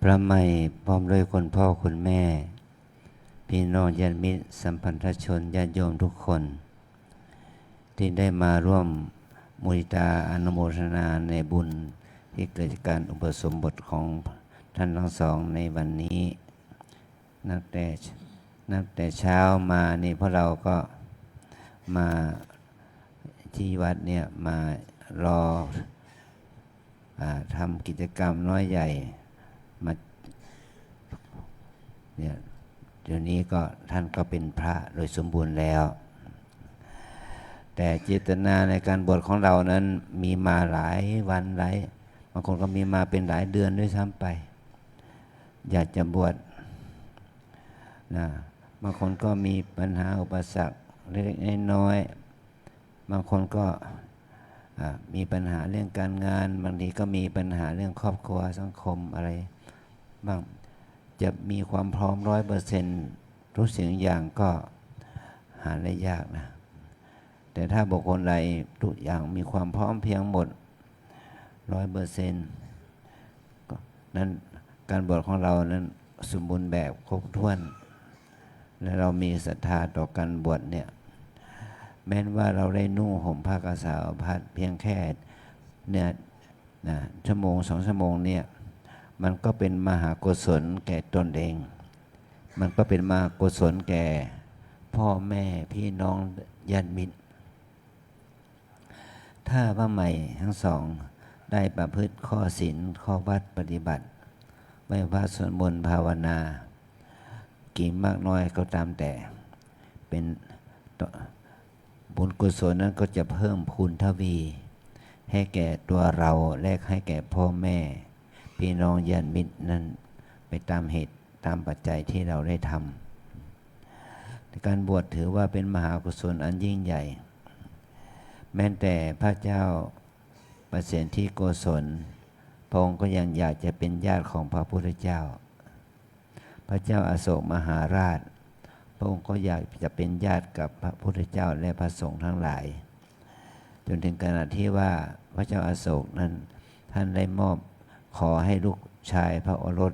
พระใหม่พร้อมด้วยคนพ่อคุณแม่ พี่น้องญาติมิตรสัมพันธชนญาติโยมทุกคน ที่ได้มาร่วม มุทิตาอนุโมทนาในบุญที่เกิดจากการอุปสมบทของท่านทั้งสองในวันนี้นับแต่เช้ามานี่พวกเราก็มาที่วัดเนี่ยมารอทำกิจกรรมน้อยใหญ่มาเนี่ยเดี๋ยวนี้ก็ท่านก็เป็นพระโดยสมบูรณ์แล้ว แต่เจตนาในการบวชของเรานั้นมีมาหลายวันบางคนก็มีมาเป็นหลายเดือนด้วยซ้ำไปอยากจะบวชนะบางคนก็มีปัญหาอุปสรรคเล็กๆน้อยๆบางคนก็มีปัญหาเรื่องการงานบางทีก็มีปัญหาเรื่องครอบครัวสังคมอะไรบ้างจะมีความพร้อม100%ทุกสิ่งอย่างก็หาได้ยากนะแต่ถ้าบุคคลใดทุกอย่างมีความพร้อมเพียงหมด 100% นั้นการบวชของเรานั้นสมบูรณ์แบบครบถ้วนและเรามีศรัทธาต่อการบวชเนี่ยแม้ว่าเราได้นุ่งห่มผ้ากสาวพัดเพียงแค่เนี่ยชั่วโมง2 ชั่วโมงเนี่ยมันก็เป็นมหากุศลแก่ตนเองมันก็เป็นมหากุศลแก่พ่อแม่พี่น้องญาติมิตรถ้าพระใหม่ทั้งสองได้ประพฤติข้อศีลข้อวัดปฏิบัติไม่ว่าสวดมนต์ภาวนากี่มากน้อยก็ตามแต่เป็นบุญกุศลนั้นก็จะเพิ่มพูนทวีให้แก่ตัวเราและให้แก่พ่อแม่พี่น้องญาติมิตรนั้นไปตามเหตุตามปัจจัยที่เราได้ทำการบวชถือว่าเป็นมหากุศลอันยิ่งใหญ่แม้แต่พระเจ้าประเสนที่โกศลพระองค์ก็ยังอยากจะเป็นญาติของพระพุทธเจ้าพระเจ้าอโศกมหาราชพระองค์ก็อยากจะเป็นญาติกับพระพุทธเจ้าและพระสงฆ์ทั้งหลายจนถึงขนาดที่ว่าพระเจ้าอโศกนั้นท่านได้มอบขอให้ลูกชายพระโอรส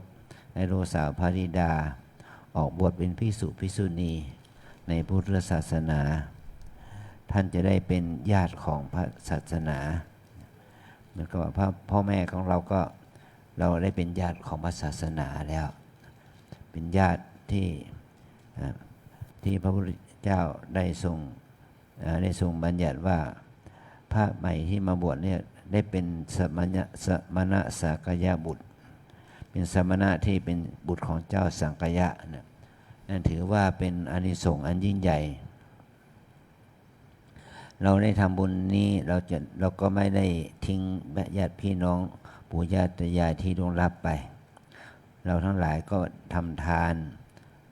และลูกสาวพระธิดาออกบวชเป็นภิกษุภิกษุณีในพุทธศาสนาท่านจะได้เป็นญาติของพระศาสนาเหมือนกับว่าพ่อแม่ของเราก็เราได้เป็นญาติของพระศาสนาแล้วเป็นญาติที่พระพุทธเจ้าได้ทรงบัญญัติว่าพระใหม่ที่มาบวชเนี่ยได้เป็นสมณะสักยะบุตรเป็นสมณะที่เป็นบุตรของเจ้าสังกยะนั่นถือว่าเป็นอานิสงส์อันยิ่งใหญ่เราได้ทำบุญนี้เราก็ไม่ได้ทิ้งญาติพี่น้องปู่ย่าตายายที่ล่วงลับไปเราทั้งหลายก็ทำทาน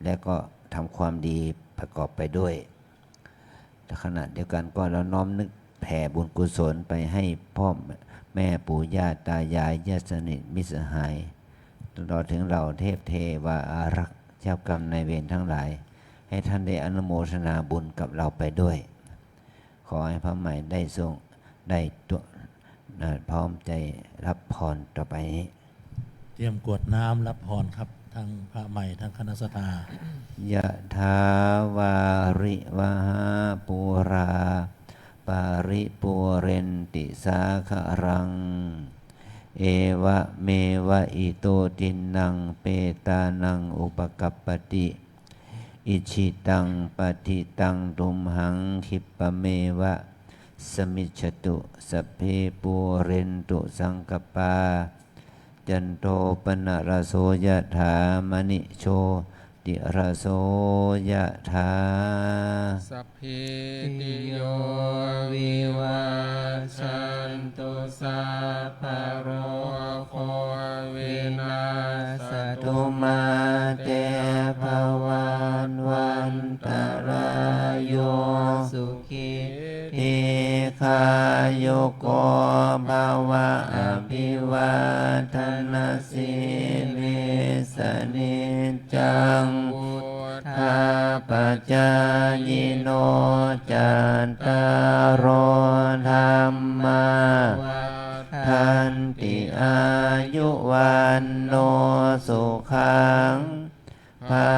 และก็ทำความดีประกอบไปด้วยแต่ขณะเดียวกันก็เราน้อมนึกแผ่บุญกุศลไปให้พ่อแม่ปู่ย่าตายายญาติสนิทมิตรสหายตลอดถึงเราเทพเทวาอารักษ์เจ้ากรรมนายเวรทั้งหลายให้ท่านได้อนุโมทนาบุญกับเราไปด้วยขอให้พระใหม่ได้ตัวพร้อมใจรับพรต่อไปนี้
เตรียมกรวดน้ำรับพรครับทั้งพระใหม่ทั้งคณะสัตยาย
ะถาวาริวหาปุราปาริปุเรนติสาคารังเอวะเมวะอิโตตินังเปตานังอุปกัปปติอิชิตังปฏิตังตุมหังคิปะเมวะสมิจฉตุสัพเพปุเรนตุสังกปาจันโทปนะระโสยถามณิโชติระโสยถา
สัพพิติโยวิวัชชันตุสัพพะโรโควินาศตุ
ตุมาเตภวันวันตรายโย
สุขี
ทีคายุโกภวะอภิวาทนาสิลิสนิจังทาปัจจายโนจันตารโอธรรมาทันติอายุวันโนสุขัง ภา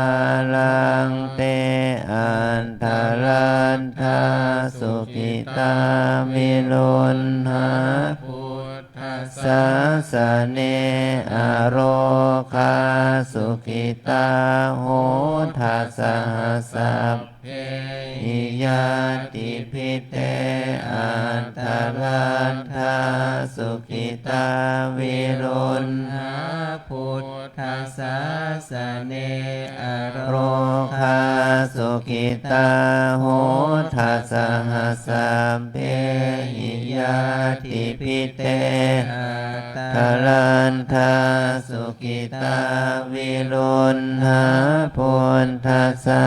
ลังเตอันทรันทาสุขิตามิลุนหา
พุทธัสสะ
สาสเนอโรคาสุขิตาโหทัสสะสัพ
เพ
อิยาติพิเตอันตรันทาสุขิตาวิรุณ
หาพุทธัสสะสะเนอโร
โรคาสุขิตาโหทัสสะสัพเพหิยาติพิเต
อัตต
ทรันทาสุขิตาวิรุณหาพุทธัสสะ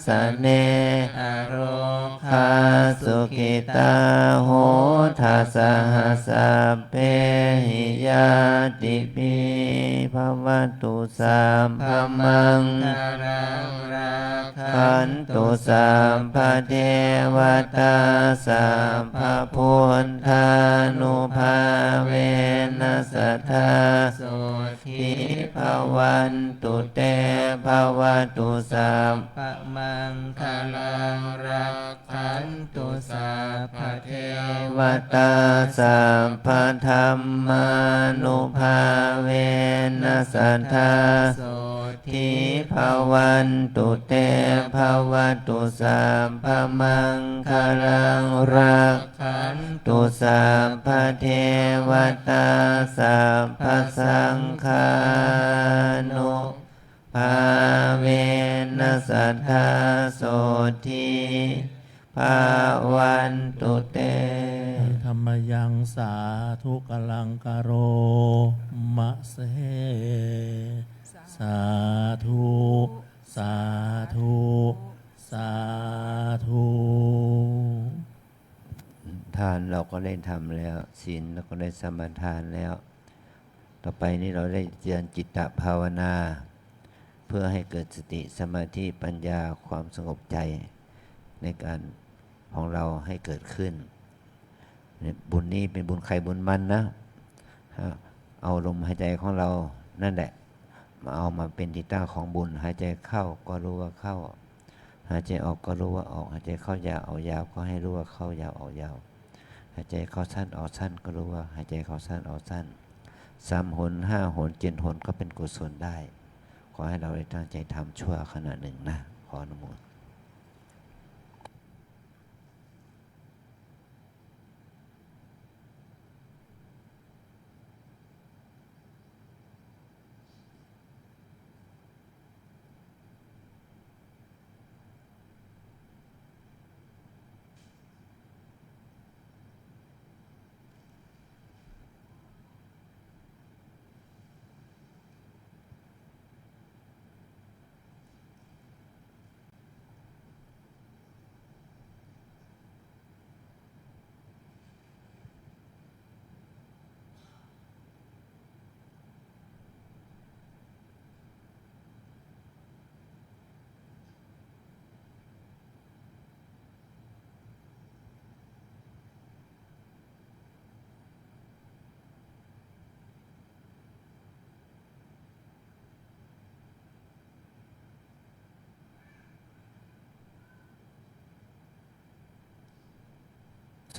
สะเน
อโร
คาสุขิตาโหทัสสะสัพเพหิยาติปิภวตุสัมภมัง
คารังราคั
ขั
น
น
ตุ
ตุสัมภเทวตาสัมภพุทธานุภาเวนัสสทธา
โสทิ
ทิภวันตุเตภวตุสัม
ปะมังคารังรักขันตุสัพพเท
วตาสัมภธรรมานุภาเวนัสสทธา
โส
ทิภวันตุเตภวตุสัมภมังคารังรัก
ขัน
ตุสัพพเทวตาสัพพสังฆานุภาเวนัสสทธาโสทิภาวันตุเต
ธรรมยังสาธุกลังกโรมะเส สาธุ สาธุ สาธุ
ทานเราก็ได้ทำแล้วศีลเราก็ได้สมาทานแล้ว ต่อไปนี้เราได้เจริญจิตตภาวนา เพื่อให้เกิดสติสมาธิปัญญาความสงบใจในการของเราให้เกิดขึ้น บุญนี้เป็นบุญใครบุญมันนะ เอาลมหายใจของเรานั่นแหละมาเอามาเป็นที่ตั้งของบุญหายใจเข้าก็รู้ว่าเข้า หายใจออกก็รู้ว่าออกหายใจเข้ายาวออกยาวก็ให้รู้ว่าเข้ายาวออกยาวหายใจเข้าสั้นออกสั้นก็รู้ว่าหายใจเข้าสั้นออกสั้น3 หน 5 หน 7 หนก็เป็นกุศลได้ ขอให้เราได้ตั้งใจทำชั่วขณะหนึ่งนะขออนุโมทนา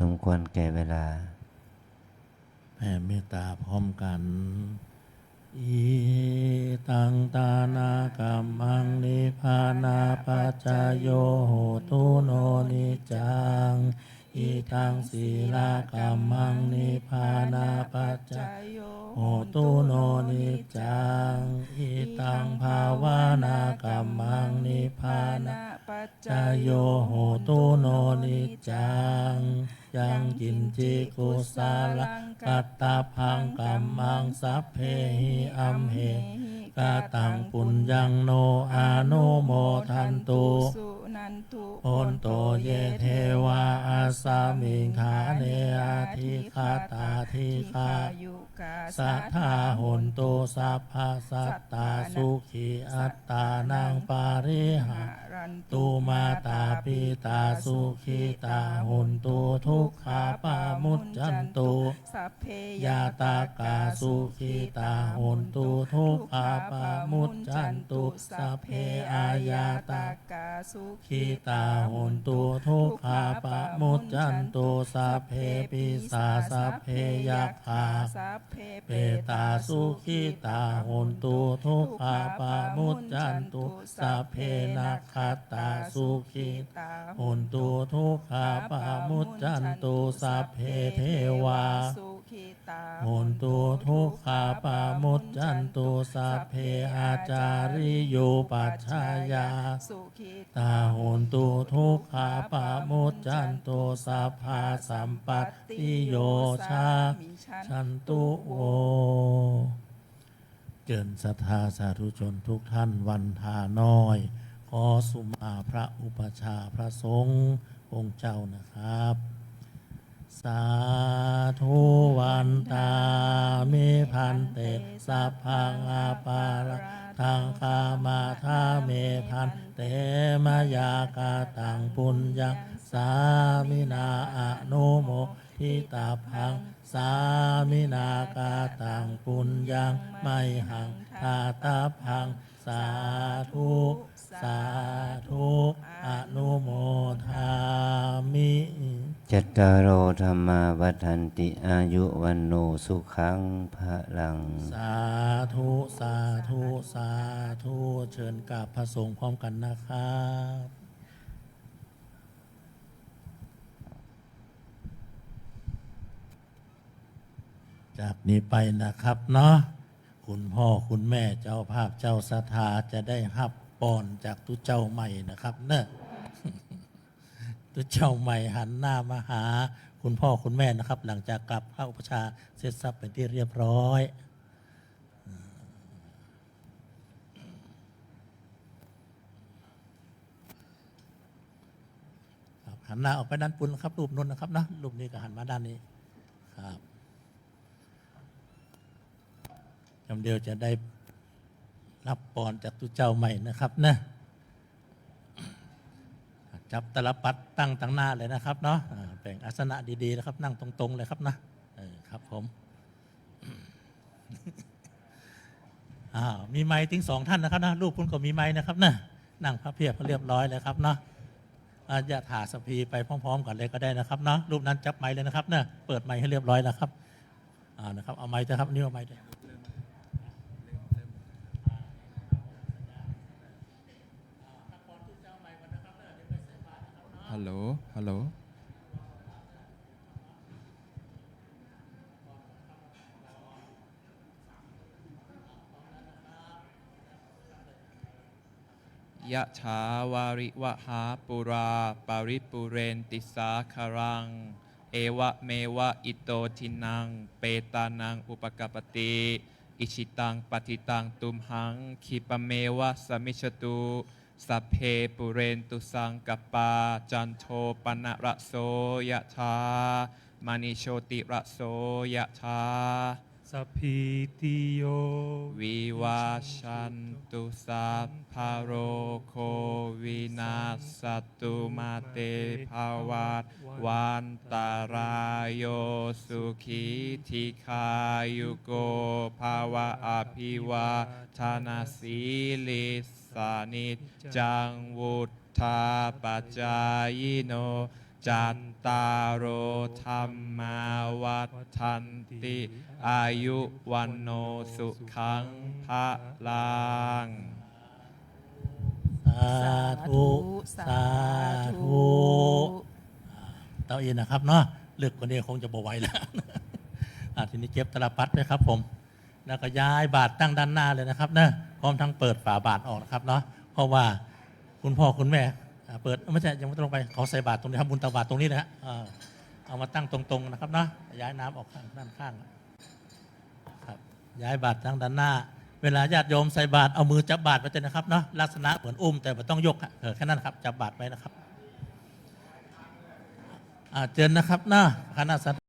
สมควรแก่เวลา
แผ่เมตตาพร้อมกัน อีตังตานากัมมังนิพพานาปัจจายโยโหตุโนนิจัง อีตังศีลากัมมังนิพพานาปัจจายโยโหตุโนนิจัง อีตังภาวนากัมมังนิพพานา
ปัจ
จายโยโหตุโนนิจัง ยังกินจิกุสาละกัตตาพังกัมมังสัพเพหิอัมเหกาตังปุญญังโนอานุโมทันตุ
สุนันตุ
โอนโตเยเทวาอาสามิงขาเนอาทิคาตาทิคา
ยุ กา
สัทธาโหนตุสัพพะสัตตาสุขีอัตตานังปาริหา
รัน
ตุมาตาปิตาสุขีตาโหนตุทุกขาปามุจจันตุ
สัพเพ
ยาตากาสุขีตาโหนตุทุกขาปามุจจันตุสัพเพอายาตา
กาสุ
ขีตาโหนตุทุกขาปะมุจจันตุสัพเพปิสาสัพเพยัคฆา
สัพเพ
เปตาสุขีตาโหนตุทุกขาปะมุจจันตุสัพเพนัคขตาสุขีตาโหนตุทุกขาปะมุจจันตุสัพเพเทวา
สุขิตา
โหนตุทุกขาปามุจจันตุสัพเพอาจาริโยปัชฌายา
สุขิ
ตาโหนตุทุกขาปามุจจันตุสัพพาสัมปัตติโยชาชันตุโวเกินศรัทธาสาธุชนทุกท่านวันทาน้อย ขอสุมาพระอุปชฌาย์พระสงฆ์องค์เจ้านะครับ สาธุวันตามิพันเตสัพพังอาปาระทังคามาทาเมพันเตมายากาตังปุญญังสามินาอนุโมทิตาพังสามินากาตังปุญญังไมหังทาตาพังสาธุสาธุอนุโมทามิ
จัตตารโอธรรมาวัฏันติอายุวันโนสุขังภะลัง
สาธุสาธุสาธุเชิญกราบพระสงฆ์พร้อมกันนะครับจากนี้ไปนะครับเนาะคุณพ่อคุณแม่เจ้าภาพเจ้าศรัทธาจะได้รับปอนจากตุเจ้าใหม่นะครับเนอะ ตุเจ้าใหม่หันหน้ามาหาคุณพ่อคุณแม่นะครับ หลังจากกลับพระอุปชฌาย์เสร็จสับเป็นที่เรียบร้อยครับหันหน้าออกไปด้านปุ่นนะครับรูปนู้นนะครับนะรูปนี้ก็หันมาด้านนี้ครับจำเดียวจะได้รับปอนจากตุเจ้าใหม่นะครับนะจับตลปัดตั้งตั้งหน้าเลยนะครับเนาะแบ่งอาสนะดีๆนะครับนั่งตรงๆเลยครับนะครับผม มีไม้ถึง2ท่านนะครับนะรูปคุณก็มีไม้นะครับนะนั่งพระเพียบเรียบร้อยเลยครับเนาะอย่าถาสพีไปพร้อมๆกันเลยก็ได้นะครับเนาะรูปนั้นจับไม้เลยนะครับนะเปิดไม้ให้เรียบร้อยนะครับนะครับเอาไม้เถอะครับนิ้วเอาไม้เถอะ
ฮัลโหล ฮัลโหล ยะถาวาริวหาปุราปาริปุเรนติสาคารัง เอวะเมวะอิโตทินัง เปตานังอุปกปปติ อิชิตังปฏิตังตุมหังคิปะเมวะสมิชตุสัพเพปุเรนตุสังกปาจันโทปนะระโสยะถามณิโชติระโสยะถา
สัพพิติโย
วิวาชันตุสัพพะโรโควินาศตุมาเตภวัตวันตารายโยสุขีธิคายุโกภาวะอภิวาทนาสีลิสานิจจังวุธาปัจจายโนจัตตารโอธรรมาวัฏันติอายุวันโนสุขังภะลัง
สาธุสาธุเต้าอินนะครับเนาะเลือกคนนี้คงจะบ่ไหวแล้ว ทีนี้เก็บตลปัดเลยครับผมแล้วก็ย้ายบาทตั้งด้านหน้าเลยนะครับนะพร้อมทั้งเปิดฝาบาทออกนะครับเนาะเพราะว่าคุณพ่อคุณแม่เปิดไม่ใช่ยังไม่ต้องไปขอใส่บาตรตรงนี้ครับบุญตาบาตรตรงนี้นะฮะเอามาตั้งตรงๆนะครับนะย้ายน้ำออกข้างด้านข้างครับย้ายบาตรตั้งด้านหน้าเวลาญาติโยมใส่บาตรเอามือจับบาตรไว้เลยนะครับเนาะลักษณะเหมือนอุ้มแต่ไม่ต้องยกแค่นั้นครับจับบาตรไว้นะครับเจนนะครับนะคณะสัต